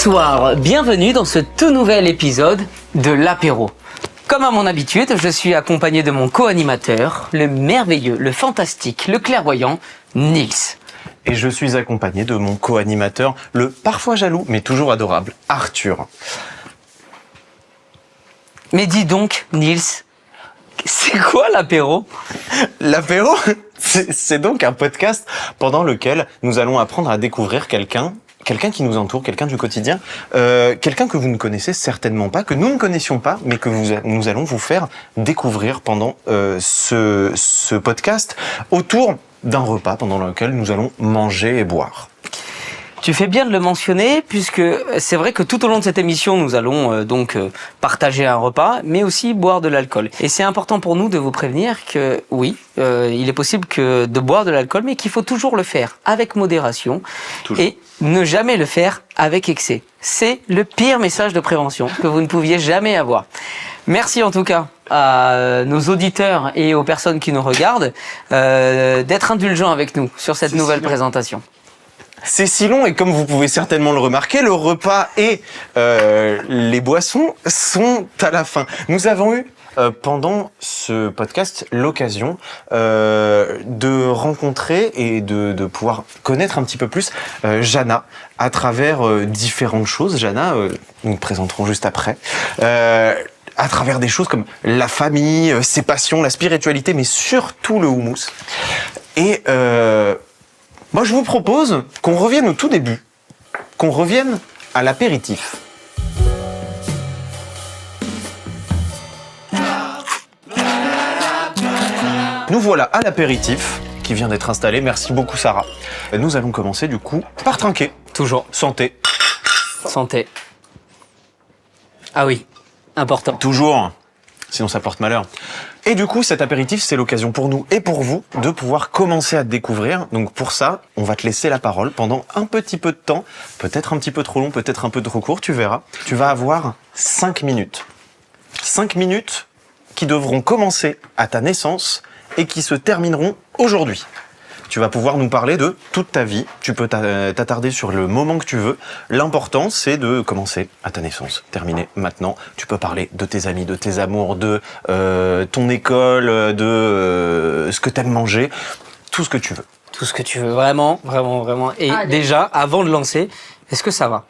Bonsoir, bienvenue dans ce tout nouvel épisode de l'apéro. Comme à mon habitude, je suis accompagné de mon co-animateur, le merveilleux, le fantastique, le clairvoyant, Nils. Et je suis accompagné de mon co-animateur, le parfois jaloux, mais toujours adorable, Arthur. Mais dis donc, Nils, c'est quoi l'apéro ? L'apéro, c'est donc un podcast pendant lequel nous allons apprendre à découvrir quelqu'un qui nous entoure, quelqu'un du quotidien, quelqu'un que vous ne connaissez certainement pas, que nous ne connaissions pas, mais que nous allons vous faire découvrir pendant ce podcast autour d'un repas pendant lequel nous allons manger et boire. Tu fais bien de le mentionner, puisque c'est vrai que tout au long de cette émission, nous allons partager un repas, mais aussi boire de l'alcool. Et c'est important pour nous de vous prévenir que oui, il est possible de boire de l'alcool, mais qu'il faut toujours le faire avec modération et ne jamais le faire avec excès. C'est le pire message de prévention que vous ne pouviez jamais avoir. Merci en tout cas à nos auditeurs et aux personnes qui nous regardent d'être indulgents avec nous sur cette nouvelle présentation. C'est si long et comme vous pouvez certainement le remarquer, le repas et les boissons sont à la fin. Nous avons eu pendant ce podcast l'occasion de rencontrer et de pouvoir connaître un petit peu plus Jana à travers différentes choses. Jana, nous te présenterons juste après. À travers des choses comme la famille, ses passions, la spiritualité, mais surtout le houmous. Et moi, je vous propose qu'on revienne au tout début, qu'on revienne à l'apéritif. Nous voilà à l'apéritif qui vient d'être installé. Merci beaucoup, Sarah. Nous allons commencer du coup par trinquer. Toujours. Santé. Santé. Ah oui, important. Toujours. Sinon ça porte malheur. Et du coup, cet apéritif, c'est l'occasion pour nous et pour vous de pouvoir commencer à découvrir. Donc pour ça, on va te laisser la parole pendant un petit peu de temps, peut-être un petit peu trop long, peut-être un peu trop court, tu verras. Tu vas avoir 5 minutes. 5 minutes qui devront commencer à ta naissance et qui se termineront aujourd'hui. Tu vas pouvoir nous parler de toute ta vie. Tu peux t'attarder sur le moment que tu veux. L'important, c'est de commencer à ta naissance. Terminer maintenant. Tu peux parler de tes amis, de tes amours, de ton école, de ce que t'aimes manger. Tout ce que tu veux. Tout ce que tu veux, vraiment, vraiment, vraiment. Et déjà, avant de lancer, est-ce que ça va ?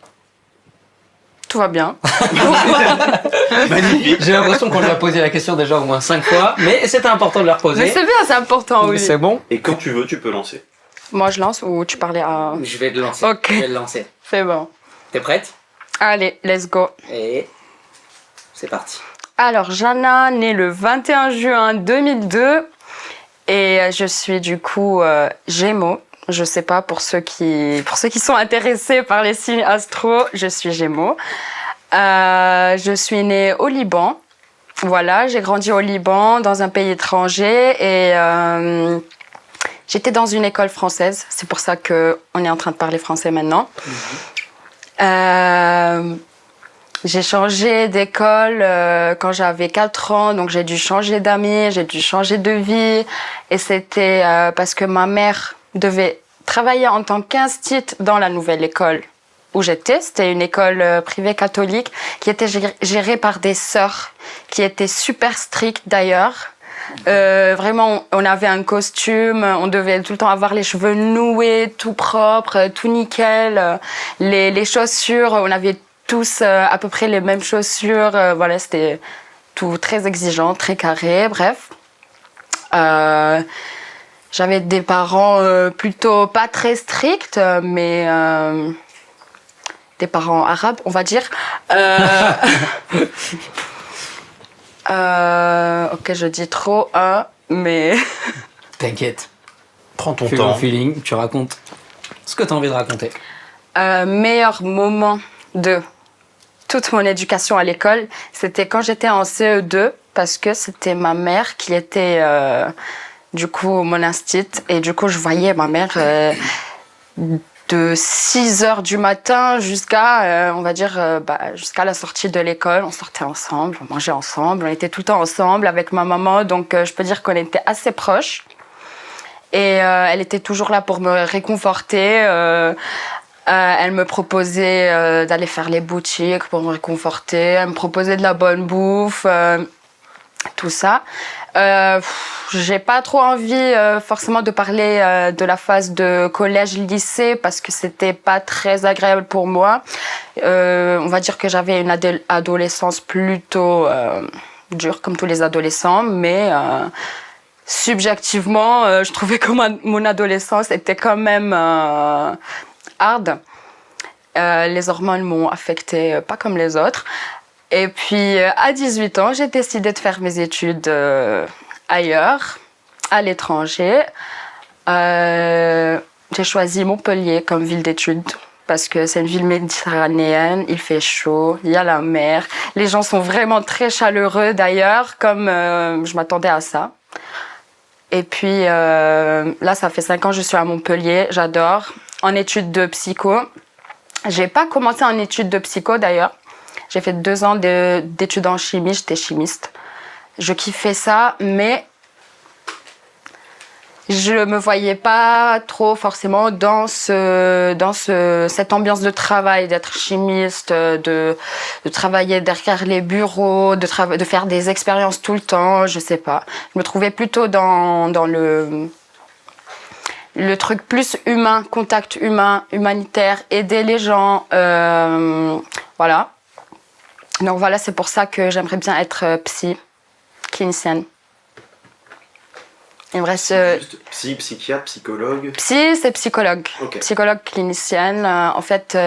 Tout va bien. Magnifique. J'ai l'impression qu'on lui a posé la question déjà au moins 5 fois, mais c'était important de la reposer. Mais c'est bien, c'est important, oui. C'est bon ? Et quand tu veux, tu peux lancer. Moi, je lance ou tu parlais à... Je vais le lancer. Ok. Je vais le lancer. C'est bon. T'es prête ? Allez, let's go. Et c'est parti. Alors, Jana, née le 21 juin 2002. Et je suis du coup Gémeaux. Je sais pas, pour ceux qui sont intéressés par les signes astro, je suis Gémeaux. Je suis née au Liban. Voilà, j'ai grandi au Liban, dans un pays étranger. Et j'étais dans une école française. C'est pour ça qu'on est en train de parler français maintenant. J'ai changé d'école quand j'avais 4 ans, donc j'ai dû changer d'amis, j'ai dû changer de vie. Et c'était parce que ma mère devait travailler en tant qu'instit dans la nouvelle école où j'étais. C'était une école privée catholique qui était gérée par des sœurs qui étaient super strictes d'ailleurs. Vraiment, on avait un costume, on devait tout le temps avoir les cheveux noués, tout propre, tout nickel. Les chaussures, on avait tous à peu près les mêmes chaussures. Voilà, c'était tout très exigeant, très carré, bref. J'avais des parents plutôt pas très stricts, mais des parents arabes, on va dire. Ok, je dis trop mais... T'inquiète. Prends ton Fais temps. ton feeling, tu racontes ce que tu as envie de raconter. Meilleur moment de toute mon éducation à l'école, c'était quand j'étais en CE2, parce que c'était ma mère qui était... du coup, mon instit. Et du coup, je voyais ma mère de 6h du matin jusqu'à, on va dire, jusqu'à la sortie de l'école. On sortait ensemble, on mangeait ensemble, on était tout le temps ensemble avec ma maman. Donc, je peux dire qu'on était assez proches. Et elle était toujours là pour me réconforter. Elle me proposait d'aller faire les boutiques pour me réconforter. Elle me proposait de la bonne bouffe, tout ça. J'ai pas trop envie forcément de parler de la phase de collège-lycée parce que c'était pas très agréable pour moi. On va dire que j'avais une adolescence plutôt dure comme tous les adolescents, mais subjectivement, je trouvais que mon adolescence était quand même hard. Les hormones m'ont affectée pas comme les autres. Et puis, à 18 ans, j'ai décidé de faire mes études ailleurs, à l'étranger. J'ai choisi Montpellier comme ville d'études parce que c'est une ville méditerranéenne, il fait chaud, il y a la mer. Les gens sont vraiment très chaleureux d'ailleurs, comme je m'attendais à ça. Et puis, là, ça fait 5 ans que je suis à Montpellier, j'adore. En études de psycho. J'ai pas commencé en études de psycho d'ailleurs. J'ai fait 2 ans d'études en chimie, j'étais chimiste. Je kiffais ça, mais je me voyais pas trop forcément dans cette ambiance de travail, d'être chimiste, de travailler derrière les bureaux, de faire des expériences tout le temps, je sais pas. Je me trouvais plutôt dans le truc plus humain, contact humain, humanitaire, aider les gens, voilà. Donc voilà, c'est pour ça que j'aimerais bien être psy, clinicienne. Il me reste... Juste psy, psychiatre, psychologue. Psy, c'est psychologue. Okay. Psychologue clinicienne. En fait,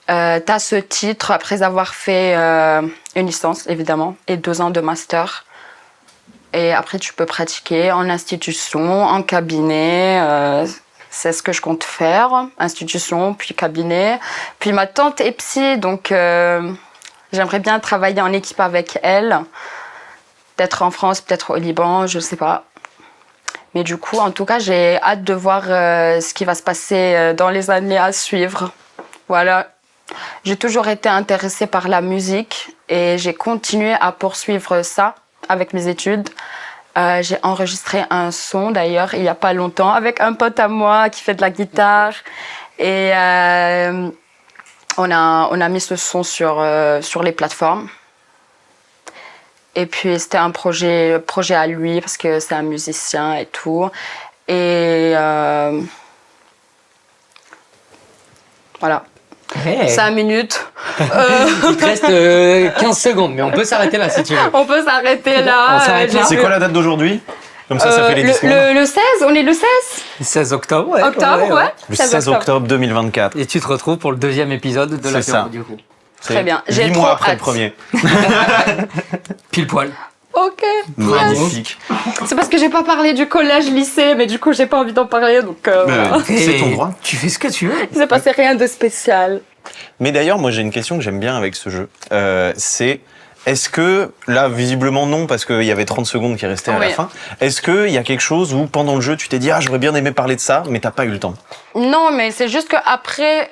t'as ce titre après avoir fait une licence, évidemment, et 2 ans de master. Et après, tu peux pratiquer en institution, en cabinet. C'est ce que je compte faire. Institution, puis cabinet. Puis ma tante est psy, donc j'aimerais bien travailler en équipe avec elle. Peut-être en France, peut-être au Liban, je sais pas. Mais du coup, en tout cas, j'ai hâte de voir ce qui va se passer dans les années à suivre. Voilà. J'ai toujours été intéressée par la musique et j'ai continué à poursuivre ça avec mes études. J'ai enregistré un son d'ailleurs il n'y a pas longtemps avec un pote à moi qui fait de la guitare. Et on a mis ce son sur les plateformes. Et puis c'était un projet à lui parce que c'est un musicien et tout. Et voilà. Hey. 5 minutes. Il te reste 15 secondes, mais on peut s'arrêter là si tu veux. On peut s'arrêter là. On s'arrête là. C'est quoi la date d'aujourd'hui? Comme ça fait les 10 secondes. Le 16, on est le 16 16 octobre, ouais. Octobre, ouais. Le 16 octobre 2024. Et tu te retrouves pour le 2e épisode de la ça. du coup. Très bien. J'ai 8 trop mois après hâte. le premier. Pile poil. Ok. Magnifique. C'est parce que j'ai pas parlé du collège-lycée, mais du coup j'ai pas envie d'en parler, donc voilà. C'est ton droit. Tu fais ce que tu veux. Il s'est passé rien de spécial. Mais d'ailleurs, moi j'ai une question que j'aime bien avec ce jeu. C'est, est-ce que, là visiblement non, parce qu'il y avait 30 secondes qui restaient à la Oui. fin, est-ce qu'il y a quelque chose où pendant le jeu tu t'es dit « Ah, j'aurais bien aimé parler de ça », mais t'as pas eu le temps? Non, mais c'est juste qu'après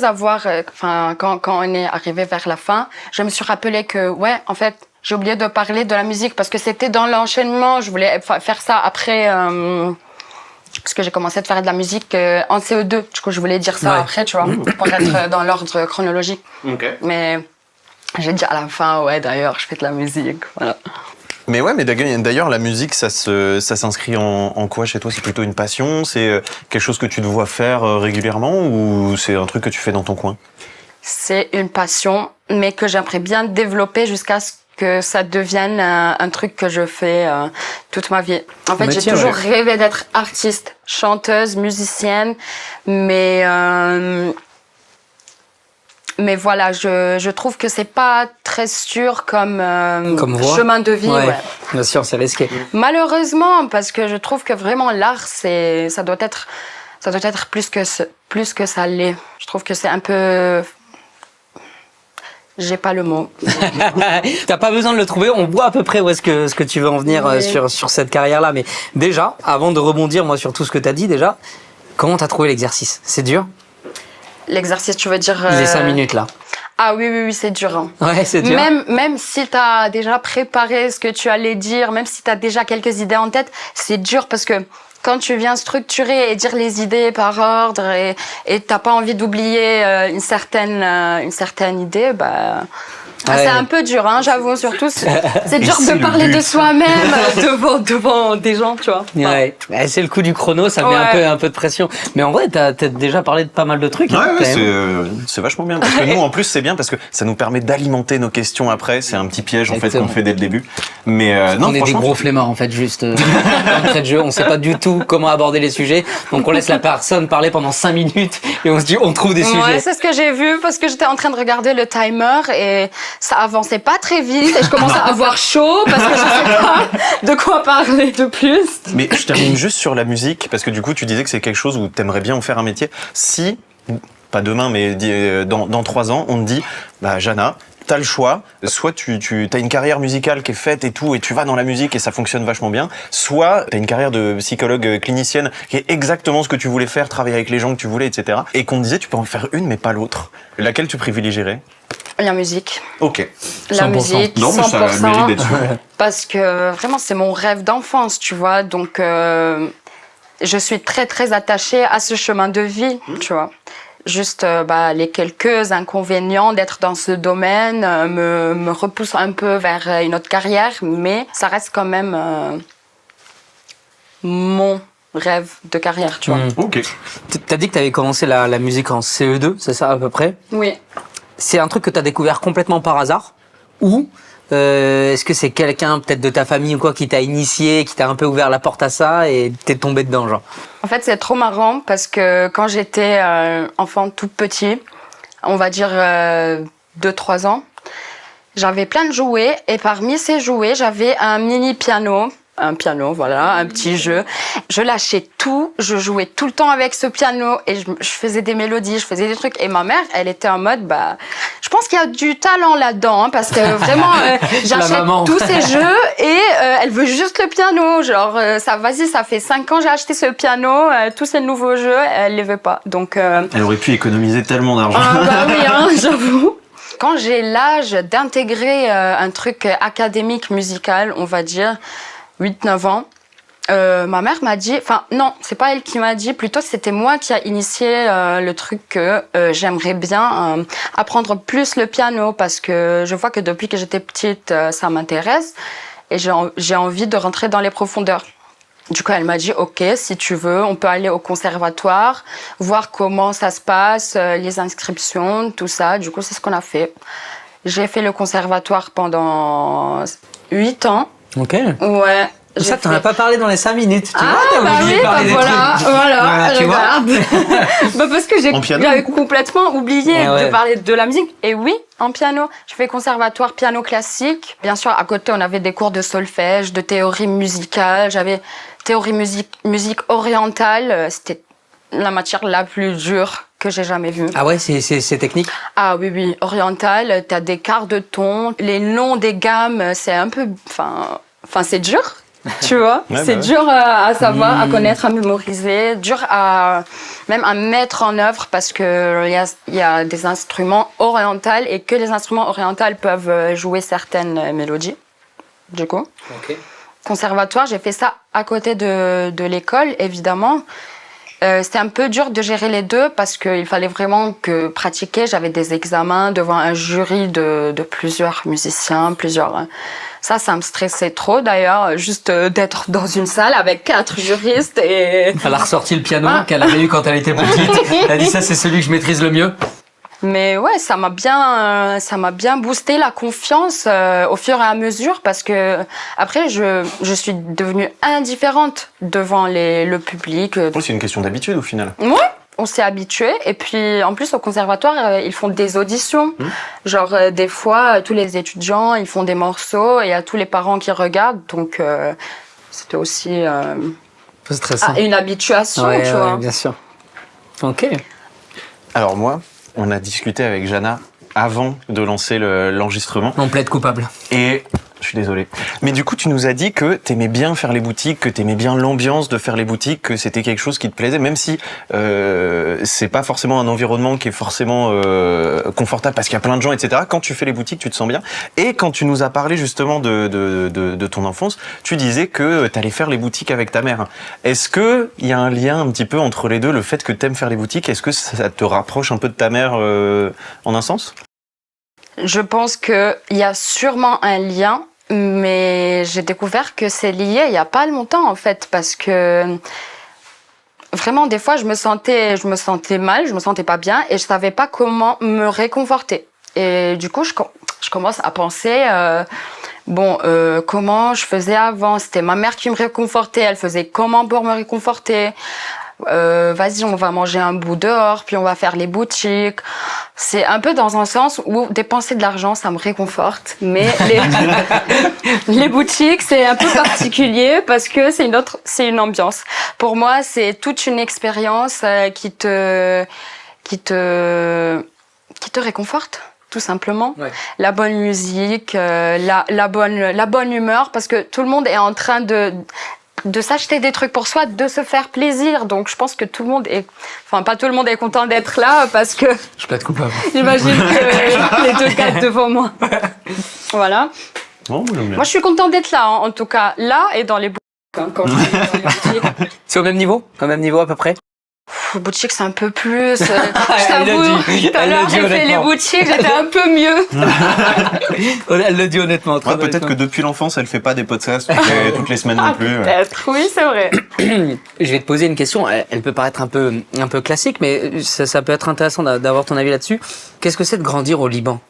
avoir, quand on est arrivé vers la fin, je me suis rappelé que, ouais, en fait, j'ai oublié de parler de la musique parce que c'était dans l'enchaînement. Je voulais faire ça après, parce que j'ai commencé à faire de la musique en CE2. Du coup, je voulais dire ça après, tu vois, pour être dans l'ordre chronologique. Okay. Mais j'ai dit à la fin, ouais, d'ailleurs, je fais de la musique, voilà. Mais ouais, mais d'ailleurs, la musique, ça s'inscrit en quoi chez toi? C'est plutôt une passion? C'est quelque chose que tu te vois faire régulièrement ou c'est un truc que tu fais dans ton coin? C'est une passion, mais que j'aimerais bien développer jusqu'à ce que ça devienne un truc que je fais toute ma vie. En fait, j'ai toujours rêvé d'être artiste, chanteuse, musicienne, mais voilà, je trouve que c'est pas très sûr comme chemin de vie. Ouais. Bien sûr, c'est risqué. Malheureusement, parce que je trouve que vraiment l'art, ça doit être plus que ça l'est. Je trouve que c'est un peu... J'ai pas le mot. T'as pas besoin de le trouver, on voit à peu près où est-ce que tu veux en venir sur cette carrière-là. Mais déjà, avant de rebondir moi sur tout ce que t'as dit déjà, comment t'as trouvé l'exercice? C'est dur? L'exercice, tu veux dire... Les 5 minutes là. Ah oui, c'est dur. Hein. Ouais, c'est dur. Même si t'as déjà préparé ce que tu allais dire, même si t'as déjà quelques idées en tête, c'est dur parce que quand tu viens structurer et dire les idées par ordre et t'as pas envie d'oublier une certaine idée, bah... Ah, c'est un peu dur, hein, j'avoue, surtout. C'est dur de parler de soi-même devant des gens, tu vois. Ouais. C'est le coup du chrono, ça met un peu de pression. Mais en vrai, t'as déjà parlé de pas mal de trucs. C'est vachement bien. Parce que nous, en plus, c'est bien parce que ça nous permet d'alimenter nos questions après. C'est un petit piège, en fait, qu'on fait dès le début. Mais non, on est des gros flemmards, en fait, juste d'entrée de jeu. On sait pas du tout comment aborder les sujets. Donc, on laisse la personne parler pendant 5 minutes et on se dit, on trouve des sujets. Ouais, c'est ce que j'ai vu parce que j'étais en train de regarder le timer et ça avançait pas très vite et je commençais à avoir chaud parce que je sais pas de quoi parler de plus. Mais je termine juste sur la musique parce que du coup tu disais que c'est quelque chose où t'aimerais bien en faire un métier. Si, pas demain mais dans 3 ans, on te dit, bah Jana, t'as le choix, soit tu as une carrière musicale qui est faite et tout, et tu vas dans la musique et ça fonctionne vachement bien, soit t'as une carrière de psychologue clinicienne qui est exactement ce que tu voulais faire, travailler avec les gens que tu voulais, etc. Et qu'on te disait tu peux en faire une mais pas l'autre. Laquelle tu privilégierais ? La musique. Ok. La musique, 100%. Non, mais ça mérite d'être sûr. Parce que vraiment, c'est mon rêve d'enfance, tu vois. Donc, je suis très, très attachée à ce chemin de vie, tu vois. Juste les quelques inconvénients d'être dans ce domaine me repoussent un peu vers une autre carrière, mais ça reste quand même mon rêve de carrière, tu vois. Ok. T'as dit que t'avais commencé la musique en CE2, c'est ça à peu près ? Oui. C'est un truc que t'as découvert complètement par hasard ? Ou est-ce que c'est quelqu'un peut-être de ta famille ou quoi qui t'a initié, qui t'a un peu ouvert la porte à ça et t'es tombé dedans, genre ? En fait, c'est trop marrant parce que quand j'étais enfant tout petit, on va dire 2-3 ans, j'avais plein de jouets et parmi ces jouets, j'avais un mini piano. Un piano, voilà, un petit jeu. Je lâchais tout, je jouais tout le temps avec ce piano et je faisais des mélodies, je faisais des trucs. Et ma mère, elle était en mode, je pense qu'il y a du talent là-dedans, hein, parce que vraiment, j'achète tous ces jeux et elle veut juste le piano. Genre, ça fait 5 ans que j'ai acheté ce piano, tous ces nouveaux jeux, elle les veut pas. Donc, elle aurait pu économiser tellement d'argent. Ah oui, hein, j'avoue. Quand j'ai l'âge d'intégrer un truc académique musical, on va dire, 8-9 ans, ma mère m'a dit, enfin non, c'est pas elle qui m'a dit, plutôt c'était moi qui a initié le truc que j'aimerais bien apprendre plus le piano parce que je vois que depuis que j'étais petite, ça m'intéresse et j'ai envie de rentrer dans les profondeurs. Du coup, elle m'a dit, ok, si tu veux, on peut aller au conservatoire, voir comment ça se passe, les inscriptions, tout ça. Du coup, c'est ce qu'on a fait. J'ai fait le conservatoire pendant 8 ans. Ok. Ouais. Ça, t'en as pas parlé dans les 5 minutes. Tu vois, t'as oublié oui, de parler des trucs. Voilà, tu regarde. Parce que j'avais complètement oublié de parler de la musique. Et oui, en piano. Je fais conservatoire piano classique. Bien sûr, à côté, on avait des cours de solfège, de théorie musicale. J'avais théorie musique orientale. C'était la matière la plus dure que j'ai jamais vue. Ah ouais, c'est technique ? Ah oui, orientale. T'as des quarts de ton. Les noms des gammes, c'est un peu... Enfin, c'est dur. Tu vois, c'est dur à savoir, à connaître, à mémoriser, dur même à mettre en œuvre parce que il y a des instruments orientaux et que les instruments orientaux peuvent jouer certaines mélodies. Du coup, conservatoire, j'ai fait ça à côté de l'école, évidemment. C'était un peu dur de gérer les deux parce qu'il fallait vraiment que pratiquer. J'avais des examens devant un jury de plusieurs musiciens, Ça me stressait trop d'ailleurs, juste d'être dans une salle avec 4 juristes et... Elle a ressorti le piano qu'elle avait eu quand elle était petite. Elle a dit ça, c'est celui que je maîtrise le mieux. Mais ouais, ça m'a bien boosté la confiance au fur et à mesure parce que après je suis devenue indifférente devant le public. C'est une question d'habitude au final. Ouais. On s'est habitué et puis en plus au conservatoire ils font des auditions. Genre des fois tous les étudiants ils font des morceaux et il y a tous les parents qui regardent donc c'était aussi une habituation, tu vois. Ouais, bien sûr. Ok. Alors moi, on a discuté avec Jana avant de lancer l'enregistrement. On plaide coupable. Et Je suis désolé. Mais du coup, tu nous as dit que t'aimais bien faire les boutiques, que t'aimais bien l'ambiance de faire les boutiques, que c'était quelque chose qui te plaisait, même si c'est pas forcément un environnement qui est forcément confortable parce qu'il y a plein de gens, etc. Quand tu fais les boutiques, tu te sens bien. Et quand tu nous as parlé justement de ton enfance, tu disais que t'allais faire les boutiques avec ta mère. Est-ce que il y a un lien un petit peu entre les deux, le fait que t'aimes faire les boutiques, est-ce que ça te rapproche un peu de ta mère en un sens ? Je pense qu'il y a sûrement un lien, mais j'ai découvert que c'est lié il n'y a pas longtemps en fait, parce que vraiment des fois je me sentais mal, je me sentais pas bien et je savais pas comment me réconforter. Et du coup je commence à penser comment je faisais avant. C'était ma mère qui me réconfortait, elle faisait comment pour me réconforter. Vas-y, on va manger un bout dehors, puis on va faire les boutiques. C'est un peu dans un sens où dépenser de l'argent, ça me réconforte. Mais les boutiques, c'est un peu particulier parce que c'est une ambiance. Pour moi, c'est toute une expérience qui te réconforte. Tout simplement. Ouais. La bonne musique, la bonne humeur, parce que tout le monde est en train de s'acheter des trucs pour soi, de se faire plaisir. Donc je pense que tout le monde pas tout le monde est content d'être là parce que... Je plaide coupable. J'imagine que les deux cadres devant moi. Voilà. Oh, moi je suis contente d'être là, en tout cas. Là et dans les boutiques. Quand je suis dans les boutiques. C'est au même niveau à peu près? Boutique, c'est un peu plus. Je t'avoue, tout à l'heure, j'ai fait les boutiques, j'étais un peu mieux. Elle le dit honnêtement. Ouais, peut-être que depuis l'enfance, elle fait pas des podcasts toutes les semaines non plus. Peut-être, oui, c'est vrai. Je vais te poser une question. Elle peut paraître un peu classique, mais ça peut être intéressant d'avoir ton avis là-dessus. Qu'est-ce que c'est de grandir au Liban?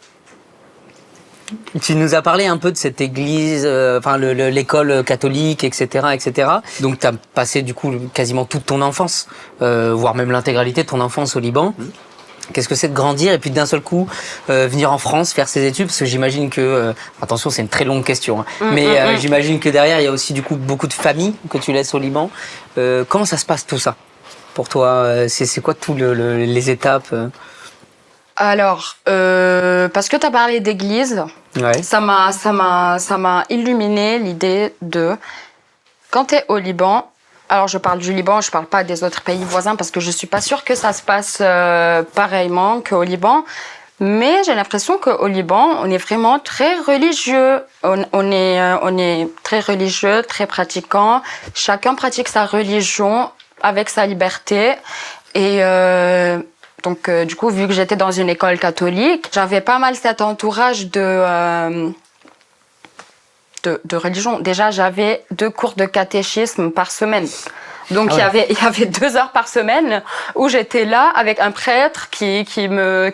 Tu nous as parlé un peu de cette église, l'école catholique, etc., etc. Donc, tu as passé du coup quasiment toute ton enfance, voire même l'intégralité de ton enfance au Liban. Qu'est-ce que c'est de grandir et puis d'un seul coup venir en France faire ses études? Parce que j'imagine que, attention, c'est une très longue question, mais j'imagine que derrière il y a aussi du coup beaucoup de familles que tu laisses au Liban. Comment ça se passe tout ça pour toi? C'est quoi toutes les étapes? Alors, parce que tu as parlé d'église, ouais. ça m'a illuminé l'idée de quand tu es au Liban. Alors, je parle du Liban, je parle pas des autres pays voisins parce que je suis pas sûre que ça se passe pareillement qu'au Liban. Mais j'ai l'impression qu'au Liban, on est vraiment très religieux. On est très religieux, très pratiquant. Chacun pratique sa religion avec sa liberté. Et donc, du coup, vu que j'étais dans une école catholique, j'avais pas mal cet entourage de religion. Déjà, j'avais 2 cours de catéchisme par semaine. Donc, il y avait 2 heures par semaine où j'étais là avec un prêtre qui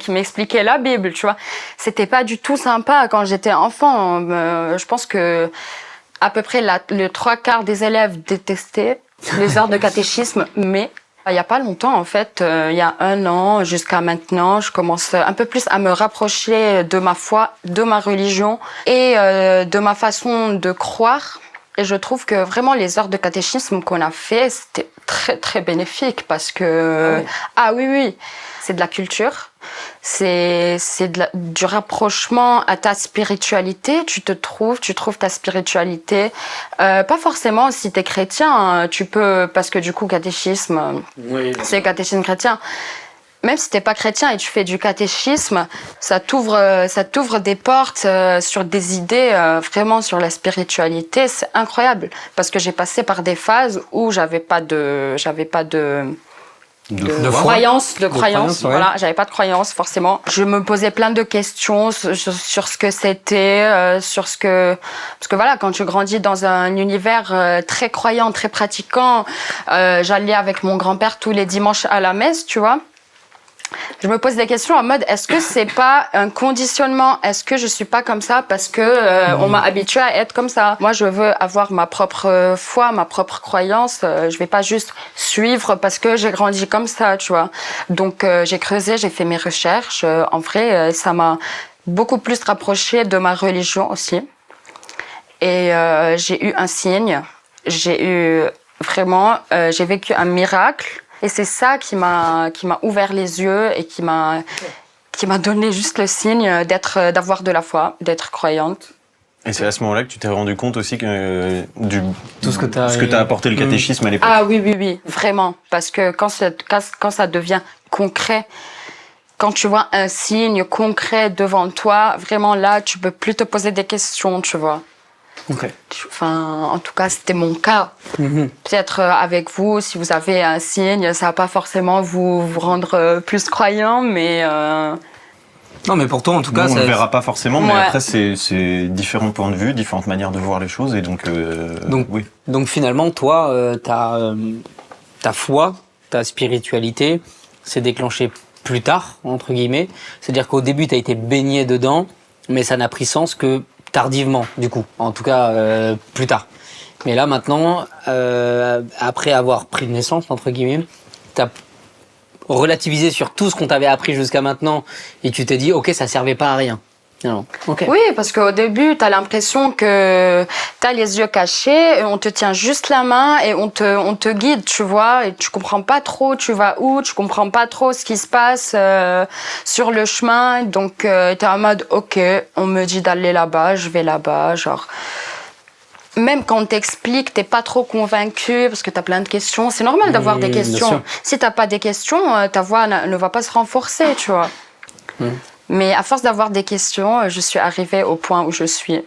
m'expliquait la Bible, tu vois. C'était pas du tout sympa quand j'étais enfant. Je pense que à peu près le 3/4 des élèves détestaient les heures de catéchisme, mais il y a pas longtemps, en fait, il y a 1 an jusqu'à maintenant, je commence un peu plus à me rapprocher de ma foi, de ma religion et de ma façon de croire. Et je trouve que vraiment les heures de catéchisme qu'on a fait, c'était très très bénéfique parce que oui, c'est de la culture, c'est du rapprochement à ta spiritualité. Tu trouves ta spiritualité. Pas forcément si t'es chrétien, tu peux, parce que du coup catéchisme, c'est catéchisme chrétien. Même si t'es pas chrétien et tu fais du catéchisme, ça t'ouvre des portes sur des idées vraiment sur la spiritualité. C'est incroyable parce que j'ai passé par des phases où j'avais pas de croyance, voilà, j'avais pas de croyance forcément. Je me posais plein de questions sur ce que c'était, parce que voilà, quand tu grandis dans un univers très croyant, très pratiquant, j'allais avec mon grand-père tous les dimanches à la messe, tu vois. Je me pose des questions en mode, est-ce que c'est pas un conditionnement? Est-ce que je suis pas comme ça parce que on m'a habituée à être comme ça? Moi, je veux avoir ma propre foi, ma propre croyance. Je vais pas juste suivre parce que j'ai grandi comme ça, tu vois. Donc, j'ai creusé, j'ai fait mes recherches. En vrai, ça m'a beaucoup plus rapprochée de ma religion aussi. Et j'ai eu un signe. J'ai vécu un miracle. Et c'est ça qui m'a ouvert les yeux et qui m'a donné juste le signe d'avoir de la foi, d'être croyante. Et c'est à ce moment-là que tu t'es rendu compte aussi que Tout ce que t'as apporté le catéchisme à l'époque. Ah oui, vraiment. Parce que quand ça devient concret, quand tu vois un signe concret devant toi, vraiment là, tu peux plus te poser des questions, tu vois. Ok. Enfin, en tout cas, c'était mon cas. Mhm. Peut-être avec vous, si vous avez un signe, ça va pas forcément vous rendre plus croyant, mais... Non, mais pour toi, en tout Nous, cas, on ça... le verra pas forcément, mais Ouais. après c'est différents points de vue, différentes manières de voir les choses, et donc oui. Donc finalement, toi, ta foi, ta spiritualité s'est déclenchée plus tard, entre guillemets. C'est-à-dire qu'au début, tu as été baigné dedans, mais ça n'a pris sens que tardivement, du coup. En tout cas, plus tard. Mais là, maintenant, après avoir pris naissance, entre guillemets, tu as relativisé sur tout ce qu'on t'avait appris jusqu'à maintenant et tu t'es dit, ok, ça servait pas à rien. Non. Ok. Oui, parce qu'au début, tu as l'impression que tu as les yeux cachés, et on te tient juste la main et on te guide, tu vois, et tu comprends pas trop tu vas où, tu comprends pas trop ce qui se passe sur le chemin. Donc, tu es en mode, ok, on me dit d'aller là-bas, je vais là-bas, genre... Même quand on t'explique, t'es pas trop convaincu parce que t'as plein de questions. C'est normal d'avoir des bien questions. sûr. Si t'as pas des questions, ta voix ne va pas se renforcer, tu vois. Mm. Mais à force d'avoir des questions, je suis arrivée au point où je suis.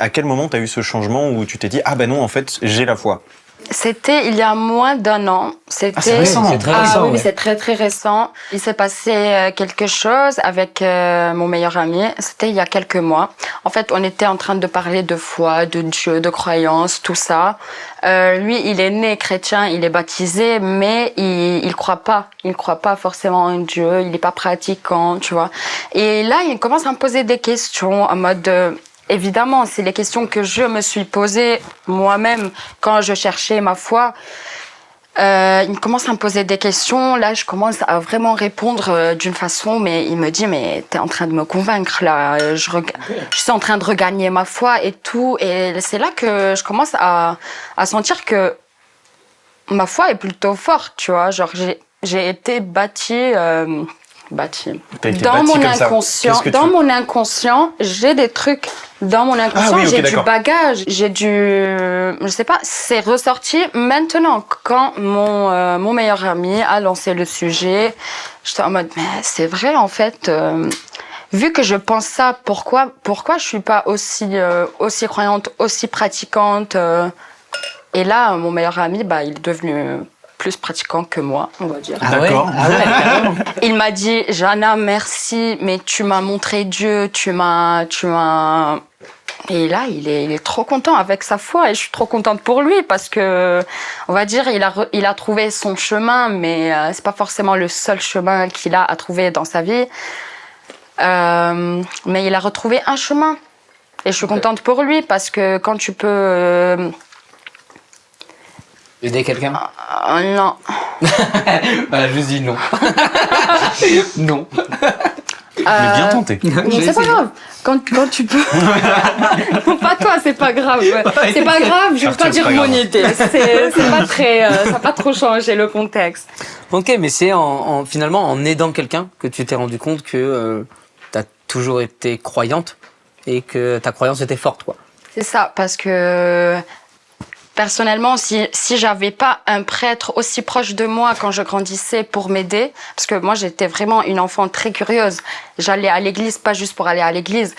À quel moment tu as eu ce changement où tu t'es dit ah ben non en fait j'ai la foi? C'était il y a moins d'1 an. C'était c'est récent, c'est très récent, oui, ouais. c'est très très récent. Il s'est passé quelque chose avec mon meilleur ami. C'était il y a quelques mois. En fait, on était en train de parler de foi, de Dieu, de croyance, tout ça. Lui, il est né chrétien, il est baptisé, mais il croit pas. Il croit pas forcément en Dieu. Il est pas pratiquant, tu vois. Et là, il commence à me poser des questions en mode évidemment, c'est les questions que je me suis posées moi-même quand je cherchais ma foi. Il commence à me poser des questions. Là, je commence à vraiment répondre d'une façon, mais il me dit, mais t'es en train de me convaincre, là. Je suis en train de regagner ma foi et tout. Et c'est là que je commence à sentir que ma foi est plutôt forte, tu vois. Genre, j'ai été bâtie... T'as été Dans bâti mon comme ça. inconscient, Qu'est-ce que dans tu- mon inconscient, j'ai des trucs. Dans mon inconscient, oui, ok, j'ai du d'accord. bagage, je sais pas, c'est ressorti maintenant quand mon meilleur ami a lancé le sujet. J'étais en mode, mais c'est vrai en fait. Vu que je pense ça, pourquoi je suis pas aussi croyante, aussi pratiquante. Et là, mon meilleur ami, bah, il est devenu plus pratiquant que moi, on va dire. Ah ouais, D'accord. ah ouais, carrément. Il m'a dit, Jana, merci, mais tu m'as montré Dieu, tu m'as... Et là, il est trop content avec sa foi et je suis trop contente pour lui parce que, on va dire, il a trouvé son chemin, mais c'est pas forcément le seul chemin qu'il a à trouver dans sa vie. Mais il a retrouvé un chemin. Et je suis contente pour lui parce que quand tu peux... Aider quelqu'un? non. Bah, je dis non. Non. Mais bien tenté. Mais c'est pas grave. Quand tu peux. Non, pas toi, c'est pas grave. C'est pas grave, je veux Arthur, pas c'est dire pas mon grave. idée. C'est pas très. Ça n'a pas trop changé le contexte. Ok, mais c'est finalement en aidant quelqu'un que tu t'es rendu compte que tu as toujours été croyante et que ta croyance était forte, quoi. C'est ça, parce que. Personnellement, si j'avais pas un prêtre aussi proche de moi quand je grandissais pour m'aider, parce que moi j'étais vraiment une enfant très curieuse, j'allais à l'église pas juste pour aller à l'église.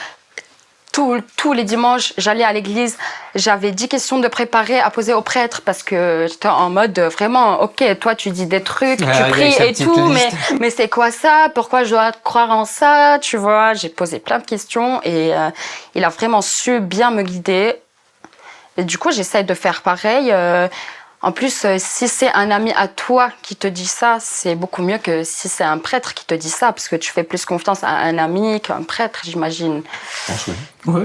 Tous les dimanches, j'allais à l'église, j'avais 10 questions de préparer à poser au prêtre parce que j'étais en mode vraiment, ok, toi tu dis des trucs, tu pries et tout, mais c'est quoi ça? Pourquoi je dois croire en ça? Tu vois, j'ai posé plein de questions et il a vraiment su bien me guider. Et du coup, j'essaie de faire pareil. En plus, si c'est un ami à toi qui te dit ça, c'est beaucoup mieux que si c'est un prêtre qui te dit ça, parce que tu fais plus confiance à un ami qu'à un prêtre, j'imagine. Ouais,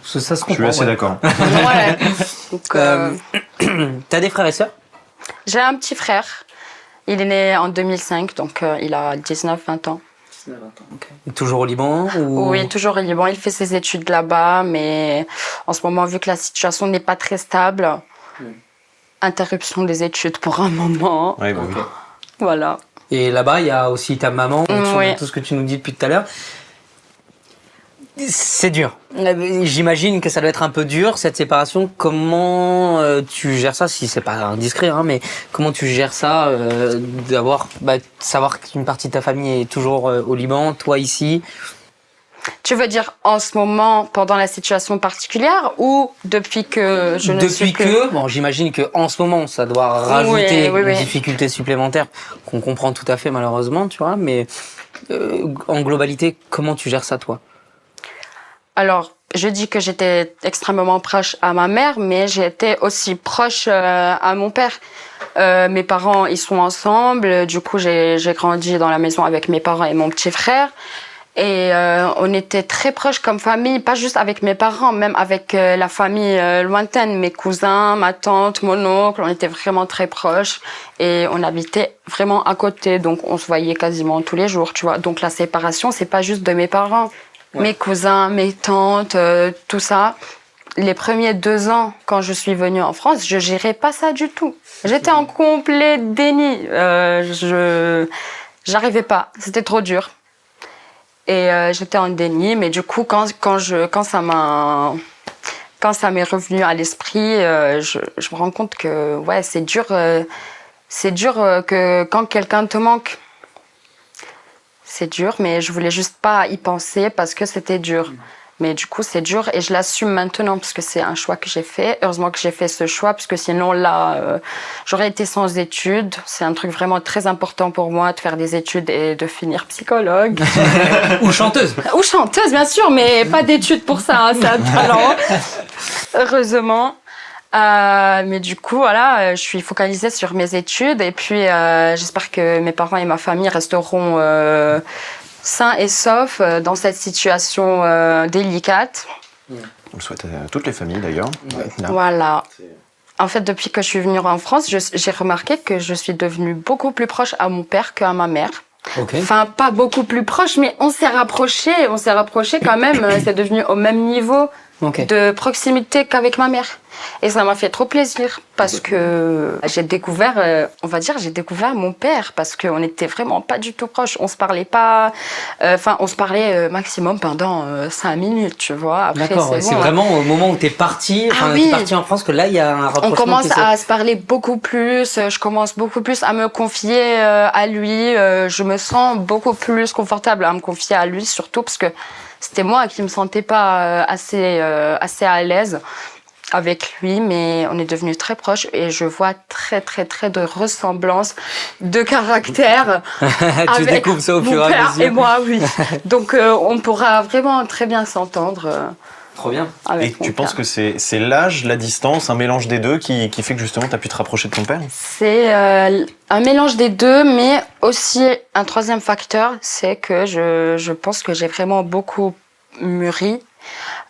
ça se comprend. Je suis assez ouais. d'accord. Ouais. Donc, T'as des frères et sœurs? j'ai un petit frère. Il est né en 2005, donc il a 19-20 ans. Toujours au Liban ou... Oui, toujours au Liban. Il fait ses études là-bas, mais en ce moment, vu que la situation n'est pas très stable, interruption des études pour un moment. Ouais, bah oui. Voilà. Et là-bas, il y a aussi ta maman, Oui. tout ce que tu nous dis depuis tout à l'heure. C'est dur. J'imagine que ça doit être un peu dur, cette séparation. Comment tu gères ça, si c'est pas indiscret, hein, mais comment tu gères ça, savoir qu'une partie de ta famille est toujours au Liban, toi ici? Tu veux dire en ce moment, pendant la situation particulière, ou depuis que je ne suis plus? Bon, j'imagine que en ce moment, ça doit rajouter Oui. une difficulté supplémentaire qu'on comprend tout à fait malheureusement, tu vois. Mais en globalité, comment tu gères ça, toi? Alors, je dis que j'étais extrêmement proche à ma mère, mais j'étais aussi proche à mon père. Mes parents, ils sont ensemble. Du coup, j'ai grandi dans la maison avec mes parents et mon petit frère. Et on était très proches comme famille, pas juste avec mes parents, même avec la famille lointaine, mes cousins, ma tante, mon oncle, on était vraiment très proches et on habitait vraiment à côté, donc on se voyait quasiment tous les jours, tu vois. Donc la séparation, c'est pas juste de mes parents, mes cousins, mes tantes, tout ça. Les premiers 2 ans, quand je suis venue en France, je gérais pas ça du tout. J'étais en complet déni. J'arrivais pas, c'était trop dur. Et j'étais en déni, mais du coup, quand ça m'est revenu à l'esprit, je me rends compte que ouais, c'est dur que quand quelqu'un te manque, c'est dur, mais je voulais juste pas y penser parce que c'était dur. Mais du coup, c'est dur et je l'assume maintenant parce que c'est un choix que j'ai fait. Heureusement que j'ai fait ce choix parce que sinon, là, j'aurais été sans études. C'est un truc vraiment très important pour moi de faire des études et de finir psychologue. Ou chanteuse. Ou chanteuse, bien sûr, mais pas d'études pour ça, hein, c'est un talent. Heureusement. Mais du coup, voilà, je suis focalisée sur mes études et puis j'espère que mes parents et ma famille resteront sains et saufs dans cette situation délicate. On le souhaite à toutes les familles d'ailleurs. Ouais. Voilà. En fait, depuis que je suis venue en France, j'ai remarqué que je suis devenue beaucoup plus proche à mon père qu'à ma mère. Okay. Enfin, pas beaucoup plus proche, mais on s'est rapprochés quand même. C'est devenu au même niveau de proximité qu'avec ma mère. Et ça m'a fait trop plaisir parce que j'ai découvert mon père parce qu'on n'était vraiment pas du tout proches. On se parlait pas, on se parlait maximum pendant 5 minutes, tu vois. Après, d'accord, c'est bon, vraiment au moment où t'es parti, t'es parti en France que là il y a un rapprochement. On commence à se parler beaucoup plus, je commence beaucoup plus à me confier à lui, je me sens beaucoup plus confortable à me confier à lui, surtout parce que c'était moi qui me sentais pas assez à l'aise avec lui, mais on est devenus très proches et je vois très très très de ressemblances de caractère. Tu découvres ça au fur et à mesure. Et moi, oui. Donc on pourra vraiment très bien s'entendre. Trop bien. Et tu penses que c'est l'âge, la distance, un mélange des deux qui fait que justement tu as pu te rapprocher de ton père? C'est un mélange des deux, mais aussi un troisième facteur, c'est que je pense que j'ai vraiment beaucoup mûri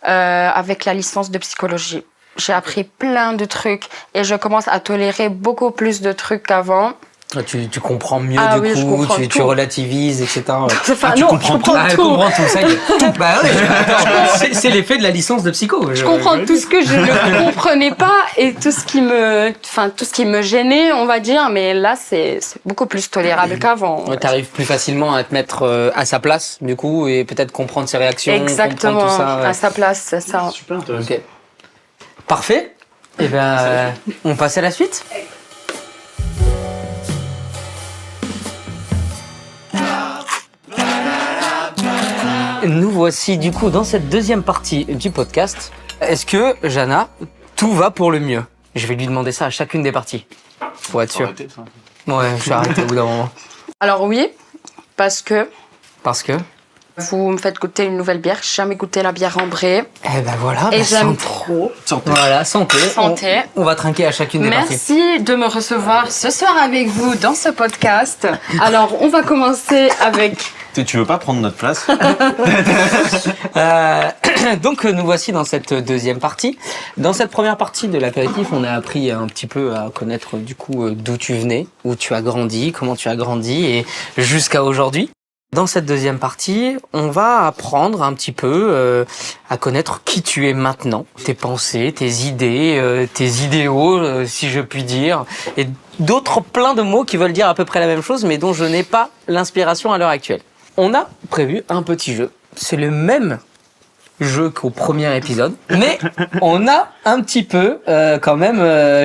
avec la licence de psychologie. J'ai appris plein de trucs et je commence à tolérer beaucoup plus de trucs qu'avant. Tu comprends mieux tu relativises, etc. Enfin, tu non, comprends je comprends tout. tout. Comprends tout, ça y est. Bah ouais, c'est l'effet de la licence de psycho. Je comprends tout ce que je ne comprenais pas et tout ce qui me gênait, on va dire, mais là, c'est beaucoup plus tolérable qu'avant. Ouais, t'arrives plus facilement à te mettre à sa place, du coup, et peut-être comprendre ses réactions. Exactement, comprendre tout ça, ouais. à sa place, c'est ça. Super intéressant. Okay. Parfait. Et ben, on passe à la suite. Nous voici du coup dans cette deuxième partie du podcast. Est-ce que, Jana, tout va pour le mieux? Je vais lui demander ça à chacune des parties, pour être sûr. Ouais, je vais arrêter au bout d'un moment. Alors oui, parce que vous me faites goûter une nouvelle bière. J'ai jamais goûté la bière ambrée. Eh ben voilà, et j'aime santé. trop. Santé. Voilà, santé. Santé. On va trinquer à chacune des parties. Merci de me recevoir ce soir avec vous dans ce podcast. Alors, on va commencer avec... Tu veux pas prendre notre place? Donc nous voici dans cette deuxième partie. Dans cette première partie de l'apéritif, on a appris un petit peu à connaître du coup d'où tu venais, où tu as grandi, comment tu as grandi et jusqu'à aujourd'hui. Dans cette deuxième partie, on va apprendre un petit peu à connaître qui tu es maintenant, tes pensées, tes idées, tes idéaux, si je puis dire, et d'autres plein de mots qui veulent dire à peu près la même chose, mais dont je n'ai pas l'inspiration à l'heure actuelle. On a prévu un petit jeu. C'est le même jeu qu'au premier épisode, mais on a un petit peu quand même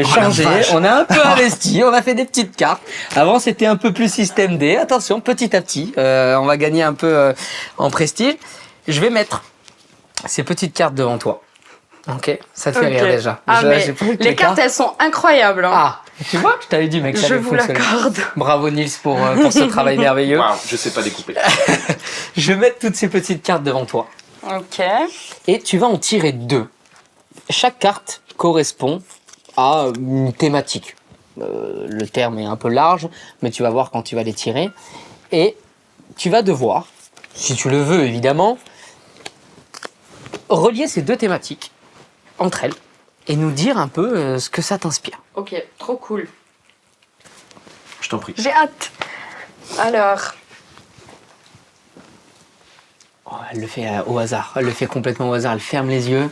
changé, on a un peu investi, on a fait des petites cartes. Avant c'était un peu plus système D, attention petit à petit, on va gagner un peu en prestige. Je vais mettre ces petites cartes devant toi. Ok, ça te fait rire déjà. Ah, mais les cartes elles sont incroyables. Hein. Ah, tu vois, je t'avais dit mec, ça je allait vous fonctionner. l'accorde. Bravo Nils pour ce travail merveilleux. Wow, je sais pas découper. Je vais mettre toutes ces petites cartes devant toi. Ok. Et tu vas en tirer 2. Chaque carte correspond à une thématique. Le terme est un peu large, mais tu vas voir quand tu vas les tirer. Et tu vas devoir, si tu le veux évidemment, relier ces 2 thématiques entre elles et nous dire un peu ce que ça t'inspire. Ok, trop cool. Je t'en prie. J'ai hâte. Alors, Oh, elle le fait au hasard, elle le fait complètement au hasard, elle ferme les yeux.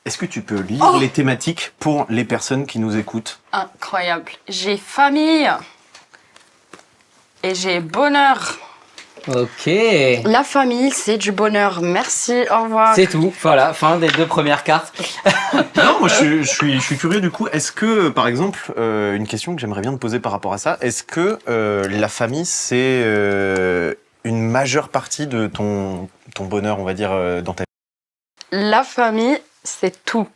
Est-ce que tu peux lire les thématiques pour les personnes qui nous écoutent? incroyable. J'ai famille et j'ai bonheur. Ok. La famille, c'est du bonheur. Merci, au revoir. C'est tout, voilà, fin des 2 premières cartes. Non, moi je suis curieux du coup. Est-ce que, par exemple, une question que j'aimerais bien te poser par rapport à ça, est-ce que la famille c'est une majeure partie de ton bonheur, on va dire, dans ta vie? La famille, c'est tout.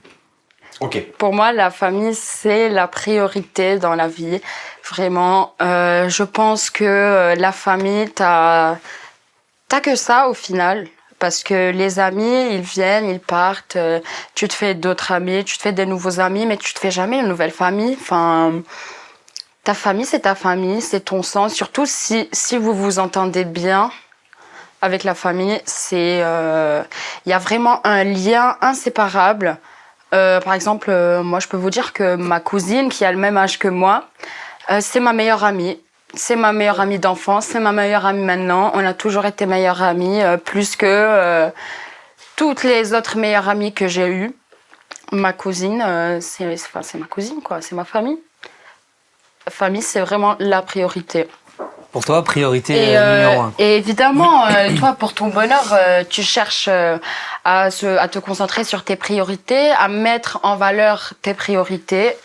Ok. Pour moi, la famille, c'est la priorité dans la vie. Vraiment, je pense que la famille, t'as que ça au final. Parce que les amis, ils viennent, ils partent. Tu te fais d'autres amis, tu te fais des nouveaux amis, mais tu te fais jamais une nouvelle famille. Enfin, ta famille, c'est ta famille, c'est ton sang. Surtout si vous vous entendez bien avec la famille, c'est y a vraiment un lien inséparable. Par exemple, moi, je peux vous dire que ma cousine, qui a le même âge que moi, c'est ma meilleure amie. C'est ma meilleure amie d'enfance, c'est ma meilleure amie maintenant. On a toujours été meilleures amies, plus que toutes les autres meilleures amies que j'ai eues. Ma cousine, c'est ma cousine, quoi. C'est ma famille. La famille, c'est vraiment la priorité. Pour toi, priorité numéro 1. Et évidemment, toi, pour ton bonheur, tu cherches à te concentrer sur tes priorités, à mettre en valeur tes priorités.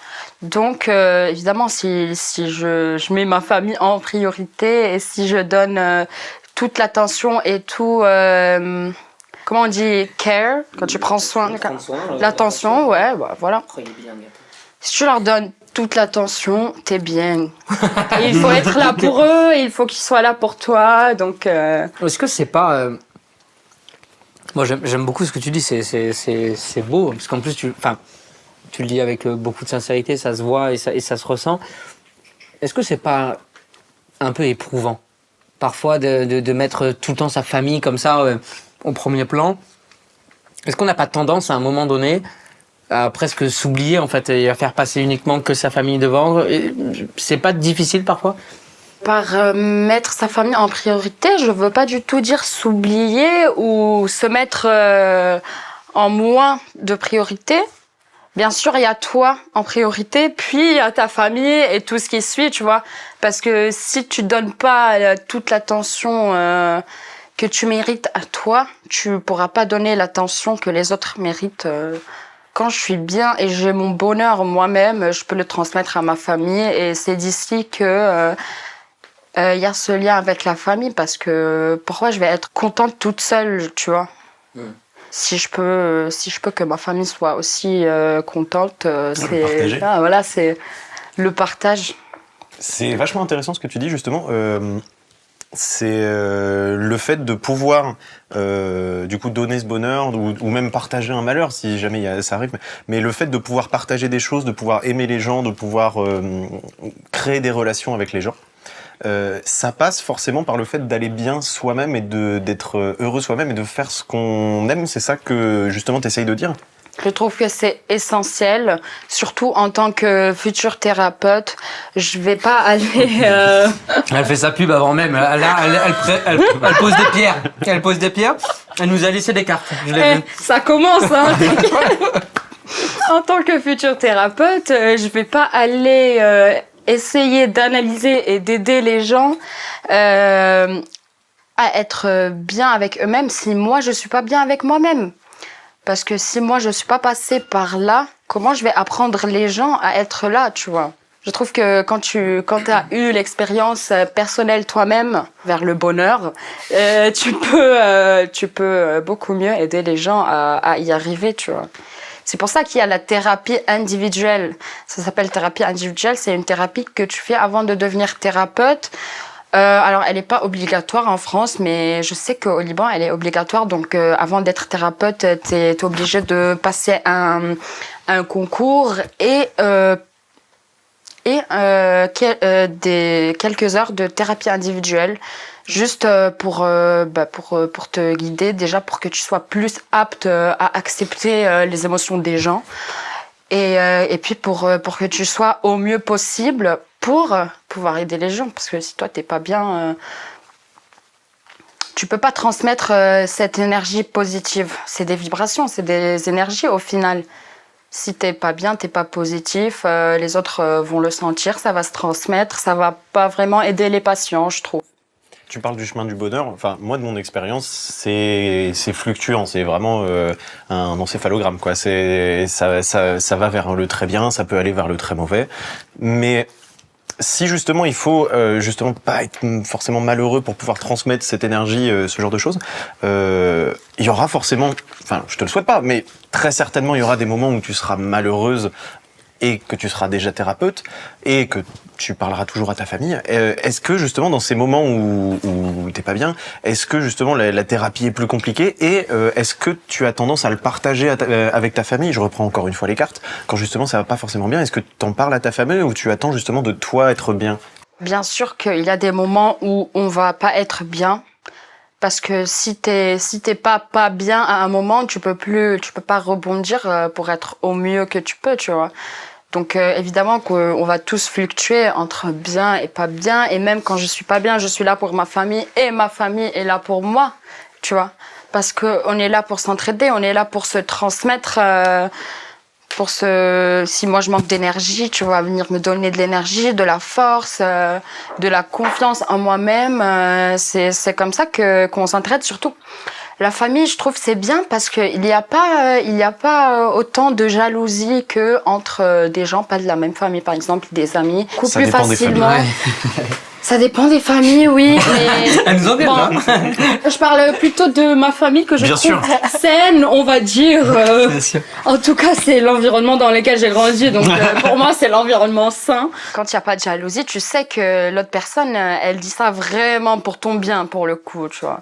Donc, évidemment, si je mets ma famille en priorité et si je donne toute l'attention et tout, comment on dit, care, quand tu prends soin, l'attention, ouais, bah, voilà. Si tu leur donnes toute l'attention, t'es bien. Et il faut être là pour eux, et il faut qu'ils soient là pour toi, donc... Est-ce que c'est pas... Moi, j'aime beaucoup ce que tu dis, c'est beau, parce qu'en plus, tu le dis avec beaucoup de sincérité, ça se voit et ça se ressent. Est-ce que c'est pas un peu éprouvant, parfois, de mettre tout le temps sa famille comme ça au premier plan? Est-ce qu'on n'a pas tendance, à un moment donné, à presque s'oublier, en fait, et à faire passer uniquement que sa famille devant? C'est pas difficile, parfois? Par mettre sa famille en priorité, je veux pas du tout dire s'oublier ou se mettre en moins de priorité. Bien sûr, il y a toi en priorité, puis il y a ta famille et tout ce qui suit, tu vois. Parce que si tu donnes pas toute l'attention que tu mérites à toi, tu pourras pas donner l'attention que les autres méritent. Quand je suis bien et j'ai mon bonheur moi-même, je peux le transmettre à ma famille. Et c'est d'ici que y a ce lien avec la famille, parce que pourquoi je vais être contente toute seule, tu vois. Si je peux que ma famille soit aussi contente, c'est voilà, c'est le partage. C'est vachement intéressant ce que tu dis justement. C'est le fait de pouvoir du coup donner ce bonheur ou même partager un malheur si jamais ça arrive, mais le fait de pouvoir partager des choses, de pouvoir aimer les gens, de pouvoir créer des relations avec les gens, ça passe forcément par le fait d'aller bien soi-même et d'être heureux soi-même et de faire ce qu'on aime. C'est ça que justement t'essayes de dire? Je trouve que c'est essentiel, surtout en tant que futur thérapeute. Je vais pas aller... Elle fait sa pub avant même. Elle pose des pierres. Elle pose des pierres. Elle nous a laissé des cartes. Je l'ai vu. Ça commence, hein. En tant que futur thérapeute, je vais pas aller essayer d'analyser et d'aider les gens à être bien avec eux-mêmes si moi je suis pas bien avec moi-même. Parce que si moi je suis pas passée par là, comment je vais apprendre les gens à être là, tu vois? Je trouve que quand tu as eu l'expérience personnelle toi-même vers le bonheur, tu peux beaucoup mieux aider les gens à y arriver, tu vois. C'est pour ça qu'il y a la thérapie individuelle. Ça s'appelle thérapie individuelle. C'est une thérapie que tu fais avant de devenir thérapeute. Alors, elle n'est pas obligatoire en France, mais je sais qu'au Liban, elle est obligatoire. Donc, avant d'être thérapeute, tu es obligé de passer un concours et quelques heures de thérapie individuelle, juste pour te guider, déjà pour que tu sois plus apte à accepter les émotions des gens. Et puis pour que tu sois au mieux possible pour pouvoir aider les gens. Parce que si toi, t'es pas bien, tu peux pas transmettre cette énergie positive. C'est des vibrations, c'est des énergies au final. Si t'es pas bien, t'es pas positif, les autres vont le sentir, ça va se transmettre, ça va pas vraiment aider les patients, je trouve. Tu parles du chemin du bonheur. Enfin, moi, de mon expérience, c'est fluctuant. C'est vraiment un encéphalogramme, quoi. Ça va vers le très bien, ça peut aller vers le très mauvais. Mais si justement il faut justement pas être forcément malheureux pour pouvoir transmettre cette énergie, ce genre de choses, il y aura forcément, enfin, je te le souhaite pas, mais très certainement il y aura des moments où tu seras malheureuse et que tu seras déjà thérapeute et que tu parleras toujours à ta famille. Est-ce que justement dans ces moments où t'es pas bien, est-ce que justement la thérapie est plus compliquée et est-ce que tu as tendance à le partager avec ta famille? Je reprends encore une fois les cartes. Quand justement ça va pas forcément bien, est-ce que t'en parles à ta famille ou tu attends justement de toi être bien? Bien sûr qu'il y a des moments où on va pas être bien. Parce que si t'es pas bien à un moment, tu peux pas rebondir pour être au mieux que tu peux, tu vois. Donc évidemment qu'on va tous fluctuer entre bien et pas bien, et même quand je suis pas bien, je suis là pour ma famille et ma famille est là pour moi, tu vois. Parce que on est là pour s'entraider, on est là pour se transmettre, si moi je manque d'énergie, tu vas venir me donner de l'énergie, de la force, de la confiance en moi-même. C'est comme ça qu'on s'entraide surtout. La famille, je trouve, c'est bien parce que il y a pas autant de jalousie que entre des gens pas de la même famille, par exemple des amis. Beaucoup plus facilement. Ça dépend des familles, oui. Mais Elle nous en bon, je parle plutôt de ma famille que je Bien trouve sûr. saine, on va dire. Bien sûr. En tout cas, c'est l'environnement dans lequel j'ai grandi. Donc, pour moi, c'est l'environnement sain. Quand il n'y a pas de jalousie, tu sais que l'autre personne, elle dit ça vraiment pour ton bien, pour le coup, tu vois.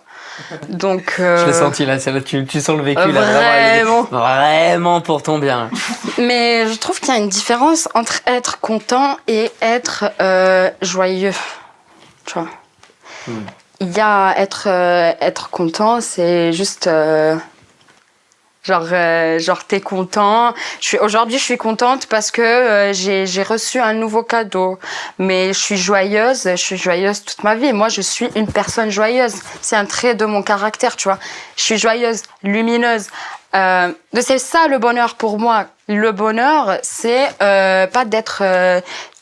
Donc, Je l'ai senti là, tu sens le vécu là. Vraiment. Vraiment pour ton bien. Mais je trouve qu'il y a une différence entre être content et être joyeux. Tu vois. Il y a être content, c'est juste genre t'es content. Aujourd'hui je suis contente parce que j'ai reçu un nouveau cadeau. Mais je suis joyeuse toute ma vie. Moi je suis une personne joyeuse. C'est un trait de mon caractère, tu vois. Je suis joyeuse, lumineuse. C'est ça le bonheur pour moi. Le bonheur, c'est pas d'être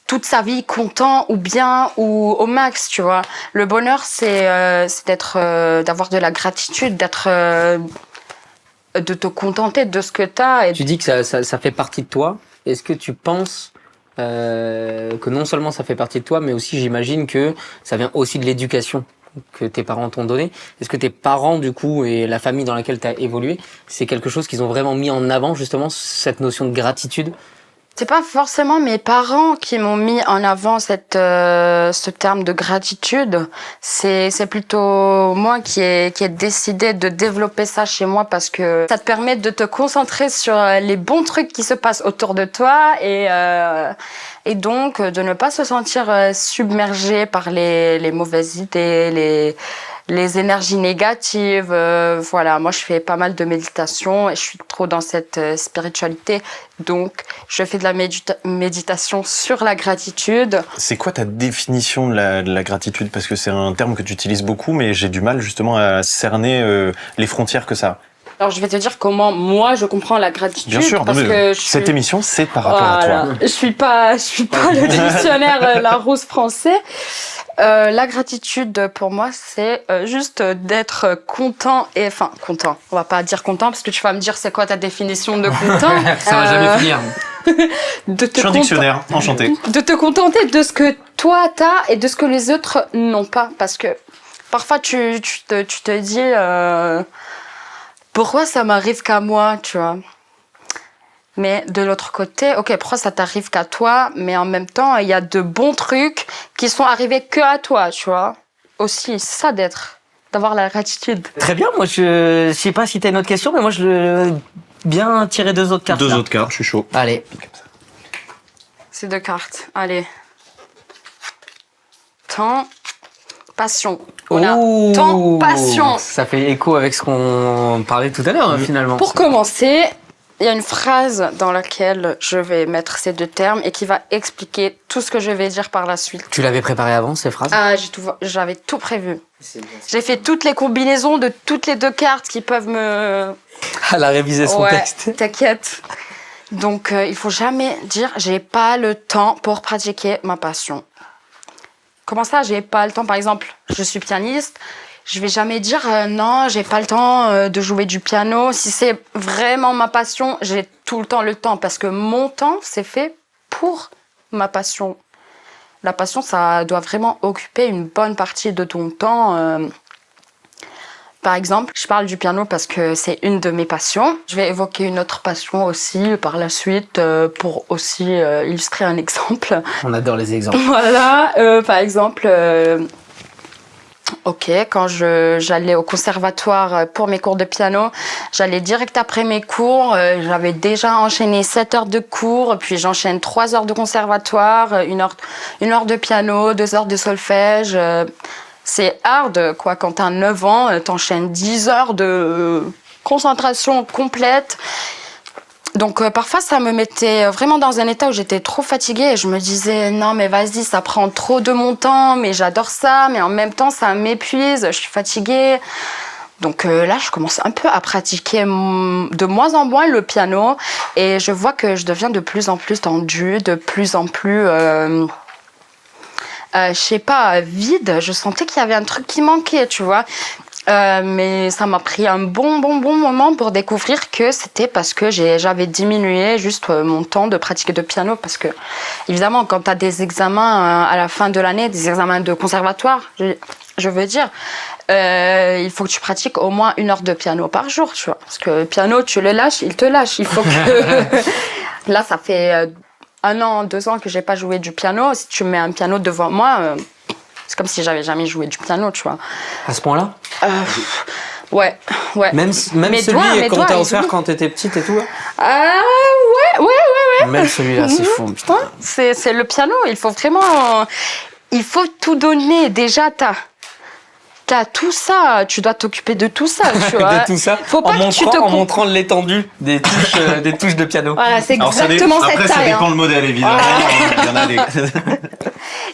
toute sa vie content ou bien ou au max, tu vois. Le bonheur, c'est d'avoir de la gratitude, de te contenter de ce que t'as. Tu dis que ça fait partie de toi. Est-ce que tu penses que non seulement ça fait partie de toi, mais aussi j'imagine que ça vient aussi de l'éducation que tes parents t'ont donné. Est-ce que tes parents, du coup, et la famille dans laquelle tu as évolué, c'est quelque chose qu'ils ont vraiment mis en avant, justement, cette notion de gratitude? C'est pas forcément mes parents qui m'ont mis en avant ce terme de gratitude. C'est plutôt moi qui ai décidé de développer ça chez moi parce que ça te permet de te concentrer sur les bons trucs qui se passent autour de toi et donc de ne pas se sentir submergé par les mauvaises idées, les énergies négatives. Voilà, moi je fais pas mal de méditation et je suis trop dans cette spiritualité. Donc je fais de la méditation sur la gratitude. C'est quoi ta définition de la gratitude? Parce que c'est un terme que tu utilises beaucoup, mais j'ai du mal justement à cerner les frontières que ça a. Alors je vais te dire comment moi je comprends la gratitude. Bien sûr, parce que cette émission c'est par rapport à toi. Je suis pas le dictionnaire Larousse français. La gratitude pour moi, c'est juste d'être content et enfin content. On va pas dire content parce que tu vas me dire c'est quoi ta définition de content. Ça va jamais finir. De te Je suis un dictionnaire, enchanté. De te contenter de ce que toi t'as et de ce que les autres n'ont pas, parce que parfois tu te dis pourquoi ça m'arrive qu'à moi, tu vois. Mais de l'autre côté, ok, pourquoi ça t'arrive qu'à toi, mais en même temps, il y a de bons trucs qui sont arrivés que à toi, tu vois. Aussi, c'est ça d'avoir la gratitude. Très bien, moi je sais pas si t'as une autre question, mais moi je veux bien tirer 2 autres cartes. 2 là. autres cartes, je suis chaud. Allez. C'est 2 cartes. Allez. Temps, passion. On a Ouh, temps, passion. Ça fait écho avec ce qu'on parlait tout à l'heure, finalement. Pour commencer, il y a une phrase dans laquelle je vais mettre ces 2 termes et qui va expliquer tout ce que je vais dire par la suite. Tu l'avais préparé avant, ces phrases? Ah, j'avais tout prévu. J'ai fait toutes les combinaisons de toutes les 2 cartes qui peuvent me... Elle a révisé son ouais, texte. T'inquiète. Donc, il faut jamais dire « j'ai pas le temps pour pratiquer ma passion ». Comment ça, j'ai pas le temps? Par exemple, je suis pianiste, je vais jamais dire non, j'ai pas le temps de jouer du piano. Si c'est vraiment ma passion, j'ai tout le temps parce que mon temps, c'est fait pour ma passion. La passion, ça doit vraiment occuper une bonne partie de ton temps. Par exemple, je parle du piano parce que c'est une de mes passions. Je vais évoquer une autre passion aussi par la suite pour aussi illustrer un exemple. On adore les exemples. Voilà, par exemple, quand j'allais au conservatoire pour mes cours de piano, j'allais direct après mes cours. J'avais déjà enchaîné 7 heures de cours, puis j'enchaîne 3 heures de conservatoire, 1 heure de piano, 2 heures de solfège. C'est hard, quoi. Quand t'as 9 ans, t'enchaînes 10 heures de concentration complète. Donc parfois, ça me mettait vraiment dans un état où j'étais trop fatiguée et je me disais « Non, mais vas-y, ça prend trop de mon temps, mais j'adore ça, mais en même temps, ça m'épuise, je suis fatiguée. » Donc là, je commence un peu à pratiquer de moins en moins le piano et je vois que je deviens de plus en plus tendue, de plus en plus... je sais pas, vide. Je sentais qu'il y avait un truc qui manquait, tu vois. Mais ça m'a pris un bon moment pour découvrir que c'était parce que j'avais diminué juste mon temps de pratiquer de piano. Parce que, évidemment, quand tu as des examens à la fin de l'année, des examens de conservatoire, je veux dire, il faut que tu pratiques au moins 1 heure de piano par jour, tu vois. Parce que le piano, tu le lâches, il te lâche. Il faut que... Là, ça fait... 1 an, 2 ans que j'ai pas joué du piano. Si tu mets un piano devant moi, c'est comme si j'avais jamais joué du piano, tu vois. À ce point-là? Ouais. Même celui qu'on t'a offert quand t'étais petite et tout? Ouais. Même celui-là, c'est fou, putain. C'est le piano. Il faut vraiment... Il faut tout donner. Déjà, t'as tout ça, tu dois t'occuper de tout ça, tu vois. De tout ça, faut pas en montrant l'étendue des touches de piano. Voilà, c'est exactement cette taille. Après, ça dépend le modèle, évidemment. Il y en a des...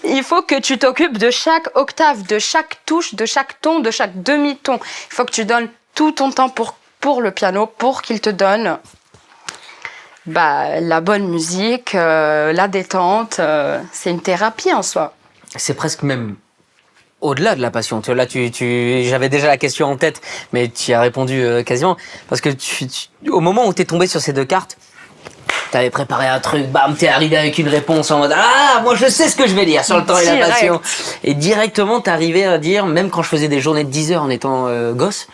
Il faut que tu t'occupes de chaque octave, de chaque touche, de chaque ton, de chaque demi-ton. Il faut que tu donnes tout ton temps pour le piano, pour qu'il te donne la bonne musique, la détente. C'est une thérapie en soi. C'est presque même... au-delà de la passion. Tu vois, là, j'avais déjà la question en tête, mais tu y as répondu quasiment. Parce que au moment où t'es tombé sur ces 2 cartes, t'avais préparé un truc, bam, t'es arrivé avec une réponse en mode « Ah, moi je sais ce que je vais dire sur le temps et la passion ». Et directement, t'es arrivé à dire, même quand je faisais des journées de 10 heures en étant gosse,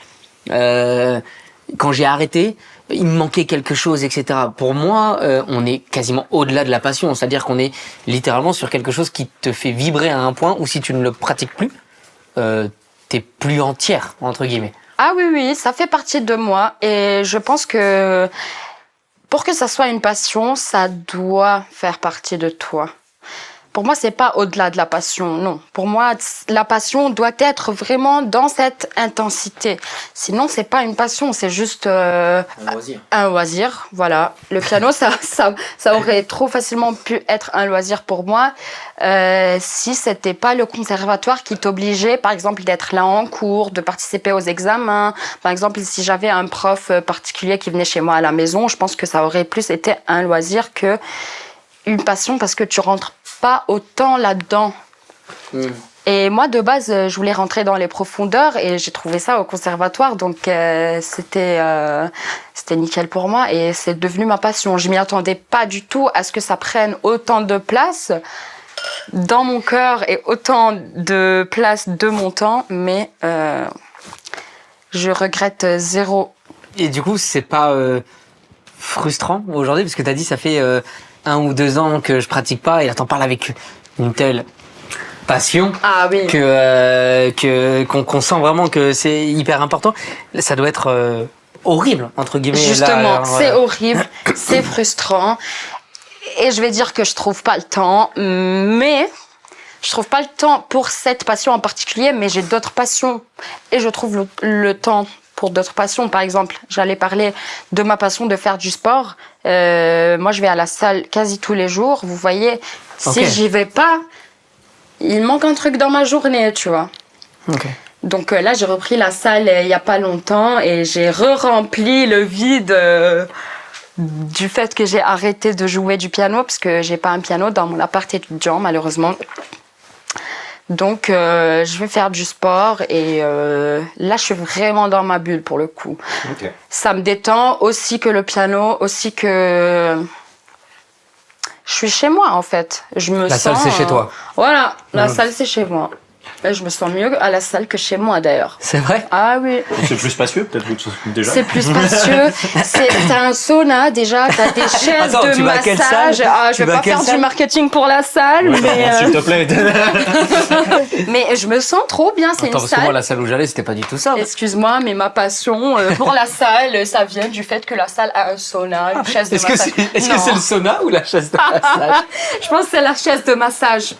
quand j'ai arrêté, il me manquait quelque chose, etc. Pour moi, on est quasiment au-delà de la passion. C'est-à-dire qu'on est littéralement sur quelque chose qui te fait vibrer à un point où si tu ne le pratiques plus, t'es plus entière, entre guillemets. Ah oui, ça fait partie de moi. Et je pense que pour que ça soit une passion, ça doit faire partie de toi. Pour moi, c'est pas au-delà de la passion, non. Pour moi, la passion doit être vraiment dans cette intensité. Sinon, c'est pas une passion, c'est juste Un loisir. Un loisir, voilà. Le piano, ça aurait trop facilement pu être un loisir pour moi si c'était pas le conservatoire qui t'obligeait, par exemple, d'être là en cours, de participer aux examens. Par exemple, si j'avais un prof particulier qui venait chez moi à la maison, je pense que ça aurait plus été un loisir que une passion parce que tu rentres pas autant là-dedans. Et moi, de base, je voulais rentrer dans les profondeurs et j'ai trouvé ça au conservatoire. Donc, c'était nickel pour moi et c'est devenu ma passion. Je m'y attendais pas du tout à ce que ça prenne autant de place dans mon cœur et autant de place de mon temps. Mais je regrette zéro. Et du coup, c'est pas frustrant aujourd'hui parce que t'as dit ça fait 1 ou 2 ans que je pratique pas et là t'en parles avec une telle passion Ah oui. qu'on sent vraiment que c'est hyper important. Ça doit être horrible entre guillemets. Justement, là, c'est horrible, c'est frustrant. Et je vais dire que je trouve pas le temps, mais je trouve pas le temps pour cette passion en particulier, mais j'ai d'autres passions et je trouve le temps pour d'autres passions. Par exemple, j'allais parler de ma passion de faire du sport. Moi, je vais à la salle quasi tous les jours. Vous voyez, si j'y vais pas, il manque un truc dans ma journée, tu vois. Ok. Donc là, j'ai repris la salle il y a pas longtemps et j'ai rempli le vide du fait que j'ai arrêté de jouer du piano parce que j'ai pas un piano dans mon appart étudiant, malheureusement. Donc, je vais faire du sport et là, je suis vraiment dans ma bulle pour le coup. Ok. Ça me détend aussi que le piano, aussi que je suis chez moi en fait. Je me La sens, salle, c'est chez toi. Voilà, la salle, c'est chez moi. Et je me sens mieux à la salle que chez moi d'ailleurs. C'est vrai. Ah oui. C'est plus spacieux, peut-être déjà. C'est plus spacieux. T'as un sauna déjà, t'as des chaises Attends, de tu vas à quelle massage. salle Ah, je Tu vais vas à pas quelle faire salle du marketing pour la salle, mais S'il te plaît. mais je me sens trop bien. C'est Attends, une parce que moi salle. la salle où j'allais c'était pas du tout ça. Excuse-moi, mais ma passion pour la salle, ça vient du fait que la salle a un sauna, une chaise de Est-ce que massage. est-ce que Non. c'est le sauna ou la chaise de massage? Je pense que c'est la chaise de massage.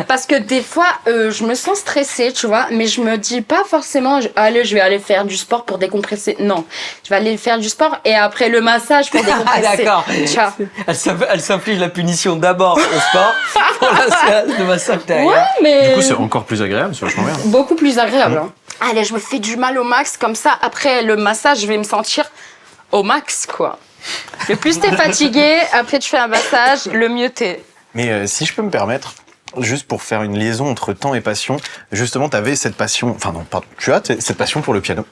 Parce que des fois, je me sens stressée, tu vois, mais je me dis pas forcément, allez, je vais aller faire du sport pour décompresser. Non, je vais aller faire du sport et après le massage pour décompresser. Ah d'accord. Tu vois. Elle s'inflige la punition d'abord au sport pour la salle de massage derrière. Ouais, mais Du coup, c'est encore plus agréable, c'est vachement bien. beaucoup plus agréable. Hein. Allez, je me fais du mal au max, comme ça, après le massage, je vais me sentir au max, quoi. Le plus t'es fatigué, après tu fais un massage, le mieux t'es. Mais si je peux me permettre, juste pour faire une liaison entre temps et passion, justement, t'avais cette passion, enfin non, pardon, tu as cette passion pour le piano.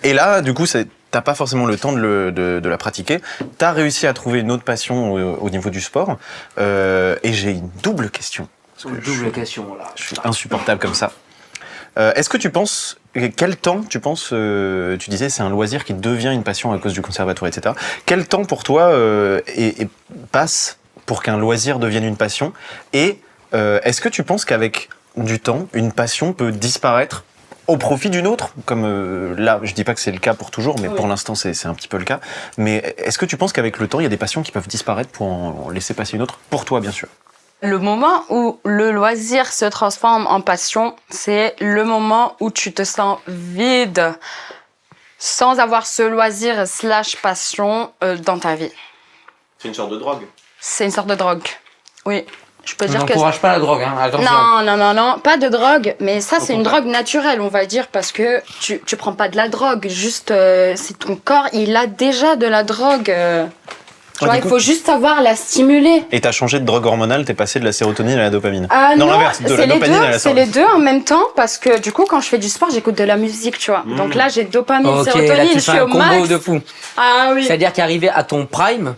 Et là, du coup, t'as pas forcément le temps de la pratiquer. T'as réussi à trouver une autre passion au niveau du sport. Et j'ai une double question. Parce que Double question là. je suis insupportable comme ça. Est-ce que tu penses, quel temps tu penses, tu disais c'est un loisir qui devient une passion à cause du conservatoire, etc. Quel temps pour toi passe pour qu'un loisir devienne une passion? Et est-ce que tu penses qu'avec du temps, une passion peut disparaître au profit d'une autre? Comme là, je dis pas que c'est le cas pour toujours, mais Oui. pour l'instant c'est un petit peu le cas. Mais est-ce que tu penses qu'avec le temps, il y a des passions qui peuvent disparaître pour en laisser passer une autre? Pour toi, bien sûr. Le moment où le loisir se transforme en passion, c'est le moment où tu te sens vide sans avoir ce loisir / passion dans ta vie. C'est une sorte de drogue. C'est une sorte de drogue. Oui, je peux On dire que... n'encourage pas la drogue, hein. Attention. Non, pas de drogue, mais ça Au c'est une contraire. drogue naturelle, on va dire, parce que tu prends pas de la drogue, juste c'est ton corps, il a déjà de la drogue. Tu vois, du il coup- faut juste savoir la stimuler. Et t'as changé de drogue hormonale, t'es passé de la sérotonine à la dopamine. Ah non, l'inverse, de la c'est les dopamine à la deux, c'est les sérotonine. deux en même temps parce que du coup quand je fais du sport j'écoute de la musique, tu vois. Donc là j'ai dopamine, Ok, là sérotonine, tu je fais suis un au combo max. de fou. Ah oui. C'est-à-dire qu'arrivé à ton prime,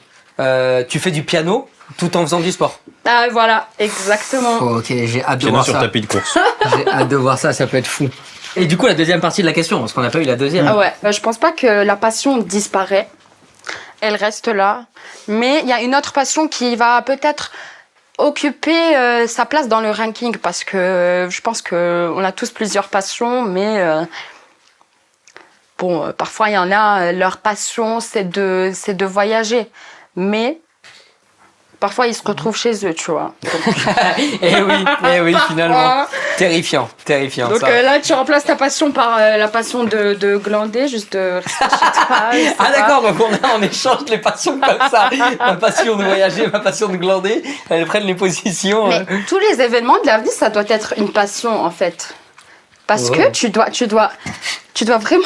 tu fais du piano tout en faisant du sport. Ah voilà, exactement. Ok, j'ai hâte de Piano voir sur ça. tapis de course. J'ai hâte de voir ça, ça peut être fou. Et du coup, la deuxième partie de la question, parce qu'on n'a pas eu la deuxième. Ah ouais, je pense pas que la passion disparaît. Elle reste là, mais il y a une autre passion qui va peut-être occuper sa place dans le ranking parce que je pense que on a tous plusieurs passions, mais bon, parfois il y en a leur passion c'est de voyager, mais parfois ils se retrouvent chez eux, tu vois. Eh oui, finalement. Ah. Terrifiant Donc ça. là, tu remplaces ta passion par la passion de glander, juste de rester chez toi. je sais Ah pas. d'accord, donc on échange les passions comme ça. Ma passion de voyager, ma passion de glander, elles prennent les positions. Mais tous les événements de la vie, ça doit être une passion en fait. Parce Oh. que tu dois vraiment.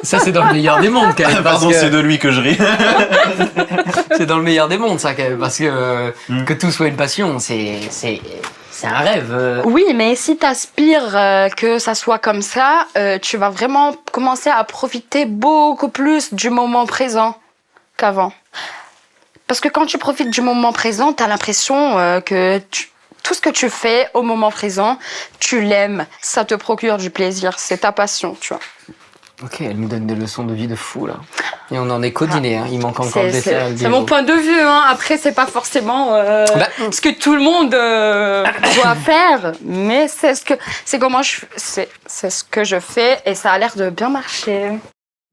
Ça c'est dans le meilleur des mondes quand même. parce Pardon, que c'est de lui que je ris. c'est dans le meilleur des mondes ça quand même, parce que que tout soit une passion, c'est C'est un rêve. Oui, mais si t'aspires que ça soit comme ça, tu vas vraiment commencer à profiter beaucoup plus du moment présent qu'avant. Parce que quand tu profites du moment présent, t'as l'impression que tout ce que tu fais au moment présent, tu l'aimes, ça te procure du plaisir, c'est ta passion, tu vois. Ok, elle nous donne des leçons de vie de fou, là. Et on en est qu'au dîner, hein. Il manque encore le dessert. C'est mon point de vue, hein. Après, c'est pas forcément ce que tout le monde doit faire, mais c'est ce que je fais et ça a l'air de bien marcher.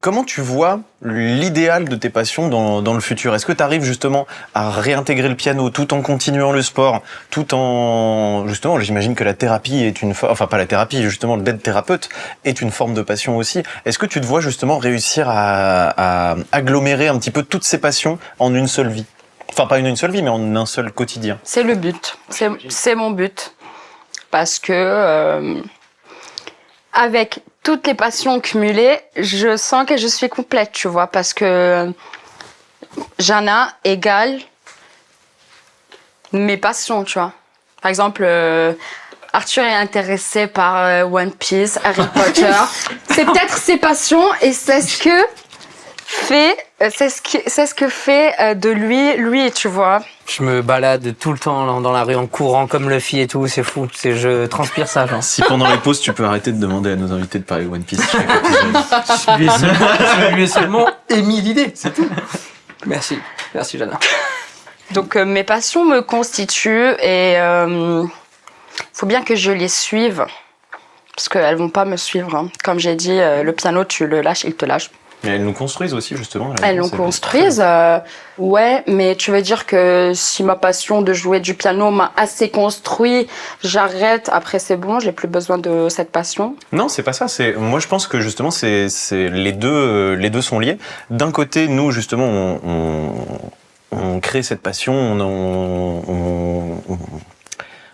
Comment tu vois l'idéal de tes passions dans le futur? Est-ce que tu arrives justement à réintégrer le piano tout en continuant le sport, tout en... Justement, j'imagine que la thérapie est une... Enfin, pas la thérapie, justement, d'être thérapeute est une forme de passion aussi. Est-ce que tu te vois justement réussir à agglomérer un petit peu toutes ces passions en une seule vie? Enfin, pas une seule vie, mais en un seul quotidien. C'est le but. C'est mon but. Parce que avec toutes les passions cumulées, je sens que je suis complète, tu vois, parce que Jana égale mes passions, tu vois. Par exemple, Arthur est intéressé par One Piece, Harry Potter. C'est peut-être ses passions et c'est ce que fait de lui, tu vois. Je me balade tout le temps dans la rue en courant comme Luffy et tout, c'est fou. Je transpire ça, genre. Si pendant les pauses, tu peux arrêter de demander à nos invités de parler One Piece chaque épisode. Je lui ai seulement émis l'idée, c'est tout. Merci Jana. Donc mes passions me constituent et faut bien que je les suive parce qu'elles vont pas me suivre. Hein. Comme j'ai dit, le piano, tu le lâches, il te lâche. Mais elles nous construisent aussi, justement. Elles nous construisent, ouais, mais tu veux dire que si ma passion de jouer du piano m'a assez construit, j'arrête, après c'est bon, j'ai plus besoin de cette passion? Non, c'est pas ça. Moi, je pense que justement, c'est les deux sont liés. D'un côté, nous, justement, on crée cette passion,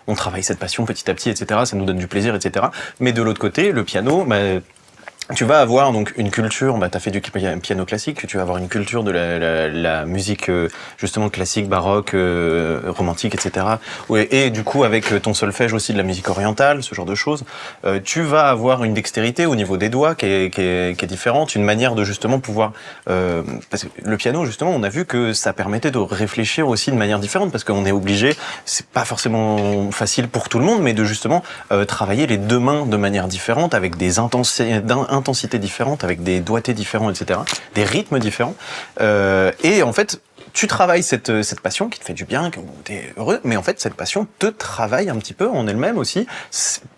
on travaille cette passion petit à petit, etc. Ça nous donne du plaisir, etc. Mais de l'autre côté, le piano, tu vas avoir donc une culture, tu as fait du piano classique, tu vas avoir une culture de la musique justement classique, baroque, romantique, etc. Et du coup avec ton solfège aussi de la musique orientale, ce genre de choses. Tu vas avoir une dextérité au niveau des doigts qui est différente, une manière de justement pouvoir... parce que le piano justement, on a vu que ça permettait de réfléchir aussi de manière différente parce qu'on est obligé, c'est pas forcément facile pour tout le monde, mais de justement travailler les deux mains de manière différente avec des intensités différentes, avec des doigtés différents, etc., des rythmes différents. Et en fait, tu travailles cette passion qui te fait du bien, que t'es heureux, mais en fait, cette passion te travaille un petit peu en elle-même aussi.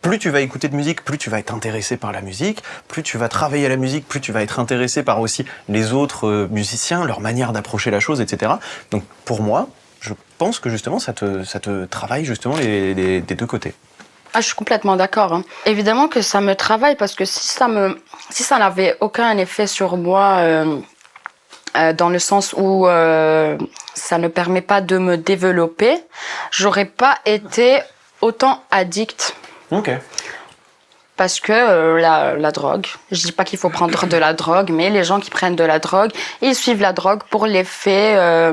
Plus tu vas écouter de musique, plus tu vas être intéressé par la musique, plus tu vas travailler la musique, plus tu vas être intéressé par aussi les autres musiciens, leur manière d'approcher la chose, etc. Donc, pour moi, je pense que justement, ça te travaille justement des deux côtés. Ah, je suis complètement d'accord. Hein. Évidemment que ça me travaille parce que si ça n'avait aucun effet sur moi, dans le sens où ça ne permet pas de me développer, j'aurais pas été autant addict. Ok. Parce que la drogue, je dis pas qu'il faut prendre de la drogue, mais les gens qui prennent de la drogue, ils suivent la drogue pour l'effet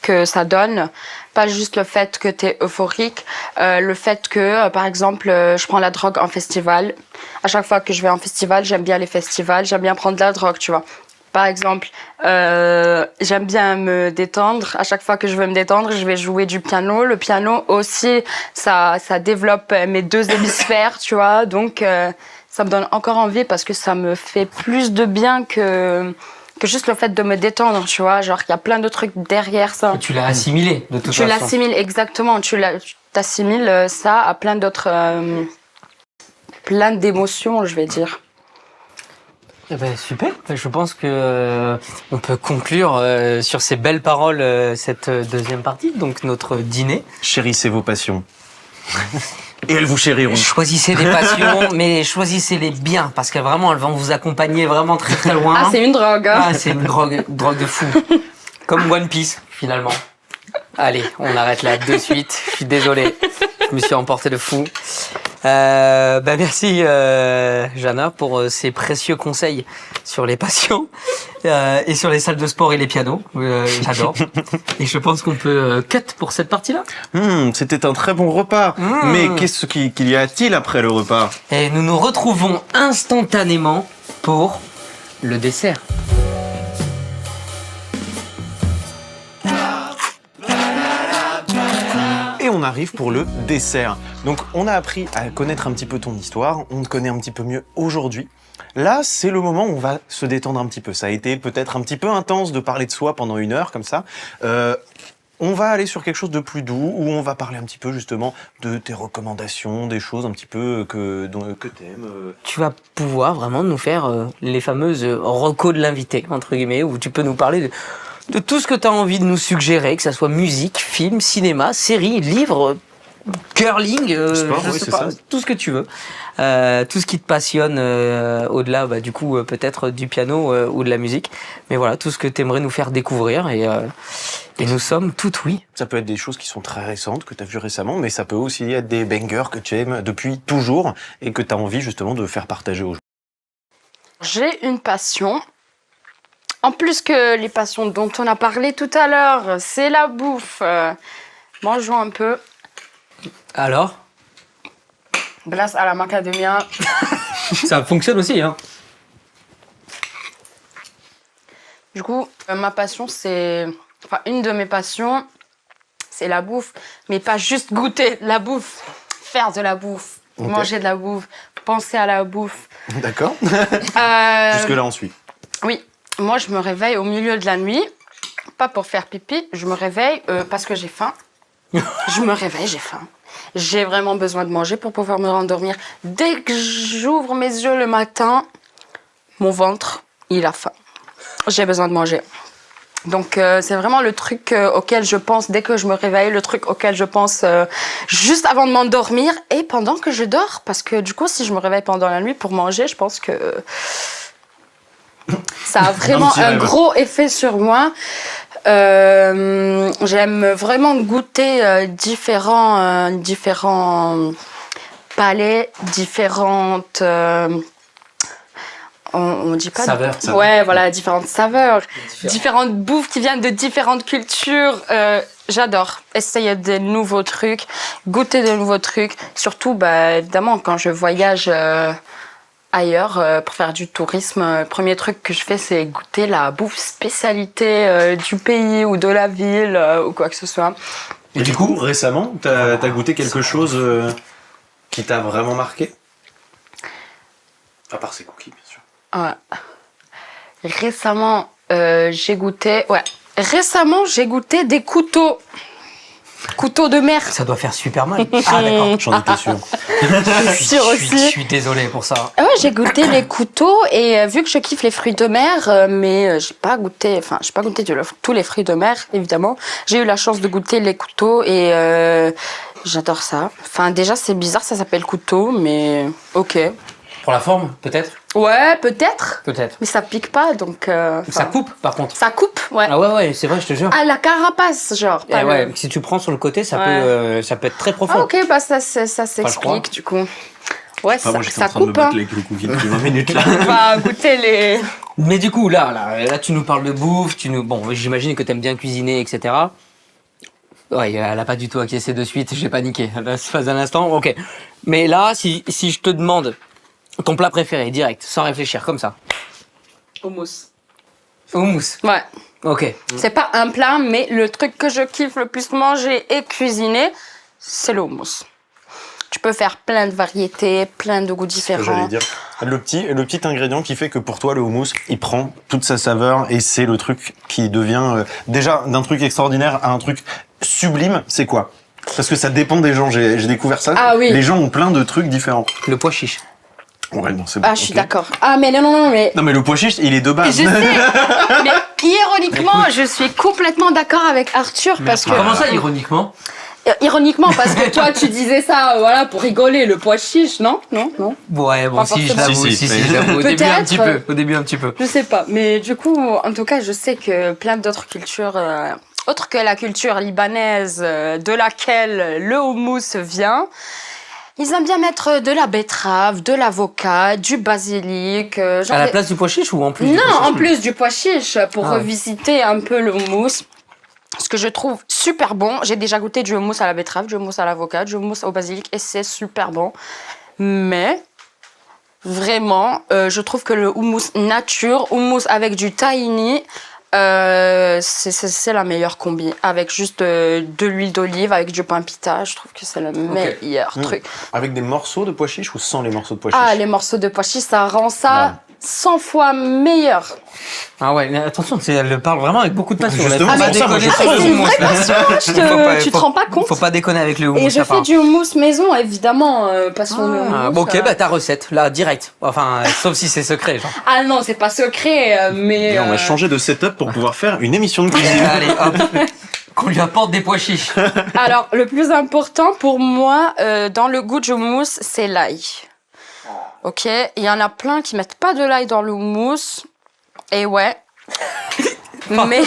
que ça donne, pas juste le fait que t'es euphorique, le fait que, par exemple, je prends la drogue en festival. À chaque fois que je vais en festival, j'aime bien les festivals, j'aime bien prendre de la drogue, tu vois. Par exemple, j'aime bien me détendre. À chaque fois que je veux me détendre, je vais jouer du piano. Le piano aussi, ça développe mes deux hémisphères, tu vois. Donc, ça me donne encore envie parce que ça me fait plus de bien que juste le fait de me détendre, tu vois. Genre, il y a plein de trucs derrière ça. Et tu l'as assimilé, de toute façon. Tu l'assimiles, exactement. Tu t'assimiles ça à plein d'autres... plein d'émotions, je vais dire. Eh ben, super. Je pense que on peut conclure sur ces belles paroles cette deuxième partie, donc notre dîner. Chérissez vos passions. Et elles vous chériront. Choisissez des passions, mais choisissez-les bien, parce que vraiment, elles vont vous accompagner vraiment très très loin. Ah, c'est une drogue. Hein. Ah, c'est une drogue de fou. Comme One Piece, finalement. Allez, on arrête là de suite. Je suis désolé. Je me suis emporté de fou. Merci Jana pour ces précieux conseils sur les patients et sur les salles de sport et les pianos. J'adore. Et je pense qu'on peut cut pour cette partie-là. C'était un très bon repas. Mais qu'est-ce qu'il y a-t-il après le repas? Et nous nous retrouvons instantanément pour le dessert. Et on arrive pour le dessert. Donc on a appris à connaître un petit peu ton histoire, on te connaît un petit peu mieux aujourd'hui. Là, c'est le moment où on va se détendre un petit peu. Ça a été peut-être un petit peu intense de parler de soi pendant 1 heure comme ça. On va aller sur quelque chose de plus doux, où on va parler un petit peu justement de tes recommandations, des choses un petit peu que t'aimes. Tu vas pouvoir vraiment nous faire les fameuses recos de l'invité, entre guillemets, où tu peux nous parler de tout ce que tu as envie de nous suggérer, que ça soit musique, film, cinéma, série, livre, curling, sport, je oui, sais c'est pas, ça. tout ce que tu veux. Tout ce qui te passionne au-delà, du coup, peut-être du piano ou de la musique. Mais voilà, tout ce que tu aimerais nous faire découvrir et nous sommes tout oui. Ça peut être des choses qui sont très récentes, que tu as vues récemment, mais ça peut aussi être des bangers que tu aimes depuis toujours et que tu as envie justement de faire partager aux gens. J'ai une passion. En plus que les passions dont on a parlé tout à l'heure, c'est la bouffe. Mangeons un peu. Alors, Glace à la macadamia. ça fonctionne aussi, hein. Du coup, ma passion, c'est... Enfin, une de mes passions, c'est la bouffe. Mais pas juste goûter la bouffe. Faire de la bouffe. Ok. Manger de la bouffe. Penser à la bouffe. D'accord. Jusque-là, on suit. Oui. Moi, je me réveille au milieu de la nuit. Pas pour faire pipi. Je me réveille parce que j'ai faim. Je me réveille, j'ai faim. J'ai vraiment besoin de manger pour pouvoir me rendormir. Dès que j'ouvre mes yeux le matin, mon ventre, il a faim. J'ai besoin de manger. Donc, c'est vraiment le truc auquel je pense dès que je me réveille, le truc auquel je pense juste avant de m'endormir et pendant que je dors. Parce que du coup, si je me réveille pendant la nuit pour manger, je pense que ça a vraiment un gros effet sur moi. J'aime vraiment goûter différents palais, différentes... on dit pas... Saveurs. Ouais, voilà, différentes saveurs. Différentes bouffes qui viennent de différentes cultures. J'adore essayer de nouveaux trucs, goûter de nouveaux trucs. Surtout, évidemment, quand je voyage ailleurs pour faire du tourisme, le premier truc que je fais, c'est goûter la bouffe spécialité du pays ou de la ville ou quoi que ce soit. Et du coup, récemment, t'as goûté quelque chose qui t'a vraiment marqué? À part ces cookies, bien sûr. Ouais. Récemment, j'ai goûté... Ouais. Récemment, j'ai goûté des couteaux. Couteaux de mer. Ça doit faire super mal. Ah d'accord. J'en étais sûr. Je suis désolé pour ça. Ah ouais, j'ai goûté les couteaux et vu que je kiffe les fruits de mer, mais j'ai pas goûté tous les fruits de mer, évidemment. J'ai eu la chance de goûter les couteaux et j'adore ça. Enfin, déjà, c'est bizarre, ça s'appelle couteau, mais ok. Pour la forme, peut-être? Ouais, peut-être. Peut-être. Mais ça pique pas, donc... Ça coupe, par contre. Ça coupe, ouais. Ah ouais, c'est vrai, je te jure. Ah, la carapace, genre. Eh ouais, si tu prends sur le côté, ça peut être très profond. Ah, ok, ça s'explique, du coup. Ouais, Moi, j'étais ça en train de me coupe, battre hein. les cookies depuis 20 minutes là. On va goûter les... Mais du coup, là, tu nous parles de bouffe, bon, j'imagine que t'aimes bien cuisiner, etc. Ouais, elle a pas du tout acquiescé de suite, j'ai paniqué. Là, c'est pas un instant, ok. Mais là, si je te demande ton plat préféré, direct, sans réfléchir, comme ça. Hummus. Hummus. Ouais. Ok. C'est pas un plat, mais le truc que je kiffe le plus manger et cuisiner, c'est le hummus. Tu peux faire plein de variétés, plein de goûts différents. J'allais dire. Le petit ingrédient qui fait que pour toi, le houmous, il prend toute sa saveur et c'est le truc qui devient déjà d'un truc extraordinaire à un truc sublime, c'est quoi? Parce que ça dépend des gens, j'ai découvert ça. Ah oui. Les gens ont plein de trucs différents. Le pois chiche. Ouais, non, c'est bon. Ah, je suis ok. d'accord. Ah, mais non, mais... Non, mais le pois chiche, il est de base. Je sais, mais ironiquement, je suis complètement d'accord avec Arthur parce que... Comment ça, ironiquement? Ironiquement, parce que toi, tu disais ça, voilà, pour rigoler, le pois chiche, non? Non. Ouais, bon, Pas si, je forcément. l'avoue, Si, si, je l'avoue. Au début, un petit peu. Peut-être. Au début, un petit peu. Je sais pas, mais du coup, en tout cas, je sais que plein d'autres cultures, autres que la culture libanaise, de laquelle le houmous vient, Ils aiment bien mettre de la betterave, de l'avocat, du basilic. Genre À la place du pois chiche ou en plus du Non, pois chiche en plus du pois chiche, pour Ah ouais. revisiter un peu le houmous. Ce que je trouve super bon. J'ai déjà goûté du houmous à la betterave, du houmous à l'avocat, du houmous au basilic et c'est super bon. Mais vraiment, je trouve que le houmous nature, houmous avec du tahini, c'est la meilleure combi. Avec juste de l'huile d'olive, avec du pain pita, je trouve que c'est le meilleur truc. Avec des morceaux de pois chiche ou sans les morceaux de pois chiche? Ah, les morceaux de pois chiche, ça rend ça 100 fois meilleur. Ah ouais, mais attention, elle parle vraiment avec beaucoup de passion. Justement, Faut pas c'est pour ça, moi, déconner je sur trouve le c'est une houmous, vraie là. passion, tu te rends pas compte. Faut pas déconner avec le houmous. Et je fais du houmous maison, évidemment, passion de houmous. Bon, ok, bah ta recette, là, direct. Enfin, sauf si c'est secret, genre. Ah non, c'est pas secret, mais... Et on va changer de setup pour pouvoir faire une émission de cuisine. Allez, hop. Qu'on lui apporte des pois chiches. Alors, le plus important pour moi, dans le goût du houmous, c'est l'ail. Ok, il y en a plein qui mettent pas de l'ail dans le houmous. Et ouais. Mais...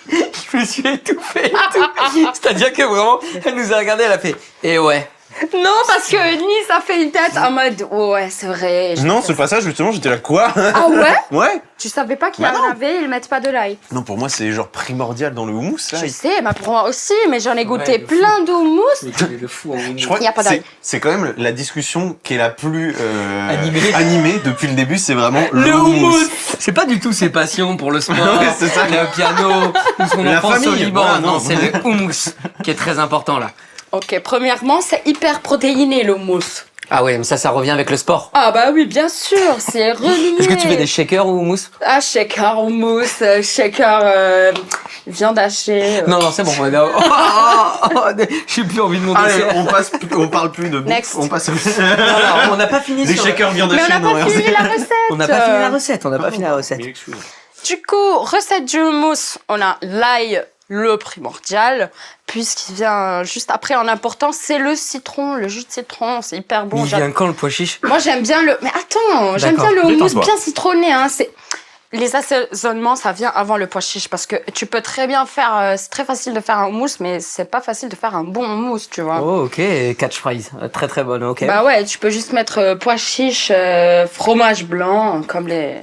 Je me suis étouffé et tout. C'est-à-dire que vraiment, elle nous a regardé, elle a fait « Et ouais ». Non, parce que Nice a fait une tête en mode ouais, c'est vrai. Non, ce passage, justement, j'étais là, quoi? Ah ouais? Ouais. Tu savais pas qu'il y Bah en non. avait, ils mettent pas de l'ail. Non, pour moi, c'est genre primordial dans le houmous, là. Je sais, bah pour moi aussi, mais j'en ai goûté Ouais, de plein de houmous. Le fou en houmous. Je crois Il y a pas que d'ail. c'est quand même la discussion qui est la plus Animée. depuis le début, c'est vraiment Le houmous. C'est pas du tout ses passions pour le sport, Ouais, c'est ça. le piano, ou son La enfance au famille, Liban. voilà, non, non. c'est le houmous qui est très important là. Ok, premièrement, c'est hyper protéiné le houmous. Ah ouais, mais ça revient avec le sport. Ah bah oui, bien sûr, c'est relié. Est-ce que tu fais des shakers ou houmous? Ah, shaker houmous, shaker viande hachée. Non, c'est bon. J'ai plus envie de mon Allez, dessert. on parle plus de bouffe, Next. on passe Non, on n'a pas fini des sur... shakers viande Mais on hachée, n'a pas fini la recette. On n'a pas fini la recette, on n'a pas fini la recette. Du coup, recette du houmous, on a l'ail, le primordial, puisqu'il vient juste après en importance, c'est le citron, le jus de citron, c'est hyper bon. Il vient quand le pois chiche? Moi, j'aime bien le... Mais attends, j'aime D'accord. bien le houmous Détends-toi. bien citronné. Hein. Les assaisonnements, ça vient avant le pois chiche, parce que tu peux très bien faire... c'est très facile de faire un houmous, mais c'est pas facile de faire un bon houmous, tu vois. Oh, ok, catchphrase. Très très bonne, ok. Bah ouais, tu peux juste mettre pois chiche, fromage blanc, comme les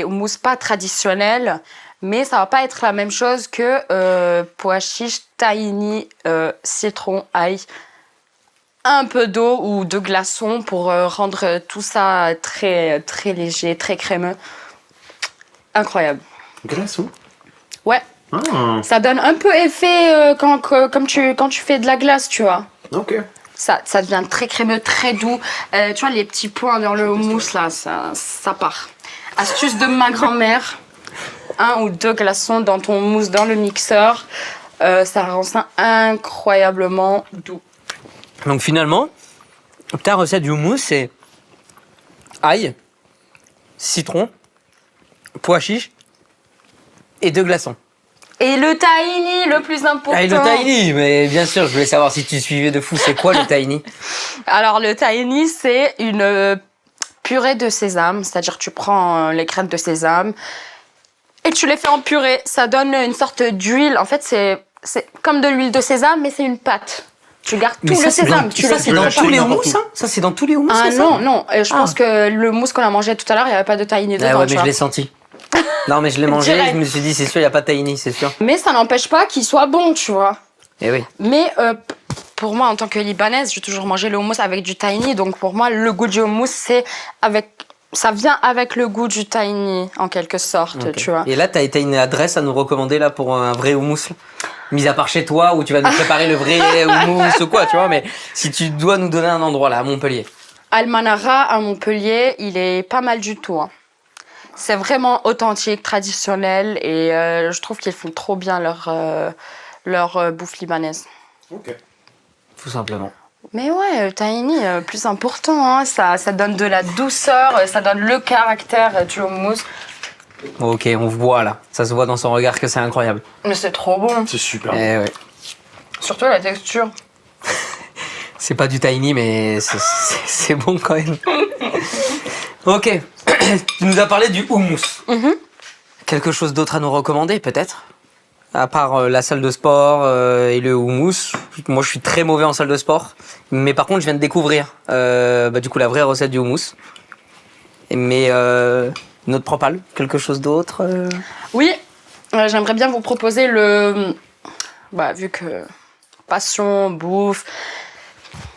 houmous pas traditionnels, mais ça va pas être la même chose que pois chiche, tahini, citron, ail, un peu d'eau ou de glaçons pour rendre tout ça très très léger, très crémeux. Incroyable. Glaçon. Ouais, Ah, ça donne un peu effet quand tu fais de la glace, tu vois. ok. Ça devient très crémeux, très doux. Tu vois, les petits points dans le houmous, là, ça part. Astuce de ma grand-mère. 1 ou 2 glaçons dans ton houmous, dans le mixeur. Ça rend ça incroyablement doux. Donc finalement, ta recette du houmous, c'est ail, citron, pois chiche et 2 glaçons. Et le tahini, le plus important. Ah, et le tahini, mais bien sûr, je voulais savoir si tu suivais de fou, c'est quoi le tahini? Alors, le tahini, c'est une purée de sésame. C'est-à-dire, tu prends les graines de sésame et tu les fais en purée. Ça donne une sorte d'huile. En fait, c'est comme de l'huile de sésame, mais c'est une pâte. Tu gardes tout le sésame. Tu ça, le c'est dans lâches tous les n'importe houmous, ça? Ça, c'est dans tous les houmous, Ah c'est ça? non, non. Je pense que le mousse qu'on a mangé tout à l'heure, il n'y avait pas de tahini dedans. Ah ouais, tu mais vois. je l'ai senti. Non, mais je l'ai mangé, Direct. je me suis dit, c'est sûr, il n'y a pas de tahini, c'est sûr. Mais ça n'empêche pas qu'il soit bon, tu vois. Eh oui. Mais pour moi, en tant que Libanaise, j'ai toujours mangé le houmous avec du tahini. Donc pour moi, le goût du houmous, ça vient avec le goût du tahini, en quelque sorte, Ok. tu vois. Et là, t'as une adresse à nous recommander là pour un vrai houmous là? Mis à part chez toi où tu vas nous préparer le vrai houmous ou quoi, tu vois, mais si tu dois nous donner un endroit là, à Montpellier. Almanara à Montpellier, il est pas mal du tout. Hein. C'est vraiment authentique, traditionnel et je trouve qu'ils font trop bien leur bouffe libanaise. Ok. Tout simplement. Mais ouais, le tahini, plus important, hein, ça donne de la douceur, ça donne le caractère du houmous. Ok, on voit là. Ça se voit dans son regard que c'est incroyable. Mais c'est trop bon, C'est super. Eh ouais. surtout la texture. C'est pas du tahini, mais c'est bon quand même. Ok. Tu nous as parlé du houmous. Mhm. Quelque chose d'autre à nous recommander, peut-être? À part la salle de sport et le houmous. Moi, je suis très mauvais en salle de sport. Mais par contre, je viens de découvrir du coup la vraie recette du houmous. Mais notre propal, quelque chose d'autre Oui, j'aimerais bien vous proposer vu que passion, bouffe,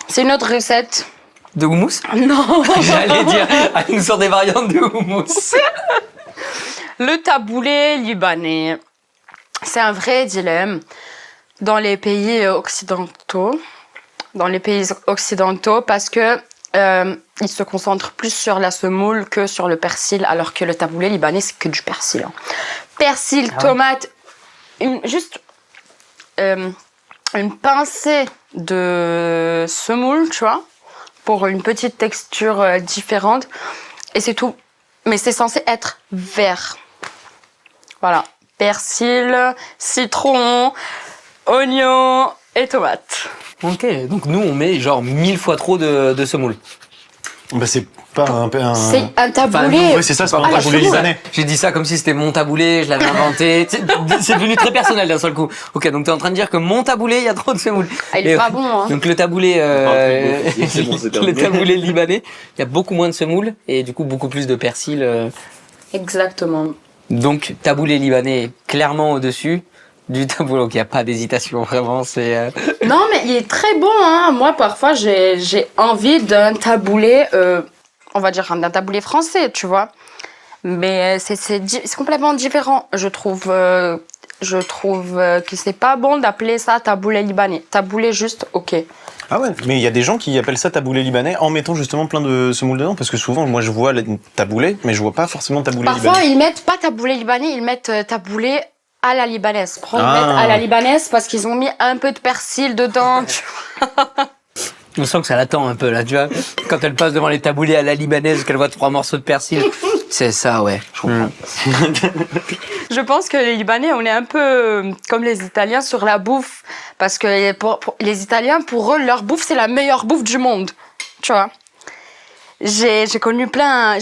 c'est une autre recette. De houmous? Non. J'allais dire, nous sort des variantes de houmous. Le taboulé libanais. C'est un vrai dilemme dans les pays occidentaux. Parce que ils se concentrent plus sur la semoule que sur le persil, alors que le taboulé libanais, c'est que du persil. Persil, tomate, une pincée de semoule, tu vois, pour une petite texture différente. Et c'est tout. Mais c'est censé être vert. Voilà. Persil, citron, oignon et tomate. Ok, donc nous on met genre 1000 fois trop de semoule. Bah c'est pas un... C'est un taboulé. Enfin, Oui, c'est ça, c'est pas Ah, un la taboulé semoule. libanais. J'ai dit ça comme si c'était mon taboulé, je l'avais inventé. C'est devenu très personnel d'un seul coup. Ok, donc t'es en train de dire que mon taboulé, il y a trop de semoule. Il est pas bon, hein. Donc le taboulé, C'est bon, c'est le terminé. taboulé libanais, il y a beaucoup moins de semoule et du coup beaucoup plus de persil. Exactement. Donc taboulé libanais clairement au-dessus du taboulé. Donc il n'y a pas d'hésitation vraiment. C'est Non, mais il est très bon, hein. Moi, parfois, j'ai envie d'un taboulé, on va dire d'un taboulé français, tu vois. Mais c'est complètement différent, je trouve. Je trouve que c'est pas bon d'appeler ça taboulé libanais. Taboulé juste, ok. Ah ouais, mais il y a des gens qui appellent ça taboulé libanais en mettant justement plein de semoule dedans, parce que souvent, moi je vois taboulé, mais je vois pas forcément taboulé Parfois, libanais. ils mettent pas taboulé libanais, ils mettent taboulé à la libanaise. Ils Ah. mettent à la libanaise parce qu'ils ont mis un peu de persil dedans. On sent que ça l'attend un peu là, tu vois. Quand elle passe devant les taboulés à la libanaise, qu'elle voit 3 morceaux de persil. C'est ça, ouais, je comprends. Je pense que les Libanais, on est un peu comme les Italiens sur la bouffe. Parce que pour les Italiens, pour eux, leur bouffe, c'est la meilleure bouffe du monde. Tu vois. J'ai eu plein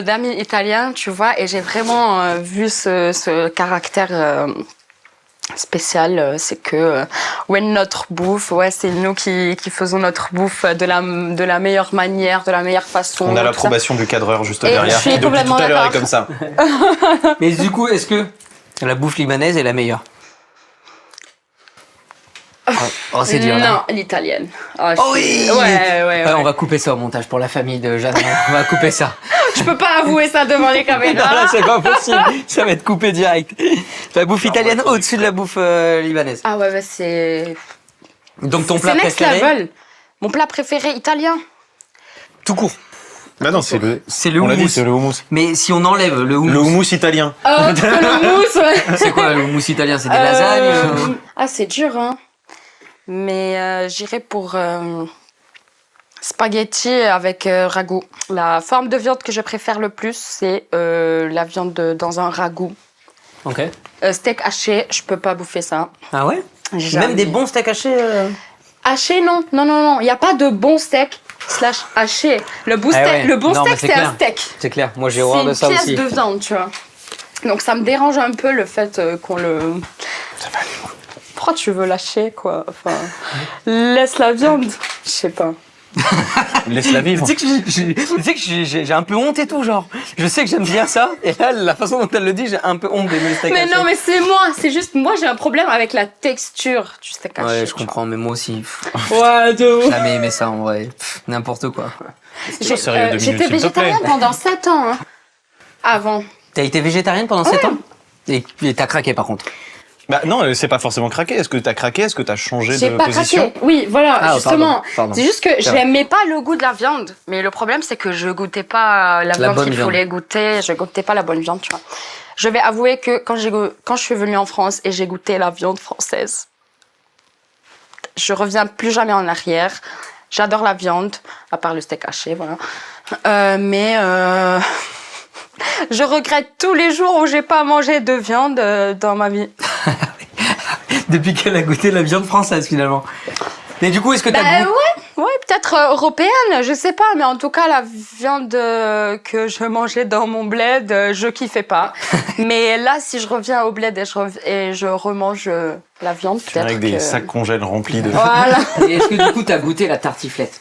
d'amis italiens, tu vois, et j'ai vraiment vu ce caractère spécial. C'est que notre bouffe, c'est nous qui faisons notre bouffe de la meilleure manière, de la meilleure façon. On a tout l'approbation du cadreur juste Et derrière, je suis qui depuis tout complètement à l'heure est d'accord. comme ça. Mais du coup, est-ce que la bouffe libanaise est la meilleure? Oh, c'est dur là. Non, l'italienne. Oh oui. Ouais. On va couper ça au montage pour la famille de Jeanne. On va couper ça. Je peux pas avouer ça devant les Non, caméras. là, c'est pas possible. Ça va être coupé direct. La bouffe italienne au-dessus de la bouffe libanaise. Ah ouais, c'est... Donc ton plat C'est next préféré? level. Mon plat préféré italien. Tout court. Bah non, c'est le on l'a dit, houmous. c'est le houmous. Mais si on enlève le houmous, Le houmous italien. Le mousse, ouais. c'est quoi le houmous italien? C'est des lasagnes Ah, c'est dur, hein. Mais j'irai pour spaghetti avec ragoût. La forme de viande que je préfère le plus, c'est la viande dans un ragoût. Ok. Steak haché, je peux pas bouffer ça. Ah ouais? Jamais. Même des bons steaks hachés Haché, non. Il n'y a pas de bon steak / haché. Le bon Ah steak, ouais. le bon Non, steak mais c'est c'est un clair. steak. C'est clair, moi j'ai C'est horreur une de ça pièce aussi. de viande, tu vois. Donc ça me dérange un peu le fait qu'on le... Ça va aller loin. Pourquoi tu veux lâcher, quoi? Enfin, laisse la viande. Je sais pas. Laisse-la vivre. Tu sais que j'ai un peu honte et tout, genre. Je sais que j'aime bien ça, et là, la façon dont elle le dit, j'ai un peu honte d'aimer le steak Mais haché. non, mais c'est moi. C'est juste, moi, j'ai un problème avec la texture du steak haché. Ouais, je comprends, mais moi aussi. Ouais, de ouf. Jamais aimé ça en vrai. N'importe quoi. J'ai- sérieux, 2 minutes, J'étais s'il te plaît. végétarienne pendant 7 ans. Hein. Avant. T'as été végétarienne pendant 7 ans? Et t'as craqué par contre. Bah non, c'est pas forcément craqué. Est-ce que t'as craqué? Est-ce que t'as changé J'ai de pas position? craqué. Oui, voilà, Ah, justement. pardon. C'est juste que C'est vrai. j'aimais pas le goût de la viande. Mais le problème, c'est que je goûtais pas la viande bonne qu'il viande. fallait goûter. Je goûtais pas la bonne viande, tu vois. Je vais avouer que quand je suis venue en France et j'ai goûté la viande française, je reviens plus jamais en arrière. J'adore la viande, à part le steak haché, voilà. Mais je regrette tous les jours où j'ai pas mangé de viande dans ma vie. Depuis qu'elle a goûté la viande française finalement. Mais du coup, est-ce que Bah t'as ouais. Ouais, peut-être européenne, je sais pas, mais en tout cas, la viande que je mangeais dans mon bled, je kiffais pas. Mais là, si je reviens au bled et je remange la viande, peut-être Avec des que... sacs congèles remplis de... Voilà. Et est-ce que du coup, t'as goûté la tartiflette?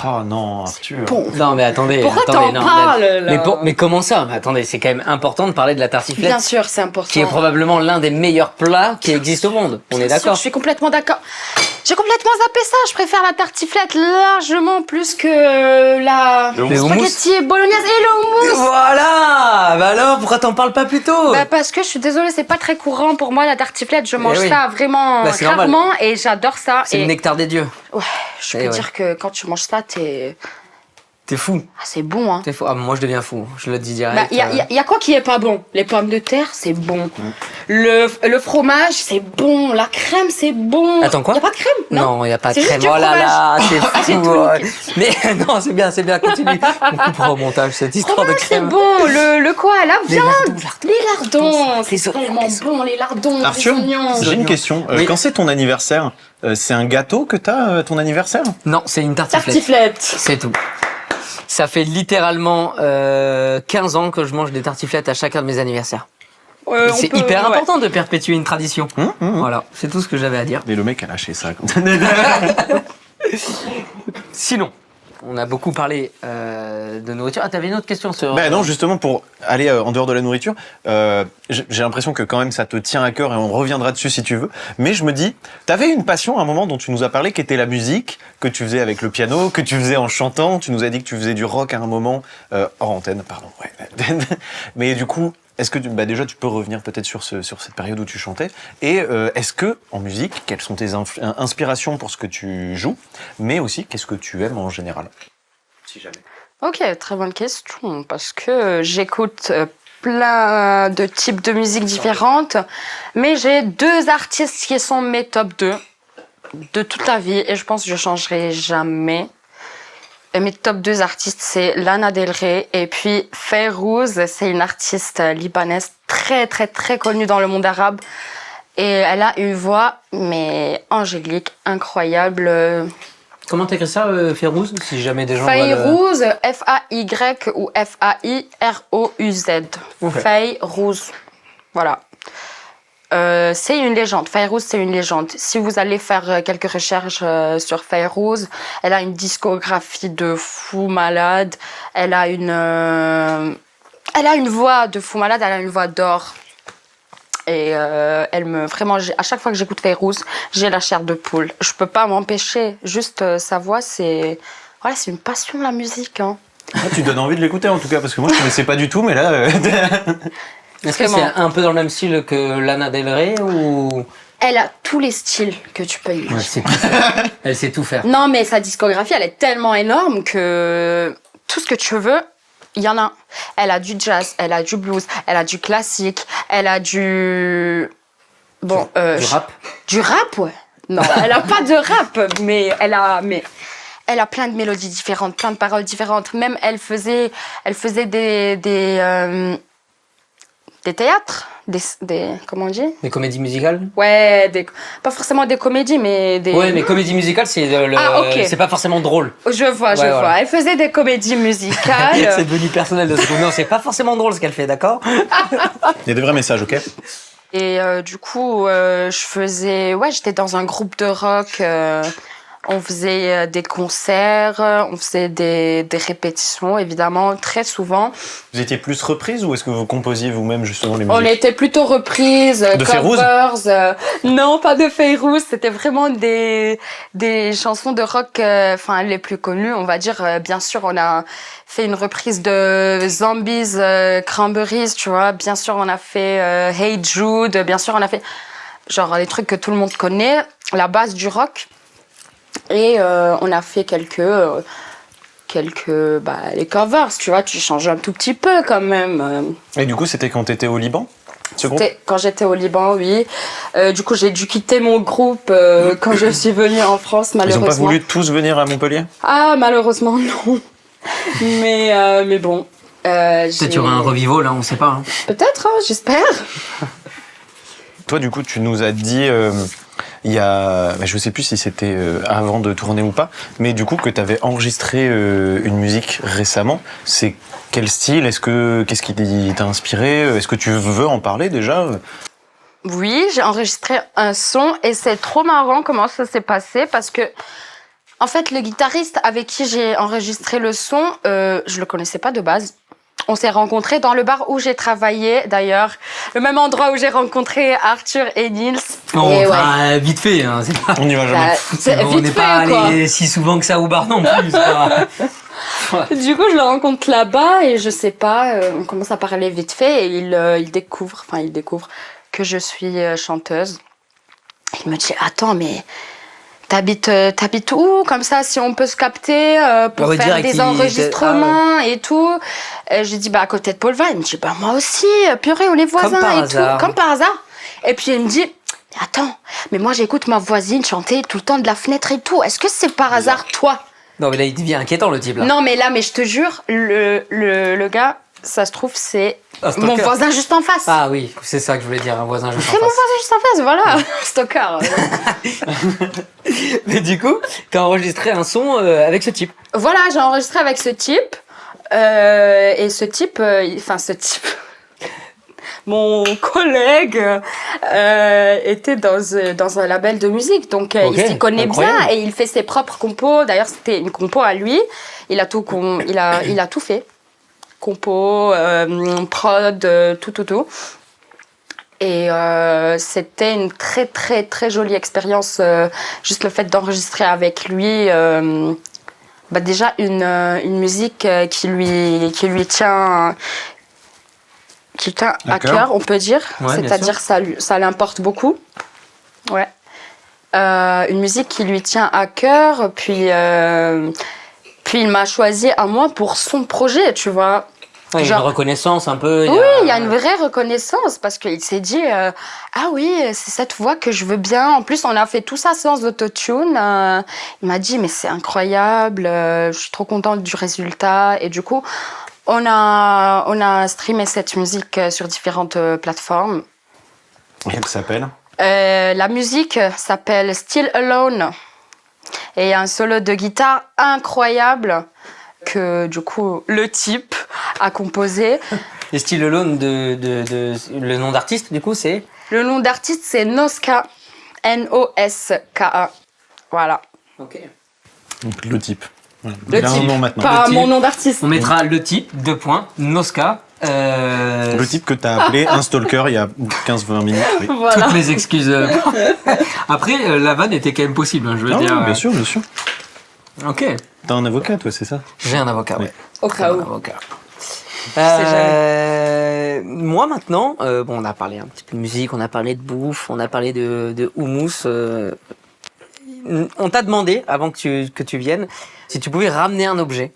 Oh non, Arthur. Bon. Non, mais attendez. Pourquoi attendez, t'en non, parles, là mais comment ça? Mais attendez, c'est quand même important de parler de la tartiflette. Bien sûr, c'est important. Qui est probablement l'un des meilleurs plats qui existent au monde. On est Bien sûr, d'accord? je suis complètement d'accord. J'ai complètement zappé ça. Je préfère la tartiflette largement plus que la Le hummus. spaghetti bolognaise et le hummus. Voilà! Bah alors, pourquoi t'en parles pas plus tôt? Bah parce que je suis désolée, c'est pas très courant pour moi la tartiflette. Je mange oui. ça vraiment Bah, c'est rarement et j'adore ça. C'est Et le nectar des dieux. ouais, je Eh peux ouais. dire que quand tu manges ça, T'es fou. c'est bon, hein. T'es fou. Ah, moi, je deviens fou. Je le dis direct. Bah, y a quoi qui est pas bon? Les pommes de terre, c'est bon. Le fromage, c'est bon. La crème, c'est bon. Attends, quoi? Y a pas de crème? Non, il n'y a pas de C'est juste crème. du Oh là là, fromage. c'est Ah, c'est fou. tout, ouais. ok. Mais non, c'est bien, continue. On coupera au montage cette histoire de Fromage, c'est crème. bon. Le quoi? La Les viande. lardons, Les lardons. Les C'est oignons, tellement bon, les lardons, Arthur, les oignons. j'ai une question. Oui. Quand c'est ton anniversaire, c'est un gâteau que t'as ton anniversaire? Non, c'est une tartiflette. Tartiflette. C'est tout. Ça fait littéralement 15 ans que je mange des tartiflettes à chacun de mes anniversaires. C'est hyper important de perpétuer une tradition. Voilà, c'est tout ce que j'avais à dire. Mais le mec a lâché ça. Sinon, on a beaucoup parlé de nourriture. Ah, t'avais une autre question sur... Ben non, justement, pour aller en dehors de la nourriture, j'ai l'impression que quand même ça te tient à cœur et on reviendra dessus si tu veux. Mais je me dis, t'avais une passion à un moment dont tu nous as parlé qui était la musique, que tu faisais avec le piano, que tu faisais en chantant. Tu nous as dit que tu faisais du rock à un moment, hors antenne, pardon. Ouais. Mais du coup, est-ce que déjà tu peux revenir peut-être sur cette période où tu chantais? Et est-ce que en musique, quelles sont tes inspirations pour ce que tu joues, mais aussi qu'est-ce que tu aimes en général, si jamais? Ok, très bonne question, parce que j'écoute plein de types de musique différentes, mais j'ai 2 artistes qui sont mes top 2 de toute la vie, et je pense que je changerai jamais. Et mes top 2 artistes, c'est Lana Del Rey et puis Fayrouz, c'est une artiste libanaise très très très connue dans le monde arabe, et elle a une voix mais angélique, incroyable. Comment t'écris ça, Fayrouz? Si jamais des gens... Fayrouz, F-A-Y ou F-A-I-R-O-U-Z. Ok. Fayrouz. Voilà. C'est une légende. Fayrouz, c'est une légende. Si vous allez faire quelques recherches sur Fayrouz, elle a une discographie de fou malade. Elle a une voix de fou malade, elle a une voix d'or. Et vraiment, à chaque fois que j'écoute Fayrouz, j'ai la chair de poule. Je peux pas m'empêcher. Juste sa voix, c'est une passion, la musique, hein. Ah, tu donnes envie de l'écouter en tout cas, parce que moi je connaissais pas du tout, mais là... Est-ce que c'est un peu dans le même style que Lana Del Rey ou... Elle a tous les styles que tu peux imaginer. Ouais, c'est tout faire. Elle sait tout faire. Non, mais sa discographie, elle est tellement énorme que tout ce que tu veux, il y en a. Elle a du jazz, elle a du blues, elle a du classique, elle a du... Bon, Du rap? Du rap, ouais. Non, elle a pas de rap, mais elle a plein de mélodies différentes, plein de paroles différentes. Même elle faisait des théâtres, comment on dit? Des comédies musicales? Ouais, pas forcément des comédies, mais des... Ouais, mais comédie musicale, c'est ok. c'est pas forcément drôle. Je vois. Voilà. Elle faisait des comédies musicales. C'est devenu personnel de ce coup. Non, c'est pas forcément drôle ce qu'elle fait, d'accord? Il y a des vrais messages, ok? Et du coup, j'étais dans un groupe de rock. On faisait des concerts, on faisait des répétitions, évidemment, très souvent. Vous étiez plus reprise ou est-ce que vous composiez vous-même justement les musiques? On était plutôt reprises, De Fayrouz? covers. Non, pas de Fayrouz. C'était vraiment des chansons de rock, les plus connues, on va dire. Bien sûr, on a fait une reprise de Zombies, Cranberries, tu vois. Bien sûr, on a fait Hey Jude. Bien sûr, on a fait genre les trucs que tout le monde connaît, la base du rock. Et on a fait quelques les covers, tu vois, tu changes un tout petit peu quand même. Et du coup, c'était quand t'étais au Liban, ce groupe? C'était quand j'étais au Liban, oui. Du coup, j'ai dû quitter mon groupe quand je suis venue en France, Ils malheureusement. ont pas voulu tous venir à Montpellier? Ah, malheureusement, non. mais bon. Peut-être qu'il y aura un revival, là, on sait pas. Hein. Peut-être, hein, j'espère. Toi, du coup, tu nous as dit il y a, je sais plus si c'était avant de tourner ou pas, mais du coup que tu avais enregistré une musique récemment. C'est quel style? Qu'est-ce qui t'a inspiré? Est-ce que tu veux en parler déjà? Oui, j'ai enregistré un son et c'est trop marrant comment ça s'est passé parce que, en fait, le guitariste avec qui j'ai enregistré le son, je le connaissais pas de base. On s'est rencontrés dans le bar où j'ai travaillé, d'ailleurs, le même endroit où j'ai rencontré Arthur et Nils. Et vite fait, hein, c'est pas... On n'y va jamais. On n'est pas allé si souvent que ça au bar non plus. Du coup, je le rencontre là-bas et je sais pas, on commence à parler vite fait et il découvre que je suis chanteuse. Il me dit, attends, mais t'habites où? Comme ça, si on peut se capter pour faire des enregistrements et tout. J'ai dit, à côté de Paul Valle. Il me dit, moi aussi, purée, on est voisins et tout. Comme par hasard. Et puis, il me dit, attends, mais moi, j'écoute ma voisine chanter tout le temps de la fenêtre et tout. Est-ce que c'est par hasard toi? Non, mais là, il devient inquiétant, le type, là. Non, mais je te jure, le gars, ça se trouve, c'est mon voisin juste en face. Ah oui, c'est ça que je voulais dire, un voisin juste en face. C'est mon voisin juste en face, voilà. Stalker. Mais du coup, t'as enregistré un son avec ce type. Voilà, j'ai enregistré avec ce type. Et ce type, mon collègue était dans un label de musique, donc il s'y connaît bien et il fait ses propres compos. D'ailleurs, c'était une compo à lui. Il a tout fait. Compo, prod, tout. Et c'était une très très très jolie expérience. Juste le fait d'enregistrer avec lui. Déjà une musique qui lui tient à cœur, on peut dire. Ouais, c'est-à-dire ça l'importe beaucoup. Ouais. Une musique qui lui tient à cœur, puis il m'a choisi à moi pour son projet, tu vois. Ouais, genre, une reconnaissance un peu. Oui, il y a une vraie reconnaissance parce qu'il s'est dit ah oui, c'est cette voix que je veux bien. En plus, on a fait tout ça sans autotune. Il m'a dit mais c'est incroyable, je suis trop contente du résultat. Et du coup, on a streamé cette musique sur différentes plateformes. Et elle s'appelle La musique s'appelle Still Alone. Et il y a un solo de guitare incroyable que du coup le type a composé. Et Still Alone le nom d'artiste du coup c'est? Le nom d'artiste c'est Noska, Noska. Voilà. Ok. Donc le type. Voilà. Le type, un nom maintenant. Pas mon nom d'artiste. On mettra le type, Noska. Le type que t'as appelé un stalker il y a 15-20 minutes. Oui. Voilà. Toutes mes excuses. Après, la vanne était quand même possible, hein, je veux dire. Oui, bien sûr. Ok. T'as un avocat, toi, c'est ça? J'ai un avocat, ouais. Au cas où. Moi maintenant, on a parlé un petit peu de musique, on a parlé de bouffe, on a parlé de houmous. On t'a demandé, avant que tu viennes, si tu pouvais ramener un objet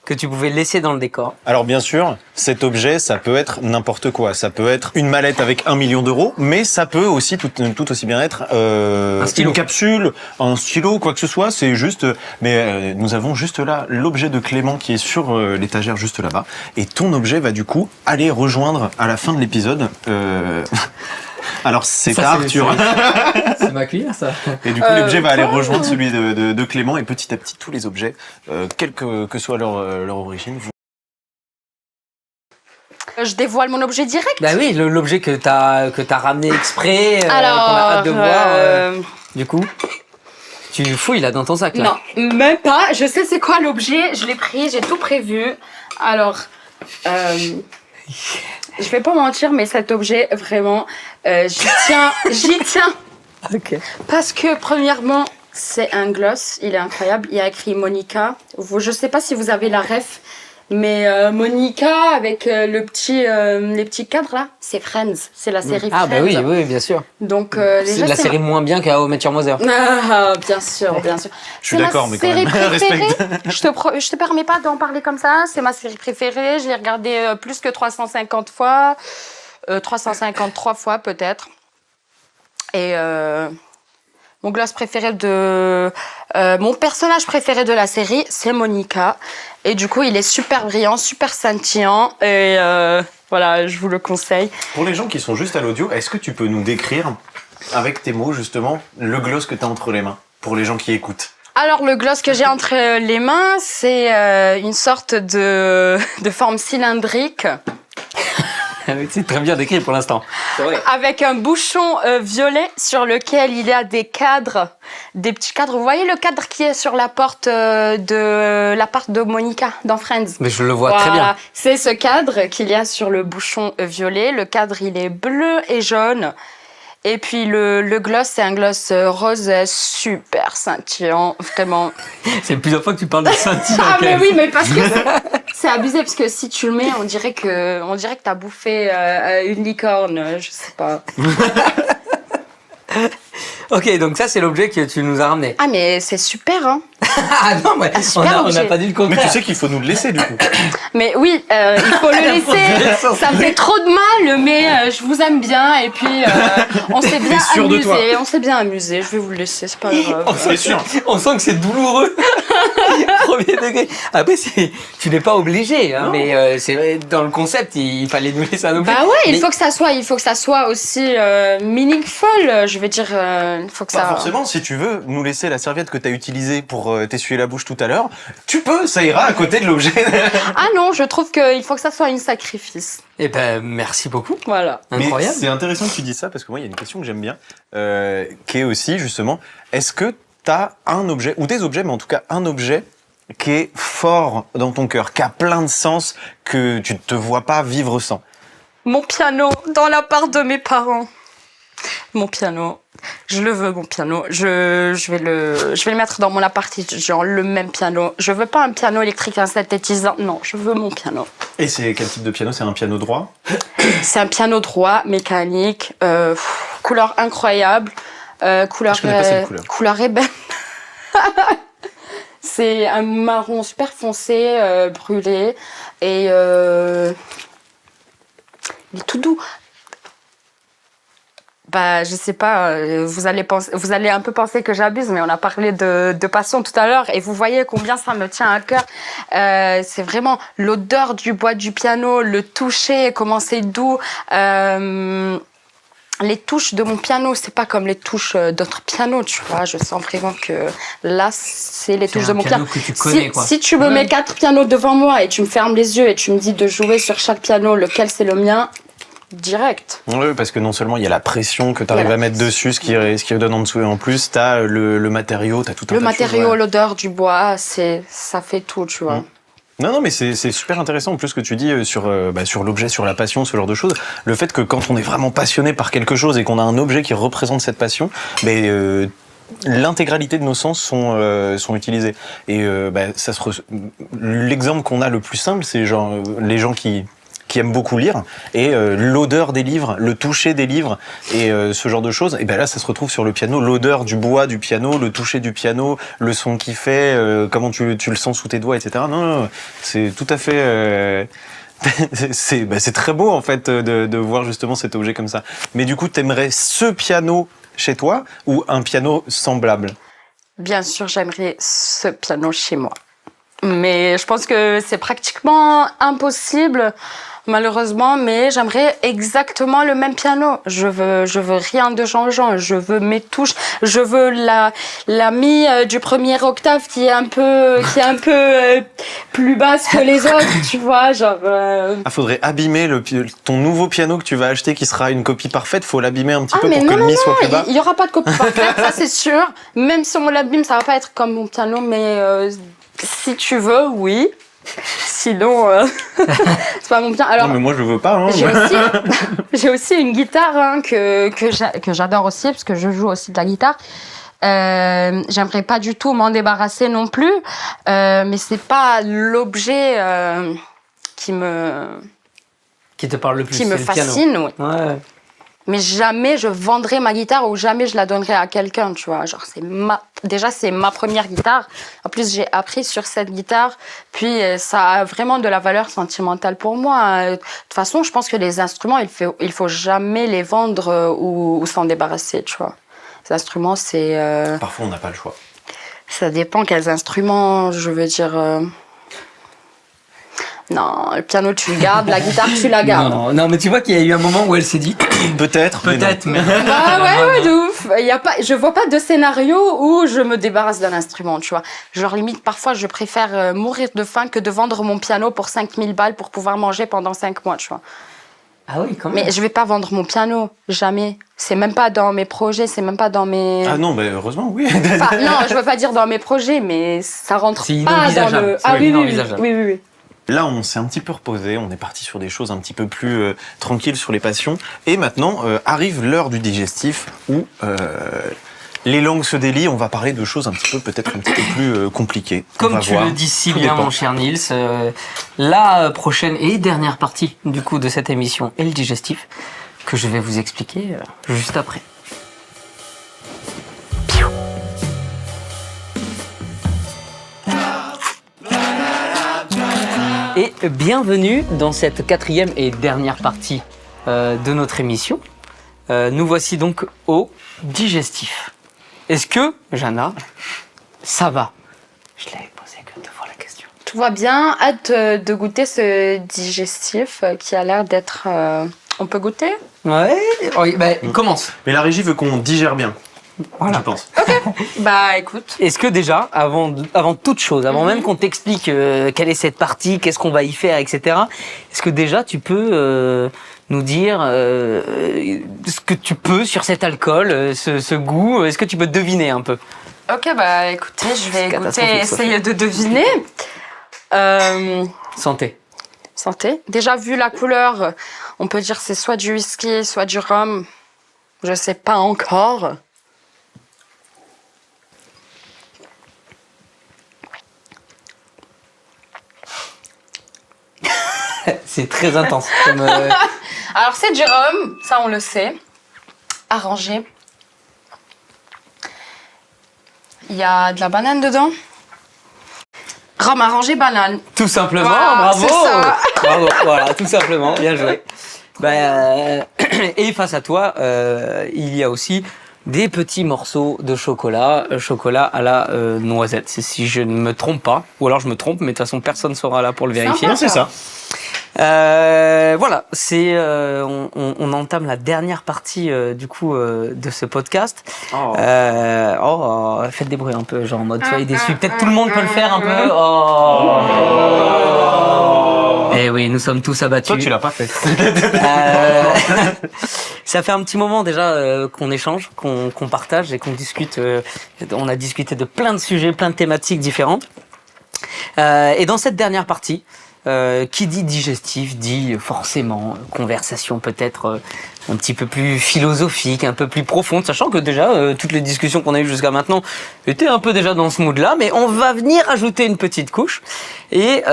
que tu pouvais laisser dans le décor. Alors bien sûr, cet objet, ça peut être n'importe quoi. Ça peut être une mallette avec 1 million d'euros, mais ça peut aussi tout aussi bien être un stylo. Une capsule, un stylo, quoi que ce soit. C'est juste. Mais nous avons juste là l'objet de Clément qui est sur l'étagère juste là-bas. Et ton objet va du coup aller rejoindre à la fin de l'épisode. Alors c'est à Arthur. C'est ma cuillère ça. Et du coup l'objet va aller rejoindre celui de Clément et petit à petit tous les objets, quelle que soit leur origine. Je dévoile mon objet direct. Bah oui, l'objet que t'as ramené exprès, qu'on a hâte de voir. Du coup, tu fouilles là dans ton sac là. Non, même pas. Je sais c'est quoi l'objet. Je l'ai pris, j'ai tout prévu. Alors. Je vais pas mentir, mais cet objet, vraiment, j'y tiens. Ok. Parce que, premièrement, c'est un gloss, il est incroyable. Il y a écrit Monica. Je sais pas si vous avez la ref, mais Monica, avec les petits cadres là, c'est Friends. C'est la série Friends. Ah, bah oui, bien sûr. Donc, c'est la série moins bien qu'à How I Met Your Mother. Ah, bien sûr. Je suis d'accord, mais quand même, respecte. Je te permets pas d'en parler comme ça. C'est ma série préférée. Je l'ai regardée plus que 350 fois. 353 fois peut-être. Et mon gloss préféré mon personnage préféré de la série, c'est Monica. Et du coup, il est super brillant, super scintillant. Et voilà, je vous le conseille. Pour les gens qui sont juste à l'audio, est-ce que tu peux nous décrire avec tes mots, justement, le gloss que tu as entre les mains, pour les gens qui écoutent. Alors, le gloss que j'ai entre les mains, c'est une sorte de forme cylindrique C'est très bien décrit pour l'instant. C'est vrai. avec un bouchon violet sur lequel il y a des cadres, des petits cadres. Vous voyez le cadre qui est sur la porte de l'appart de Monica dans Friends? Mais je le vois très bien. C'est ce cadre qu'il y a sur le bouchon violet. Le cadre, il est bleu et jaune. Et puis le gloss, c'est un gloss rose super scintillant, vraiment. C'est plusieurs fois que tu parles de scintillant. Ah mais oui, mais parce que c'est abusé, parce que si tu le mets, on dirait que t'as bouffé une licorne, je sais pas. Ok, donc ça c'est l'objet que tu nous as ramené. Ah mais c'est super, hein. Ah non, mais super on n'a objet. pas dit le Mais contraire. tu sais qu'il faut nous le laisser, du coup. Mais oui, il faut le laisser. Ça me fait trop de mal, mais je vous aime bien et puis on s'est bien T'es sûr de toi? amusé. On s'est bien amusé. Je vais vous le laisser, c'est pas grave. C'est sûr. On sent que c'est douloureux. Premier degré. Après, tu n'es pas obligé, hein, mais c'est vrai, dans le concept, il fallait nous laisser un objet. Bah ouais, Mais il faut que ça soit aussi meaningful. Je veux dire, il faut que Pas ça. forcément, si tu veux nous laisser la serviette que tu as utilisée pour t'essuyer la bouche tout à l'heure, tu peux, ça ira à côté de l'objet. Ah non, je trouve qu'il faut que ça soit un sacrifice. Eh ben, merci beaucoup. Voilà. Incroyable. Mais c'est intéressant que tu dises ça parce que moi, il y a une question que j'aime bien, qui est aussi justement, est-ce que tu as un objet, ou des objets, mais en tout cas un objet qui est fort dans ton cœur, qui a plein de sens, que tu ne te vois pas vivre sans? Mon piano dans l'appart de mes parents. Mon piano. Je le veux, mon piano. Je vais le mettre dans mon appart, genre le même piano. Je veux pas un piano électrique, un synthétisant. Non, je veux mon piano. Et c'est quel type de piano? C'est un piano droit? C'est un piano droit, mécanique, couleur incroyable, couleur, Je connais pas cette couleur. couleur ébène. C'est un marron super foncé, brûlé, et il est tout doux. Bah, je sais pas, vous allez un peu penser que j'abuse, mais on a parlé de passion tout à l'heure et vous voyez combien ça me tient à cœur. C'est vraiment l'odeur du bois du piano, le toucher, comment c'est doux. Les touches de mon piano, c'est pas comme les touches d'autres pianos, tu vois. Je sens vraiment que là, c'est les touches de mon piano. Que tu connais, quoi. Si tu me mets 4 pianos devant moi et tu me fermes les yeux et tu me dis de jouer sur chaque piano, lequel c'est le mien, direct. Oui, parce que non seulement il y a la pression que tu arrives Il y a à la mettre dessus, ce qui redonne en dessous, et en plus, tu as le matériau, tu as tout un tas Le de choses, matériau, ouais. l'odeur du bois, ça fait tout, tu vois. Non, mais c'est super intéressant en plus ce que tu dis sur l'objet, sur la passion, ce genre de choses. Le fait que quand on est vraiment passionné par quelque chose et qu'on a un objet qui représente cette passion, l'intégralité de nos sens sont utilisés. Et l'exemple qu'on a le plus simple, c'est genre les gens qui aiment beaucoup lire, et l'odeur des livres, le toucher des livres, et ce genre de choses, et ben là ça se retrouve sur le piano, l'odeur du bois du piano, le toucher du piano, le son qu'il fait, comment tu le sens sous tes doigts, etc. Non, c'est tout à fait... c'est très beau en fait de voir justement cet objet comme ça. Mais du coup, t'aimerais ce piano chez toi ou un piano semblable? Bien sûr, j'aimerais ce piano chez moi. Mais je pense que c'est pratiquement impossible, malheureusement, mais j'aimerais exactement le même piano. Je veux rien de changeant. Je veux mes touches. Je veux la mi du premier octave qui est un peu plus basse que les autres, tu vois, genre. Faudrait abîmer ton nouveau piano que tu vas acheter, qui sera une copie parfaite. Faut l'abîmer un petit peu mais pour que le mi soit plus bas. Il y aura pas de copie parfaite, ça c'est sûr. Même si on l'abîme, ça va pas être comme mon piano, mais si tu veux, oui. Sinon, c'est pas mon piano. Alors, Non, mais moi je veux pas. Hein. j'ai aussi une guitare hein, que j'adore aussi, parce que je joue aussi de la guitare. J'aimerais pas du tout m'en débarrasser non plus, mais c'est pas l'objet qui te parle le plus, qui me c'est le piano. fascine. Oui. Ouais. Mais jamais je vendrai ma guitare ou jamais je la donnerai à quelqu'un, tu vois. Genre, déjà, c'est ma première guitare. En plus, j'ai appris sur cette guitare. Puis, ça a vraiment de la valeur sentimentale pour moi. De toute façon, je pense que les instruments, il faut jamais les vendre ou s'en débarrasser, tu vois. Les instruments, c'est... Parfois, on n'a pas le choix. Ça dépend quels instruments, je veux dire... Non, le piano, tu le gardes, la guitare, tu la gardes. Non, mais tu vois qu'il y a eu un moment où elle s'est dit Peut-être. peut-être, mais Ah ouais, de ouf. Je vois pas de scénario où je me débarrasse d'un instrument, tu vois. Genre, limite, parfois, je préfère mourir de faim que de vendre mon piano pour 5000 balles pour pouvoir manger pendant 5 mois, tu vois. Ah oui, quand même. Mais je vais pas vendre mon piano, jamais. C'est même pas dans mes projets, c'est même pas dans mes... Ah non, mais heureusement, oui. Enfin, non, je veux pas dire dans mes projets, mais ça rentre C'est pas dans inenvisageable. le... C'est Ah oui, oui, oui, inenvisageable. oui, oui, oui. Là, on s'est un petit peu reposé, on est parti sur des choses un petit peu plus tranquilles sur les passions. Et maintenant, arrive l'heure du digestif où les langues se délient. On va parler de choses un petit peu, peut-être un petit peu plus compliquées. On Comme va tu voir. le dis si Tout bien, dépend. mon cher Nils, la prochaine et dernière partie du coup de cette émission est le digestif, que je vais vous expliquer juste après. Et bienvenue dans cette quatrième et dernière partie de notre émission. Nous voici donc au digestif. Est-ce que, Jana, ça va? Je l'avais posé que 2 fois la question. Tout va bien. Hâte de goûter ce digestif qui a l'air d'être... On peut goûter? Ouais, oui, commence. Mais la régie veut qu'on digère bien, Voilà. je pense. Bah, écoute. Est-ce que déjà, avant toute chose, avant même qu'on t'explique quelle est cette partie, qu'est-ce qu'on va y faire, etc., est-ce que déjà tu peux nous dire ce que tu peux sur cet alcool, ce goût, est-ce que tu peux deviner un peu? Ok, bah, écoutez, je vais goûter, catastrophique, ça. essayer de deviner. Santé. Santé. Déjà, vu la couleur, on peut dire que c'est soit du whisky, soit du rhum. Je sais pas encore. C'est très intense. Comme, Alors, c'est du rhum, ça on le sait. Arrangé. Il y a de la banane dedans. Rhum arrangé, banane. tout simplement, Voilà, bravo. c'est ça. Bravo, voilà, tout simplement, bien joué. Et face à toi, il y a aussi des petits morceaux de chocolat, chocolat à la noisette, si je ne me trompe pas, ou alors je me trompe, mais de toute façon personne ne sera là pour le vérifier. Non, c'est ça. Voilà, on entame la dernière partie du coup de ce podcast. Faites des bruits un peu, genre en mode soyez déçus. Peut-être tout le monde peut le faire un peu. Eh oui, nous sommes tous abattus. Toi, tu l'as pas fait. Ça fait un petit moment déjà qu'on échange, qu'on partage et qu'on discute. On a discuté de plein de sujets, plein de thématiques différentes. Et dans cette dernière partie, qui dit digestif dit forcément conversation peut-être un petit peu plus philosophique, un peu plus profonde, sachant que déjà toutes les discussions qu'on a eues jusqu'à maintenant étaient un peu déjà dans ce mood-là, mais on va venir ajouter une petite couche. Et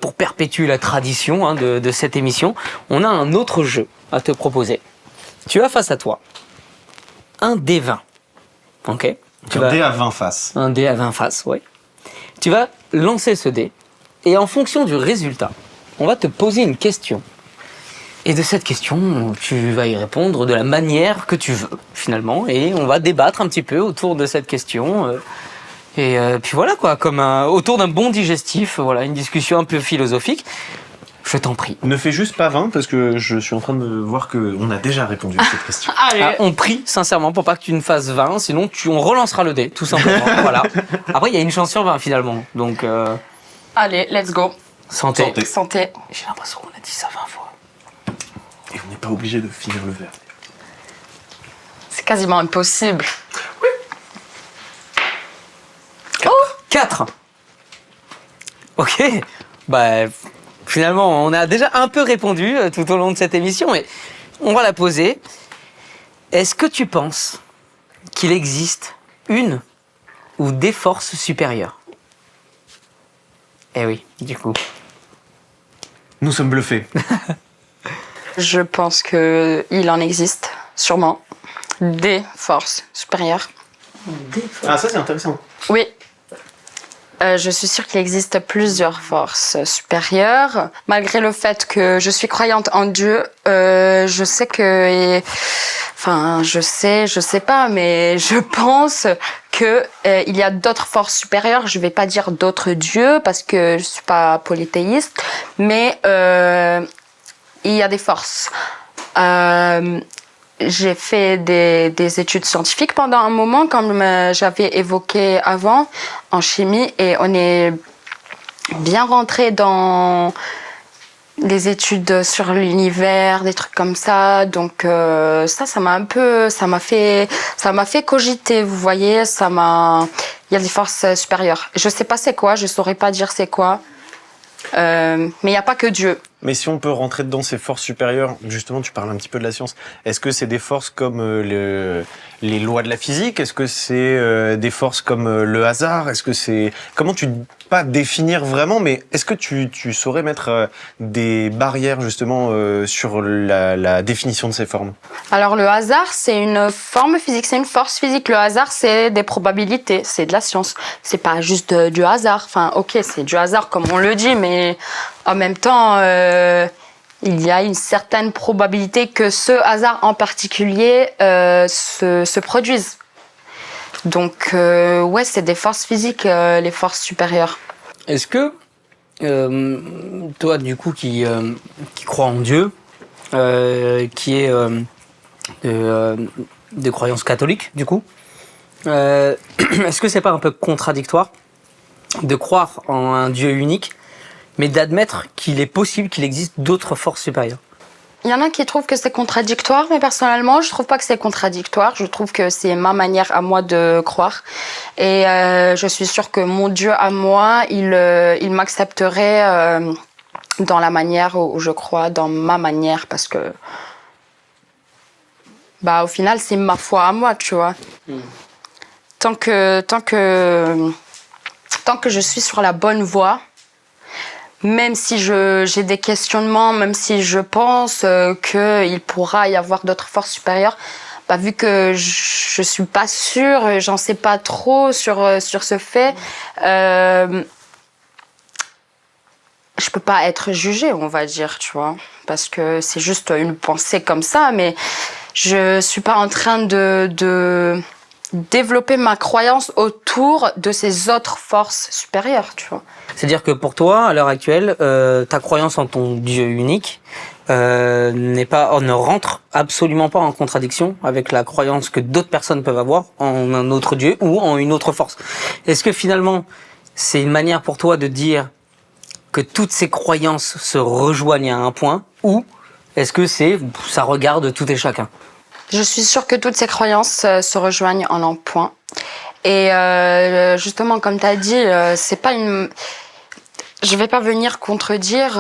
pour perpétuer la tradition de cette émission, on a un autre jeu à te proposer. Tu as face à toi un dé 20, ok? Un dé à 20 faces. Un dé à 20 faces, oui. Tu vas lancer ce dé. Et en fonction du résultat, on va te poser une question. Et de cette question, tu vas y répondre de la manière que tu veux, finalement. Et on va débattre un petit peu autour de cette question. Et puis voilà, quoi, comme autour d'un bon digestif, voilà, une discussion un peu philosophique. Je t'en prie. Ne fais juste pas 20 parce que je suis en train de voir qu'on a déjà répondu à cette question. Allez. Ah, on prie sincèrement pour pas que tu ne fasses 20, sinon on relancera le dé, tout simplement. Voilà. Après, il y a une chance sur 20 finalement. Donc, Allez, let's go. santé. Santé. Santé. J'ai l'impression qu'on a dit ça 20 fois. Et on n'est pas obligé de finir le verre. C'est quasiment impossible. 4. Ok. Bah, finalement, on a déjà un peu répondu tout au long de cette émission, mais on va la poser. Est-ce que tu penses qu'il existe une ou des forces supérieures? Eh oui, du coup. Nous sommes bluffés. Je pense que il en existe, sûrement, des forces supérieures. Ah, ça c'est intéressant. Oui. Je suis sûre qu'il existe plusieurs forces supérieures. Malgré le fait que je suis croyante en Dieu, je sais que... Enfin, je sais pas, mais je pense que il y a d'autres forces supérieures. Je vais pas dire d'autres dieux parce que je suis pas polythéiste, mais il y a des forces. J'ai fait des études scientifiques pendant un moment, comme j'avais évoqué avant, en chimie, et on est bien rentré dans les études sur l'univers, des trucs comme ça. Donc ça m'a fait cogiter, vous voyez, il y a des forces supérieures. Je sais pas c'est quoi, je saurais pas dire c'est quoi, mais il y a pas que Dieu. Mais si on peut rentrer dedans ces forces supérieures, justement, tu parles un petit peu de la science. Est-ce que c'est des forces comme les lois de la physique? Est-ce que c'est des forces comme le hasard? Est-ce que c'est... Comment pas définir vraiment, mais est-ce que tu saurais mettre des barrières, justement, sur la définition de ces formes? Alors, le hasard, c'est une forme physique, c'est une force physique. Le hasard, c'est des probabilités, c'est de la science. C'est pas juste du hasard. Enfin, ok, c'est du hasard, comme on le dit, mais en même temps... il y a une certaine probabilité que ce hasard en particulier se produise. Donc, ouais, c'est des forces physiques, les forces supérieures. Est-ce que, toi, du coup, qui crois en Dieu, qui est de croyance catholique, du coup, est-ce que c'est pas un peu contradictoire de croire en un Dieu unique, mais d'admettre qu'il est possible qu'il existe d'autres forces supérieures? Il y en a qui trouvent que c'est contradictoire, mais personnellement, je trouve pas que c'est contradictoire. Je trouve que c'est ma manière à moi de croire. Et je suis sûre que mon Dieu à moi, il m'accepterait dans la manière où je crois, dans ma manière, parce que au final, c'est ma foi à moi, tu vois. Tant que je suis sur la bonne voie, même si j'ai des questionnements, même si je pense qu'il pourra y avoir d'autres forces supérieures, vu que je suis pas sûre, j'en sais pas trop sur ce fait, je peux pas être jugée, on va dire, tu vois, parce que c'est juste une pensée comme ça, mais je suis pas en train de développer ma croyance autour de ces autres forces supérieures, tu vois. C'est-à-dire que pour toi, à l'heure actuelle, ta croyance en ton Dieu unique ne rentre absolument pas en contradiction avec la croyance que d'autres personnes peuvent avoir en un autre Dieu ou en une autre force. Est-ce que finalement, c'est une manière pour toi de dire que toutes ces croyances se rejoignent à un point, ou est-ce que ça regarde tout et chacun? Je suis sûre que toutes ces croyances se rejoignent en un point. Et justement, comme tu as dit, c'est pas une... Je vais pas venir contredire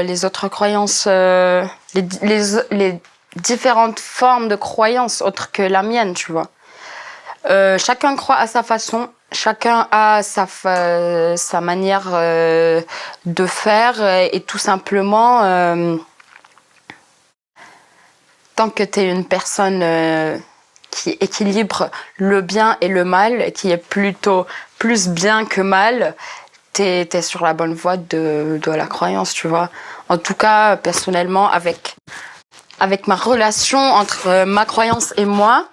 les autres croyances, les différentes formes de croyances autres que la mienne, tu vois. Chacun croit à sa façon, chacun a sa manière de faire, et tout simplement... tant que tu es une personne qui équilibre le bien et le mal, qui est plutôt plus bien que mal, t'es sur la bonne voie de la croyance, tu vois. En tout cas, personnellement, avec ma relation entre ma croyance et moi,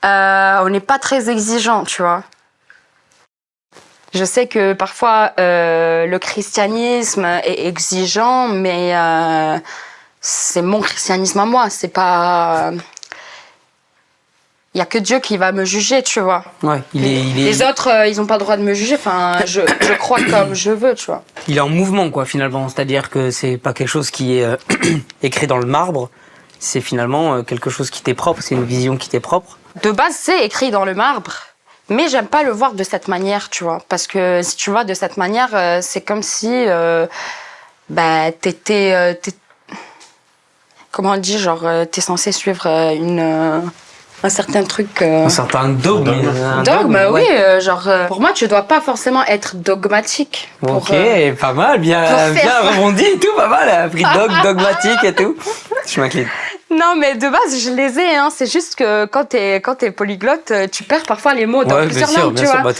on n'est pas très exigeant, tu vois. Je sais que parfois, le christianisme est exigeant, mais... c'est mon christianisme à moi, c'est pas... Il y a que Dieu qui va me juger, tu vois. Ouais, Les autres, ils ont pas le droit de me juger, enfin, je crois comme je veux, tu vois. Il est en mouvement, quoi, finalement. C'est-à-dire que c'est pas quelque chose qui est écrit dans le marbre, c'est finalement quelque chose qui t'est propre, c'est une vision qui t'est propre. De base, c'est écrit dans le marbre, mais j'aime pas le voir de cette manière, tu vois. Parce que si tu vois de cette manière, c'est comme si... t'étais... comment on dit, genre, t'es censé suivre un certain truc... Un certain dogme. Dogme, oui. Pour moi, tu dois pas forcément être dogmatique. Ok, pas mal, bien rebondi et tout, pas mal. Pris dogmatique et tout. Je m'incline. Non, mais de base, je les ai. Hein. C'est juste que quand t'es polyglotte, tu perds parfois les mots dans plusieurs langues, tu vois. Bah,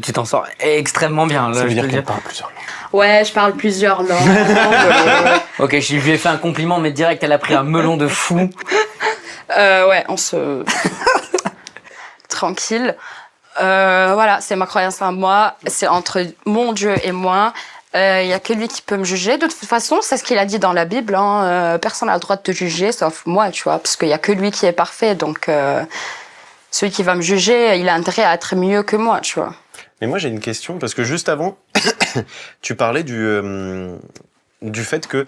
tu t'en sors extrêmement bien. Là, Ça veut je dire peux qu'elle dire. parle plusieurs langues. Ouais, je parle plusieurs langues. Ok, je lui ai fait un compliment, mais direct, elle a pris un melon de fou. Ouais, on se... Tranquille. Voilà, c'est ma croyance à moi. C'est entre mon Dieu et moi. Il y a que lui qui peut me juger. De toute façon, c'est ce qu'il a dit dans la Bible. Hein. Personne n'a le droit de te juger, sauf moi, tu vois. Parce qu'il y a que lui qui est parfait. Donc, celui qui va me juger, il a intérêt à être mieux que moi, tu vois. Mais moi, j'ai une question, parce que juste avant, tu parlais du fait que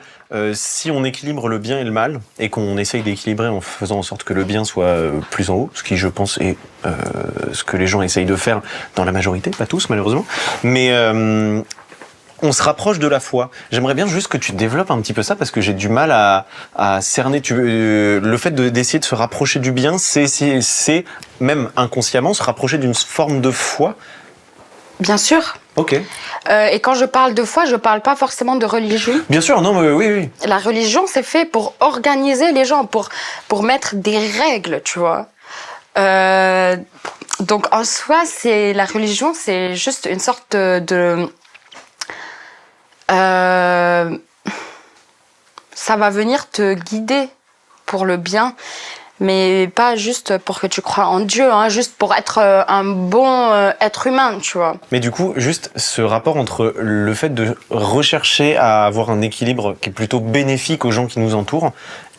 si on équilibre le bien et le mal, et qu'on essaye d'équilibrer en faisant en sorte que le bien soit plus en haut, ce qui, je pense, est ce que les gens essayent de faire dans la majorité, pas tous, malheureusement, mais on se rapproche de la foi. J'aimerais bien juste que tu développes un petit peu ça, parce que j'ai du mal à cerner. Le fait d'essayer de se rapprocher du bien, c'est même inconsciemment se rapprocher d'une forme de foi. Bien sûr. Ok. Et quand je parle de foi, je parle pas forcément de religion. Bien sûr, non, mais oui. La religion, c'est fait pour organiser les gens, pour mettre des règles, tu vois. Donc, en soi, la religion, c'est juste une sorte ça va venir te guider pour le bien, mais pas juste pour que tu crois en Dieu, hein, juste pour être un bon être humain, tu vois. Mais du coup, juste ce rapport entre le fait de rechercher à avoir un équilibre qui est plutôt bénéfique aux gens qui nous entourent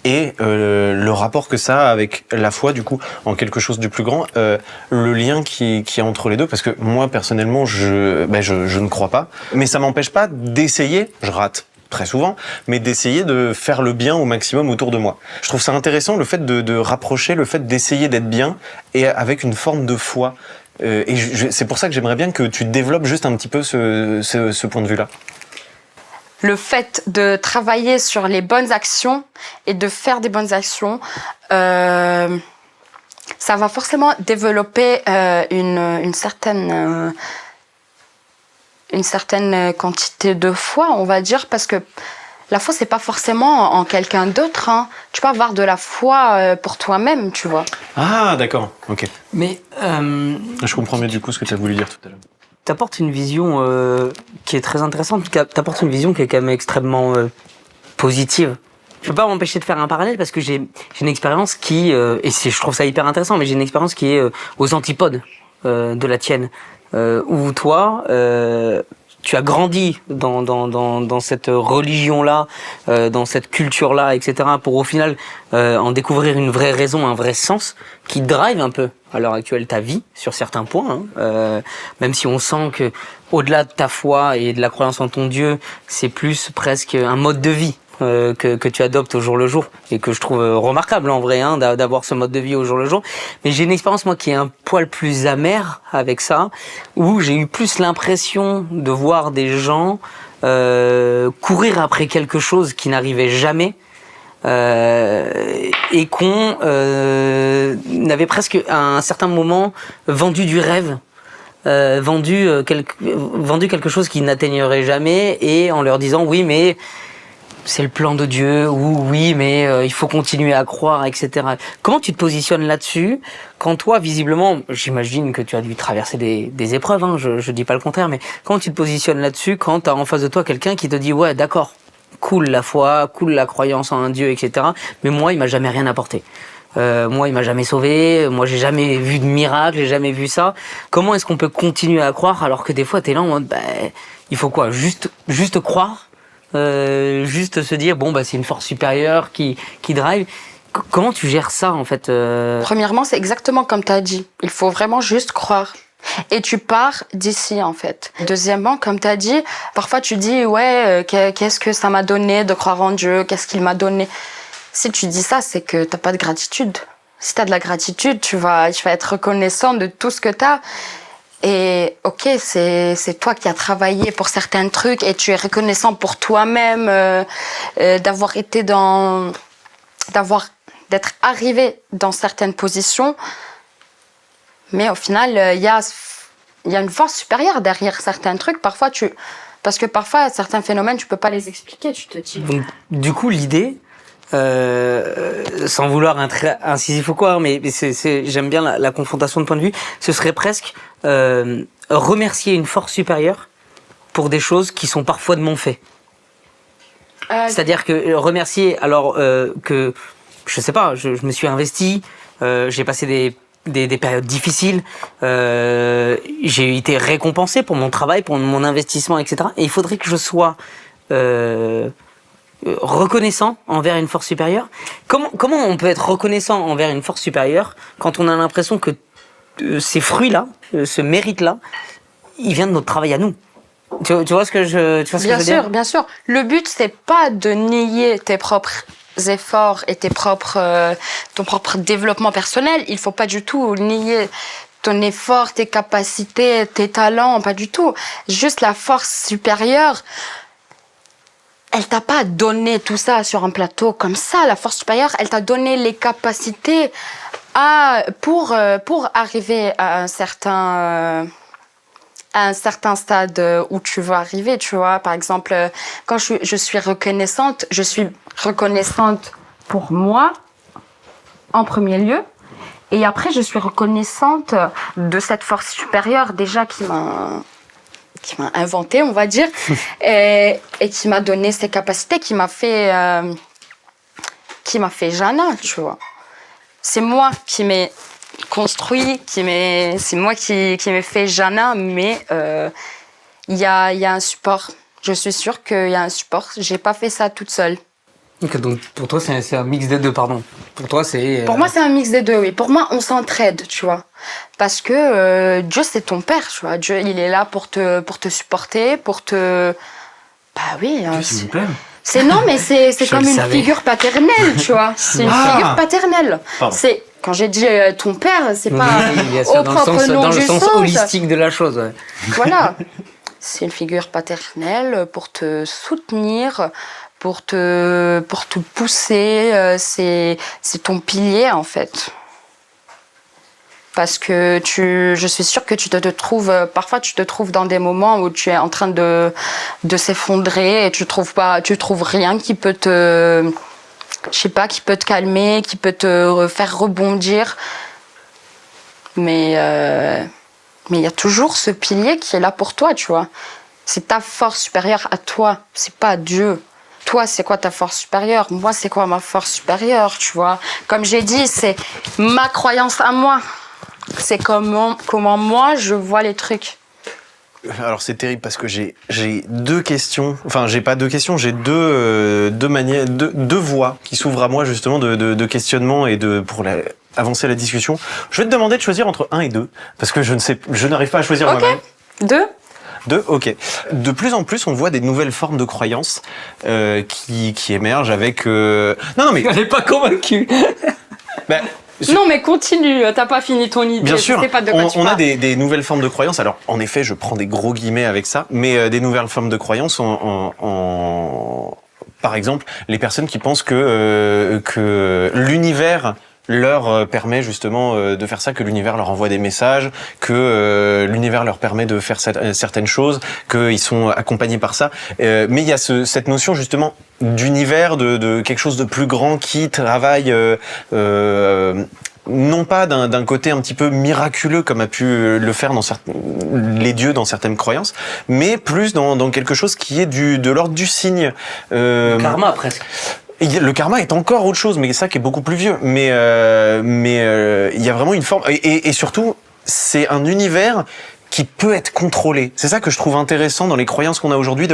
et le rapport que ça a avec la foi, du coup, en quelque chose de plus grand, le lien qui est entre les deux, parce que moi, personnellement, je ne crois pas, mais ça m'empêche pas d'essayer, je rate très souvent, mais d'essayer de faire le bien au maximum autour de moi. Je trouve ça intéressant, le fait de rapprocher, le fait d'essayer d'être bien, et avec une forme de foi. Et c'est pour ça que j'aimerais bien que tu développes juste un petit peu ce point de vue-là. Le fait de travailler sur les bonnes actions et de faire des bonnes actions, ça va forcément développer une certaine quantité de foi, on va dire, parce que la foi, c'est pas forcément en quelqu'un d'autre. Hein. Tu peux avoir de la foi pour toi-même, tu vois. Ah, d'accord, ok. Mais Je comprends mieux du coup ce que tu as voulu dire tout à l'heure. t'apportes une vision qui est très intéressante. T'apportes une vision qui est quand même extrêmement positive. Je peux pas m'empêcher de faire un parallèle parce que j'ai une expérience qui je trouve ça hyper intéressant, mais j'ai une expérience qui est aux antipodes de la tienne, où toi tu as grandi dans cette religion-là, dans cette culture-là, etc., pour au final en découvrir une vraie raison, un vrai sens, qui drive un peu, à l'heure actuelle, ta vie, sur certains points, hein, même si on sent que, au-delà de ta foi et de la croyance en ton Dieu, c'est plus presque un mode de vie que tu adoptes au jour le jour, et que je trouve remarquable en vrai, hein, d'avoir ce mode de vie au jour le jour. Mais j'ai une expérience, moi, qui est un poil plus amère avec ça, où j'ai eu plus l'impression de voir des gens courir après quelque chose qui n'arrivait jamais, et qu'on avait presque à un certain moment vendu du rêve, vendu quelque chose qui n'atteignerait jamais, et en leur disant oui mais c'est le plan de Dieu, ou oui mais il faut continuer à croire, etc. Comment tu te positionnes là-dessus quand toi, visiblement, j'imagine que tu as dû traverser des épreuves, hein, je dis pas le contraire, mais comment tu te positionnes là-dessus quand tu as en face de toi quelqu'un qui te dit ouais d'accord, cool la foi, cool la croyance en un Dieu, etc. Mais moi, il m'a jamais rien apporté. Moi, il m'a jamais sauvé. Moi, j'ai jamais vu de miracle, j'ai jamais vu ça. Comment est-ce qu'on peut continuer à croire alors que des fois, t'es là en mode, il faut quoi? Juste croire, juste se dire, bon, c'est une force supérieure qui drive. Comment tu gères ça, en fait Premièrement, c'est exactement comme tu as dit. Il faut vraiment juste croire. Et tu pars d'ici, en fait. Deuxièmement, comme tu as dit, parfois tu dis, ouais, qu'est-ce que ça m'a donné de croire en Dieu? Qu'est-ce qu'il m'a donné? Si tu dis ça, c'est que t'as pas de gratitude. Si t'as de la gratitude, tu vas être reconnaissant de tout ce que t'as. Et ok, c'est toi qui as travaillé pour certains trucs et tu es reconnaissant pour toi-même d'être arrivé dans certaines positions. Mais au final, il y a une force supérieure derrière certains trucs. Parce que parfois, certains phénomènes, tu peux pas les expliquer, tu te dis. Donc, du coup, l'idée, sans vouloir être incisif ou quoi, mais j'aime bien la confrontation de point de vue, ce serait presque remercier une force supérieure pour des choses qui sont parfois de mon fait. C'est-à-dire que remercier, alors que, je sais pas, je me suis investi, j'ai passé des périodes difficiles, j'ai été récompensé pour mon travail, pour mon investissement, etc. Et il faudrait que je sois reconnaissant envers une force supérieure. Comment on peut être reconnaissant envers une force supérieure quand on a l'impression que ces fruits-là, ce mérite-là, il vient de notre travail à nous? Tu vois ce que je veux dire? Bien sûr, bien sûr. Le but, c'est pas de nier tes propres efforts et ton propre développement personnel. Il faut pas du tout nier ton effort, tes capacités, tes talents, pas du tout. Juste la force supérieure, elle t'a pas donné tout ça sur un plateau comme ça. La force supérieure, elle t'a donné les capacités pour arriver à un certain stade où tu veux arriver, tu vois. Par exemple, quand je suis reconnaissante pour moi, en premier lieu. Et après, je suis reconnaissante de cette force supérieure, déjà, qui m'a inventé, on va dire, et qui m'a donné ses capacités, qui m'a fait Jana, tu vois. C'est moi qui m'ai construit, c'est moi qui m'ai fait Jana, mais il y a un support. Je suis sûre qu'il y a un support. J'ai pas fait ça toute seule. Donc pour toi, c'est un mix des deux, pardon. Pour toi, c'est... Pour moi, c'est un mix des deux, oui. Pour moi, on s'entraide, tu vois. Parce que Dieu, c'est ton père, tu vois. Dieu, il est là pour te supporter, pour te... Bah oui. S'il vous plaît. Non, mais c'est comme une figure paternelle, tu vois. C'est une figure paternelle. Pardon. C'est... Quand j'ai dit ton père, c'est pas au dans propre nom le du sens sens. holistique de la chose. Ouais. Voilà. C'est une figure paternelle pour te soutenir, pour te pousser. C'est ton pilier, en fait. Parce que je suis sûre que parfois tu te trouves dans des moments où tu es en train de s'effondrer et tu trouves rien qui peut qui peut te calmer, qui peut te faire rebondir. Mais il y a toujours ce pilier qui est là pour toi, tu vois. C'est ta force supérieure à toi, c'est pas Dieu. Toi, c'est quoi ta force supérieure? Moi, c'est quoi ma force supérieure, tu vois? Comme j'ai dit, c'est ma croyance à moi. C'est comment moi, je vois les trucs. Alors c'est terrible parce que j'ai deux questions, enfin j'ai pas deux questions, j'ai deux voies qui s'ouvrent à moi justement de questionnement et pour avancer la discussion. Je vais te demander de choisir entre 1 et 2 parce que je n'arrive pas à choisir moi-même. 2, ok. De plus en plus, on voit des nouvelles formes de croyances qui émergent avec. Non mais. Elle est pas convaincue. Non, mais continue, t'as pas fini ton idée. Bien sûr, pas de quoi on a des nouvelles formes de croyances. Alors, en effet, je prends des gros guillemets avec ça, mais des nouvelles formes de croyances par exemple, les personnes qui pensent que l'univers leur permet justement de faire ça, que l'univers leur envoie des messages, que l'univers leur permet de faire certaines choses, qu'ils sont accompagnés par ça. Mais il y a cette notion justement d'univers, de quelque chose de plus grand qui travaille non pas d'un côté un petit peu miraculeux comme a pu le faire les dieux dans certaines croyances, mais plus dans quelque chose qui est de l'ordre du signe. Le karma presque. Le karma est encore autre chose, mais ça qui est beaucoup plus vieux. Mais il y a vraiment une forme et surtout c'est un univers qui peut être contrôlé. C'est ça que je trouve intéressant dans les croyances qu'on a aujourd'hui.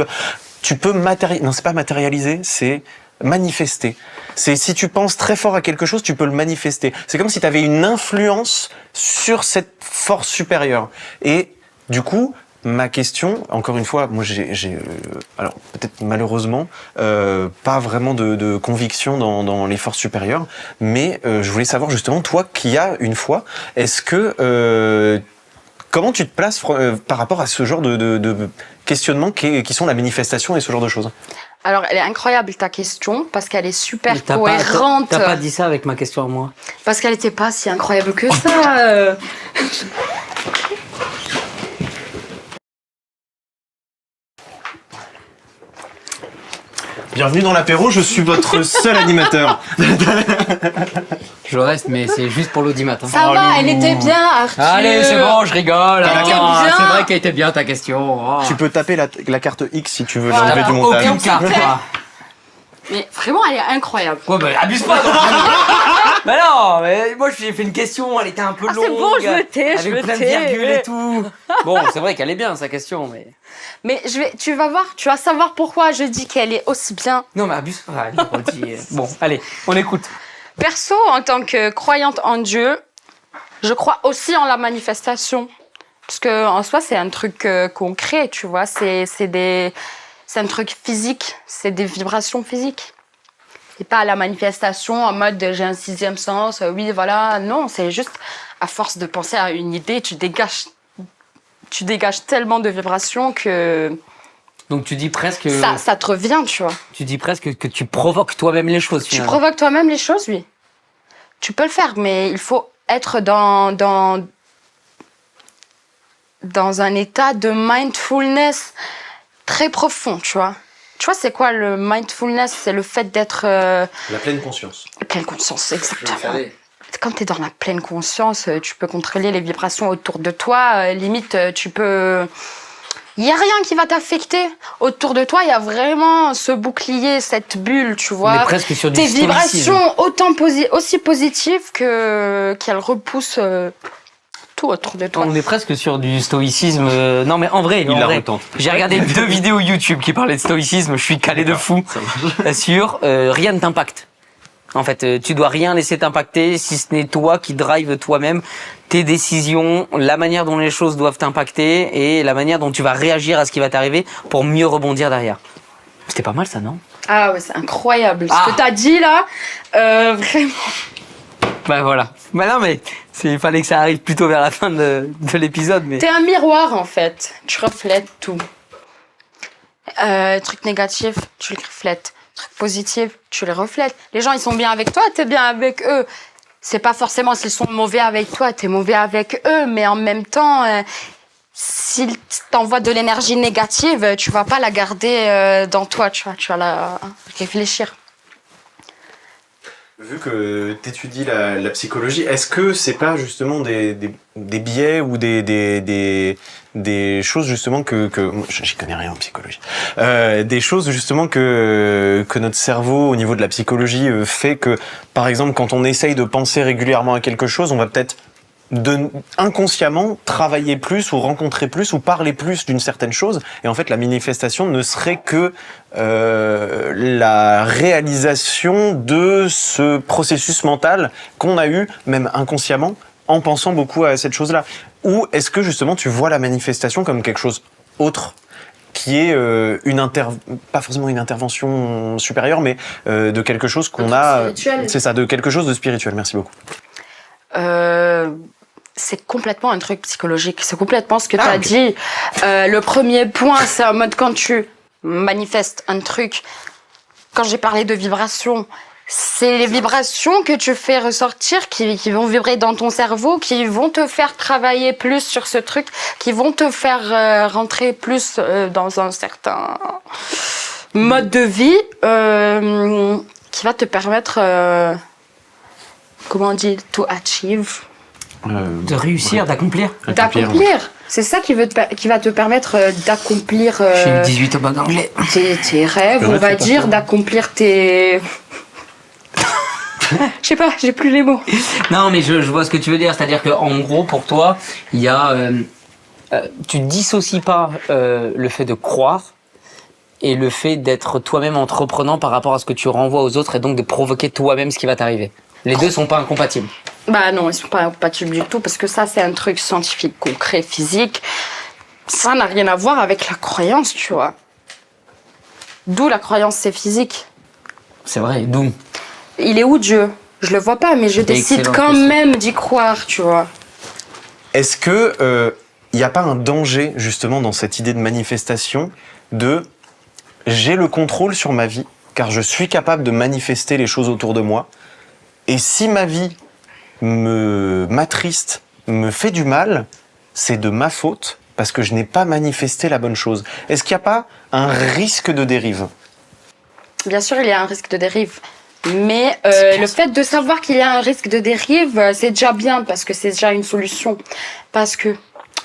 Tu peux non, c'est pas matérialiser, c'est manifester. C'est si tu penses très fort à quelque chose, tu peux le manifester. C'est comme si tu avais une influence sur cette force supérieure. Et du coup, ma question, encore une fois, moi alors peut-être malheureusement pas vraiment de conviction dans les forces supérieures, mais je voulais savoir justement, toi qui as une foi, est-ce que comment tu te places par rapport à ce genre de questionnements qui sont la manifestation et ce genre de choses? Alors, elle est incroyable ta question, parce qu'elle est super cohérente. T'as pas dit ça avec ma question à moi. Parce qu'elle n'était pas si incroyable que ça. Bienvenue dans l'apéro, je suis votre seul animateur. Je reste, mais c'est juste pour l'audimat. Hein. Ça va, elle était bien, Arthur. Allez, c'est bon, je rigole. Elle était Ah, bien. c'est vrai qu'elle était bien ta question. Oh. Tu peux taper la carte X si tu veux Voilà. l'enlever du montage. Aucune carte. quoi. Mais vraiment, elle est incroyable. Ouais, bah, abuse pas. Mais non, mais moi j'ai fait une question, elle était un peu Ah, longue. c'est bon, je me tais, je avec me plein de tais. virgules et tout. Bon, c'est vrai qu'elle est bien sa question, mais. Mais tu vas voir, tu vas savoir pourquoi je dis qu'elle est aussi bien. Non, mais abuse pas. Allez, redis. Bon, allez, on écoute. Perso, en tant que croyante en Dieu, je crois aussi en la manifestation. Parce que en soi, c'est un truc concret, tu vois. C'est un truc physique, c'est des vibrations physiques. Et pas la manifestation en mode j'ai un sixième sens, oui, voilà. Non, c'est juste à force de penser à une idée, tu dégages tellement de vibrations que Donc tu dis presque. ça te revient, tu vois. Tu dis presque que tu provoques toi-même les choses. Tu finalement. provoques toi-même les choses, oui. Tu peux le faire, mais il faut être dans un état de mindfulness très profond, tu vois. Tu vois, c'est quoi le mindfulness? C'est le fait d'être... La pleine conscience. pleine conscience, exactement. Quand tu es dans la pleine conscience, tu peux contrôler les vibrations autour de toi. Limite, tu peux... Il n'y a rien qui va t'affecter. Autour de toi, il y a vraiment ce bouclier, cette bulle, tu vois. On est presque sur du Tes stoïcisme. vibrations aussi positives qu'elles repoussent tout autour de toi. On est presque sur du stoïcisme. Non, mais en vrai, Il la retente. j'ai regardé 2 vidéos YouTube qui parlaient de stoïcisme. Je suis calé de fou sur rien ne t'impacte. En fait, tu dois rien laisser t'impacter si ce n'est toi qui drive toi-même tes décisions, la manière dont les choses doivent t'impacter et la manière dont tu vas réagir à ce qui va t'arriver pour mieux rebondir derrière. C'était pas mal ça, non? Ah ouais, c'est incroyable. Ah. Ce que t'as dit là, vraiment. Bah voilà. Bah non, mais il fallait que ça arrive plutôt vers la fin de l'épisode. Mais... T'es un miroir en fait. Tu reflètes tout. Truc négatif, tu le reflètes. Truc positif, tu les reflètes. Les gens, ils sont bien avec toi, t'es bien avec eux. C'est pas forcément s'ils sont mauvais avec toi, t'es mauvais avec eux, mais en même temps, s'ils t'envoient de l'énergie négative, tu vas pas la garder dans toi, tu vas la réfléchir. Vu que tu étudies la psychologie, est-ce que c'est pas justement des biais ou des choses justement que j'y connais rien en psychologie, des choses justement que notre cerveau au niveau de la psychologie fait que, par exemple, quand on essaye de penser régulièrement à quelque chose, on va peut-être inconsciemment travailler plus ou rencontrer plus ou parler plus d'une certaine chose, et en fait la manifestation ne serait que la réalisation de ce processus mental qu'on a eu même inconsciemment en pensant beaucoup à cette chose-là. Ou est-ce que justement tu vois la manifestation comme quelque chose autre qui est pas forcément une intervention supérieure, mais de quelque chose qu'on a, c'est ça, de quelque chose de spirituel. Merci beaucoup. C'est complètement un truc psychologique. C'est complètement ce que tu as dit. Le premier point, c'est en mode quand tu manifestes un truc. Quand j'ai parlé de vibrations, c'est les vibrations que tu fais ressortir qui vont vibrer dans ton cerveau, qui vont te faire travailler plus sur ce truc, qui vont te faire rentrer plus dans un certain mode de vie qui va te permettre, comment on dit, to achieve. De réussir, d'accomplir. D'accomplir. C'est ça qui va te permettre d'accomplir J'ai eu 18 au bac d'anglais. tes rêves, on va dire, d'accomplir tes... Je sais pas, j'ai plus les mots. Non, mais je vois ce que tu veux dire. C'est-à-dire qu'en gros, pour toi, il y a... tu dissocies pas le fait de croire et le fait d'être toi-même entreprenant par rapport à ce que tu renvoies aux autres et donc de provoquer toi-même ce qui va t'arriver. Les deux sont pas incompatibles. Bah non, ils sont pas incompatibles du tout parce que ça, c'est un truc scientifique, concret, physique. Ça n'a rien à voir avec la croyance, tu vois. D'où la croyance, c'est physique. C'est vrai, d'où? Il est où Dieu? Je le vois pas, mais je décide Excellente quand question. même d'y croire, tu vois. Est-ce que il n'y a pas un danger justement dans cette idée de manifestation de j'ai le contrôle sur ma vie car je suis capable de manifester les choses autour de moi, et si ma vie m'attriste, me fait du mal, c'est de ma faute parce que je n'ai pas manifesté la bonne chose. Est-ce qu'il n'y a pas un risque de dérive? bien sûr, il y a un risque de dérive. Mais le fait de savoir qu'il y a un risque de dérive, c'est déjà bien parce que c'est déjà une solution. Parce que,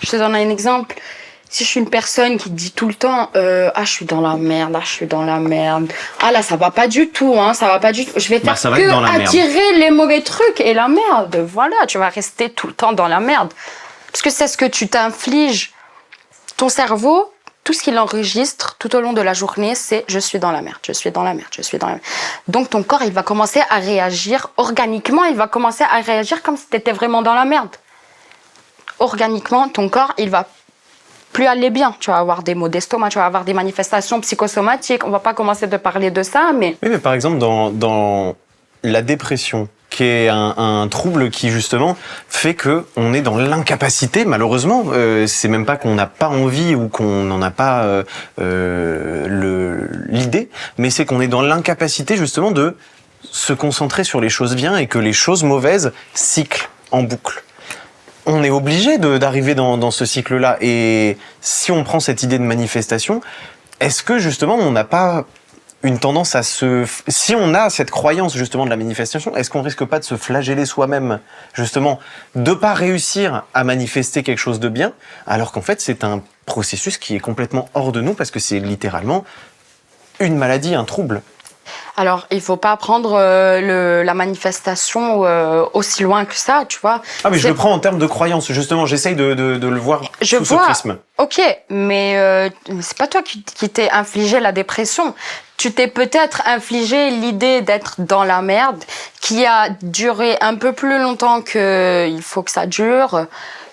je te donne un exemple. Si je suis une personne qui dit tout le temps ah je suis dans la merde, ah je suis dans la merde, ah là ça va pas du tout, hein, ça va pas du tout. Je vais faire que attirer les mauvais trucs et la merde. Voilà, tu vas rester tout le temps dans la merde. Parce que c'est ce que tu t'infliges. Ton cerveau, tout ce qu'il enregistre tout au long de la journée, c'est je suis dans la merde, je suis dans la merde, je suis dans la merde. Donc ton corps, il va commencer à réagir organiquement, il va commencer à réagir comme si tu étais vraiment dans la merde. Organiquement, ton corps, il va plus aller bien. Tu vas avoir des maux d'estomac, tu vas avoir des manifestations psychosomatiques. On va pas commencer de parler de ça, mais... Oui, mais par exemple, dans la dépression, qui est un trouble qui, justement, fait qu'on est dans l'incapacité, malheureusement. C'est même pas qu'on n'a pas envie ou qu'on n'en a pas l'idée, mais c'est qu'on est dans l'incapacité, justement, de se concentrer sur les choses bien et que les choses mauvaises cyclent en boucle. On est obligé d'arriver dans ce cycle-là. Et si on prend cette idée de manifestation, est-ce que justement on n'a pas une tendance à si on a cette croyance justement de la manifestation, est-ce qu'on risque pas de se flageller soi-même, justement, de pas réussir à manifester quelque chose de bien, alors qu'en fait c'est un processus qui est complètement hors de nous parce que c'est littéralement une maladie, un trouble. Alors, il faut pas prendre la manifestation aussi loin que ça, tu vois. Ah, mais je le prends en termes de croyance, justement. J'essaye de le voir sous ce prisme. Ok, mais c'est pas toi qui t'es infligé la dépression. Tu t'es peut-être infligé l'idée d'être dans la merde, qui a duré un peu plus longtemps qu'il faut que ça dure.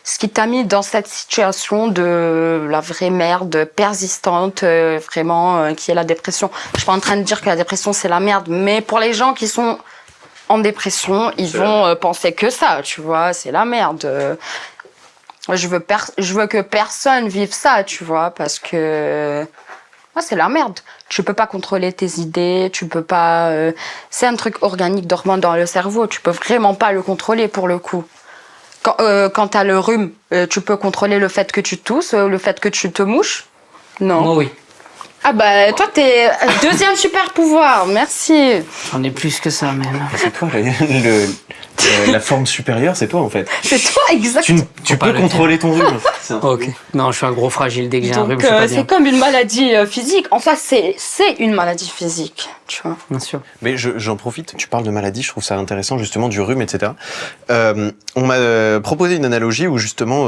Ce qui t'a mis dans cette situation de la vraie merde persistante, vraiment, qui est la dépression. Je suis pas en train de dire que la dépression, c'est la merde, mais pour les gens qui sont en dépression, ils vont penser que ça, tu vois, c'est la merde. Je veux que personne vive ça, tu vois, parce que c'est la merde. Tu peux pas contrôler tes idées, tu peux pas... c'est un truc organique dormant dans le cerveau, tu peux vraiment pas le contrôler pour le coup. Quand t'as le rhume, tu peux contrôler le fait que tu tousses, le fait que tu te mouches? Non. Moi, oui. Ah bah, toi, t'es deuxième super pouvoir, merci. J'en ai plus que ça, même. C'est toi, la forme supérieure, c'est toi, en fait. C'est toi, exactement. Tu peux contrôler ton rhume. Ok. Non, je suis un gros fragile. Dès que j'ai un rhume, je suis pas bien. C'est comme une maladie physique. Enfin, c'est une maladie physique, tu vois. Bien sûr. Mais j'en profite, tu parles de maladie, je trouve ça intéressant, justement, du rhume, etc. On m'a proposé une analogie où, justement,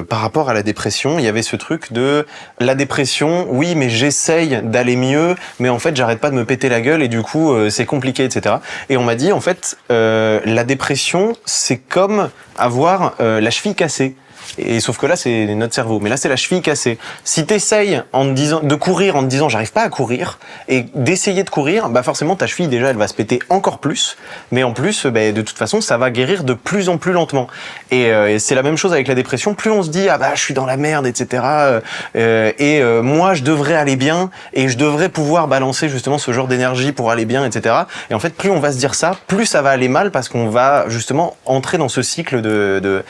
par rapport à la dépression, il y avait ce truc de la dépression, oui, mais j'essaye d'aller mieux, mais en fait, j'arrête pas de me péter la gueule et du coup, c'est compliqué, etc. Et on m'a dit, en fait, la dépression, c'est comme avoir la cheville cassée. Et sauf que là, c'est notre cerveau. Mais là, c'est la cheville cassée. Si t'essayes de courir en te disant j'arrive pas à courir, et d'essayer de courir, bah forcément ta cheville déjà elle va se péter encore plus. Mais en plus, de toute façon, ça va guérir de plus en plus lentement. Et c'est la même chose avec la dépression. Plus on se dit ah bah je suis dans la merde, etc. Moi je devrais aller bien et je devrais pouvoir balancer justement ce genre d'énergie pour aller bien, etc. Et en fait, plus on va se dire ça, plus ça va aller mal parce qu'on va justement entrer dans ce cycle de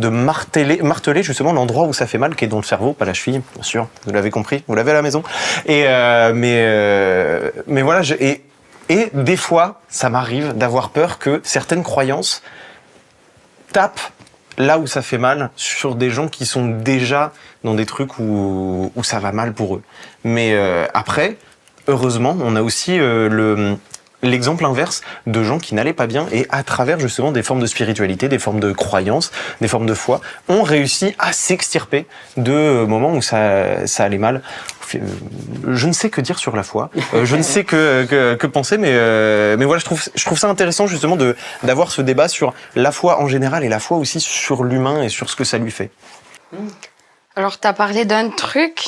marteler justement l'endroit où ça fait mal, qui est dans le cerveau, pas la cheville, bien sûr. Vous l'avez compris, vous l'avez à la maison. Mais voilà, et des fois, ça m'arrive d'avoir peur que certaines croyances tapent là où ça fait mal sur des gens qui sont déjà dans des trucs où ça va mal pour eux. Mais après, heureusement, on a aussi l'exemple inverse de gens qui n'allaient pas bien et à travers justement des formes de spiritualité, des formes de croyances, des formes de foi, ont réussi à s'extirper de moments où ça allait mal. Je ne sais que dire sur la foi, je ne sais que penser, mais voilà, je trouve ça intéressant justement d'avoir ce débat sur la foi en général et la foi aussi sur l'humain et sur ce que ça lui fait. Alors, tu as parlé d'un truc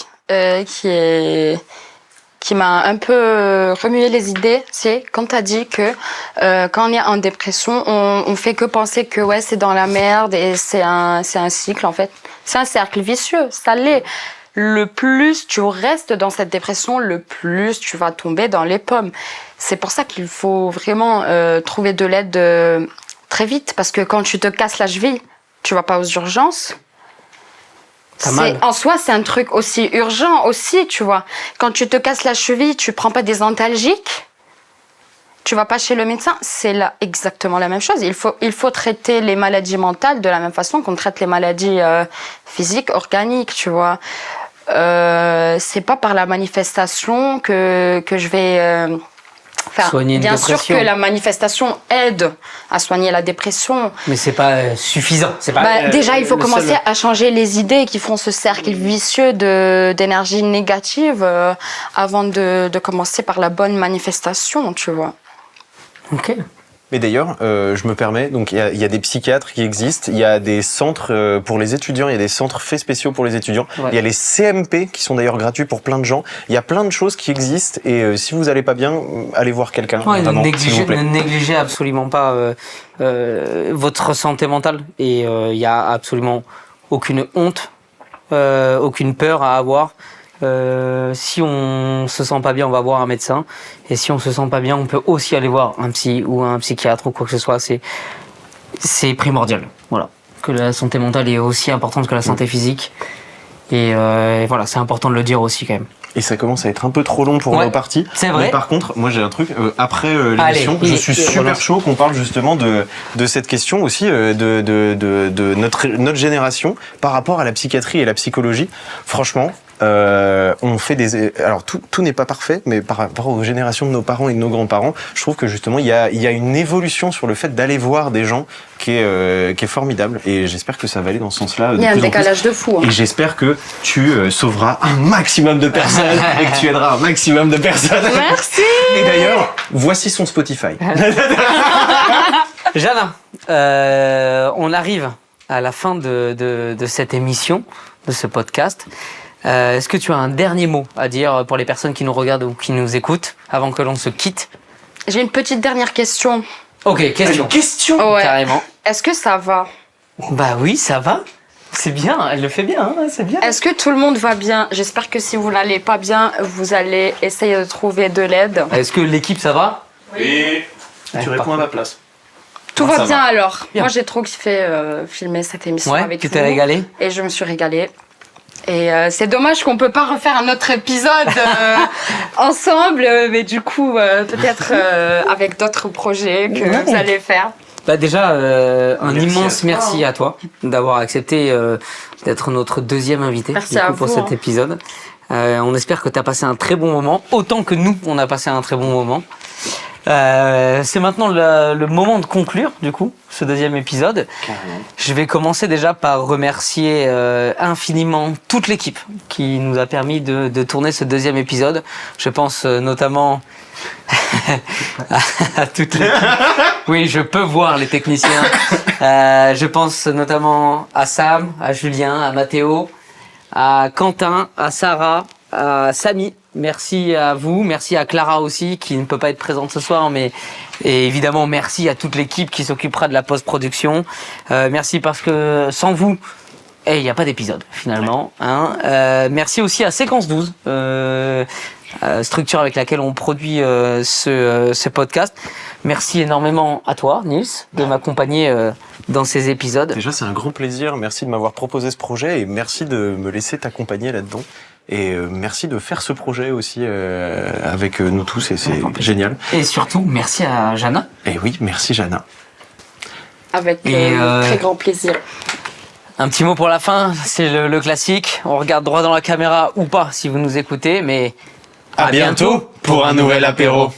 qui m'a un peu remué les idées, c'est quand t'as dit que quand on est en dépression, on fait que penser que ouais c'est dans la merde et c'est un cycle en fait, c'est un cercle vicieux, ça l'est. Le plus tu restes dans cette dépression, le plus tu vas tomber dans les pommes. C'est pour ça qu'il faut vraiment trouver de l'aide très vite parce que quand tu te casses la cheville, tu vas pas aux urgences. En soi, c'est un truc aussi urgent aussi, tu vois. Quand tu te casses la cheville, tu prends pas des antalgiques, tu vas pas chez le médecin, c'est exactement la même chose. Il faut traiter les maladies mentales de la même façon qu'on traite les maladies physiques, organiques, tu vois. C'est pas par la manifestation que je vais... soigner une bien dépression. sûr que la manifestation aide à soigner la dépression. Mais c'est pas suffisant. C'est pas, déjà, il faut le commencer seul- à changer les idées qui font ce cercle vicieux d'énergie négative avant de commencer par la bonne manifestation, tu vois. Ok. Mais d'ailleurs, je me permets, donc il y a des psychiatres qui existent, il y a des centres pour les étudiants, il y a des centres faits spéciaux pour les étudiants, Ouais. il y a les CMP qui sont d'ailleurs gratuits pour plein de gens, il y a plein de choses qui existent et si vous allez pas bien, allez voir quelqu'un. Ouais, vraiment, s'il ne vous plaît. négligez absolument pas votre santé mentale. Et il y a absolument aucune honte, aucune peur à avoir. Si on se sent pas bien, on va voir un médecin. Et si on se sent pas bien, on peut aussi aller voir un psy ou un psychiatre ou quoi que ce soit. C'est primordial. Voilà. Que la santé mentale est aussi importante que la santé physique. Et voilà, c'est important de le dire aussi quand même. Et ça commence à être un peu trop long pour Ouais, nos parties. c'est vrai. Mais par contre, moi j'ai un truc, après l'émission, Allez, je suis super chaud qu'on parle justement de cette question aussi, de notre génération par rapport à la psychiatrie et la psychologie. Franchement, on fait alors tout n'est pas parfait, mais par rapport aux générations de nos parents et de nos grands-parents, je trouve que justement il y a une évolution sur le fait d'aller voir des gens qui est formidable et j'espère que ça va aller dans ce sens-là. Il y a un décalage de fou. Et j'espère que tu sauveras un maximum de personnes et que tu aideras un maximum de personnes. Merci. Et d'ailleurs, voici son Spotify. Jana, on arrive à la fin de cette émission, de ce podcast. Est-ce que tu as un dernier mot à dire pour les personnes qui nous regardent ou qui nous écoutent avant que l'on se quitte? J'ai une petite dernière question. Ok, question. Une question. Ouais. Carrément. Est-ce que ça va? Bah oui, ça va. C'est bien, elle le fait bien, hein, c'est bien. Est-ce que tout le monde va bien? J'espère que si vous n'allez pas bien, vous allez essayer de trouver de l'aide. Est-ce que l'équipe, ça va? Oui. Tu réponds à ma place. Tout Moi, va ça bien va. alors. Bien. Moi j'ai trop kiffé filmer cette émission Ouais, avec tu vous. t'es régalé? Et je me suis régalée. Et c'est dommage qu'on peut pas refaire un autre épisode ensemble, mais du coup peut-être avec d'autres projets que Ouais. vous allez faire. Bah déjà, un Merci immense à toi. merci à toi d'avoir accepté d'être notre deuxième invité Merci du coup, à pour vous, cet hein. épisode. On espère que tu as passé un très bon moment, autant que nous, on a passé un très bon moment. C'est maintenant le moment de conclure, du coup, ce deuxième épisode. Carrément. Je vais commencer déjà par remercier infiniment toute l'équipe qui nous a permis de tourner ce deuxième épisode. Je pense notamment à toute l'équipe. Oui, je peux voir les techniciens. Je pense notamment à Sam, à Julien, à Mathéo, à Quentin, à Sarah, à Samy. Merci à vous, merci à Clara aussi qui ne peut pas être présente ce soir, et évidemment merci à toute l'équipe qui s'occupera de la post-production. Merci parce que sans vous, il n'y a pas d'épisode finalement. Hein. Merci aussi à Séquence 12, structure avec laquelle on produit ce podcast. Merci énormément à toi, Nils, de m'accompagner dans ces épisodes. Déjà, c'est un grand plaisir. Merci de m'avoir proposé ce projet et merci de me laisser t'accompagner là-dedans. Et merci de faire ce projet aussi avec nous tous et c'est génial. Et surtout, merci à Jana. Et oui, merci Jana. Avec Et, très grand plaisir. Un petit mot pour la fin, c'est le classique. On regarde droit dans la caméra ou pas si vous nous écoutez, mais À bientôt pour un nouvel apéro.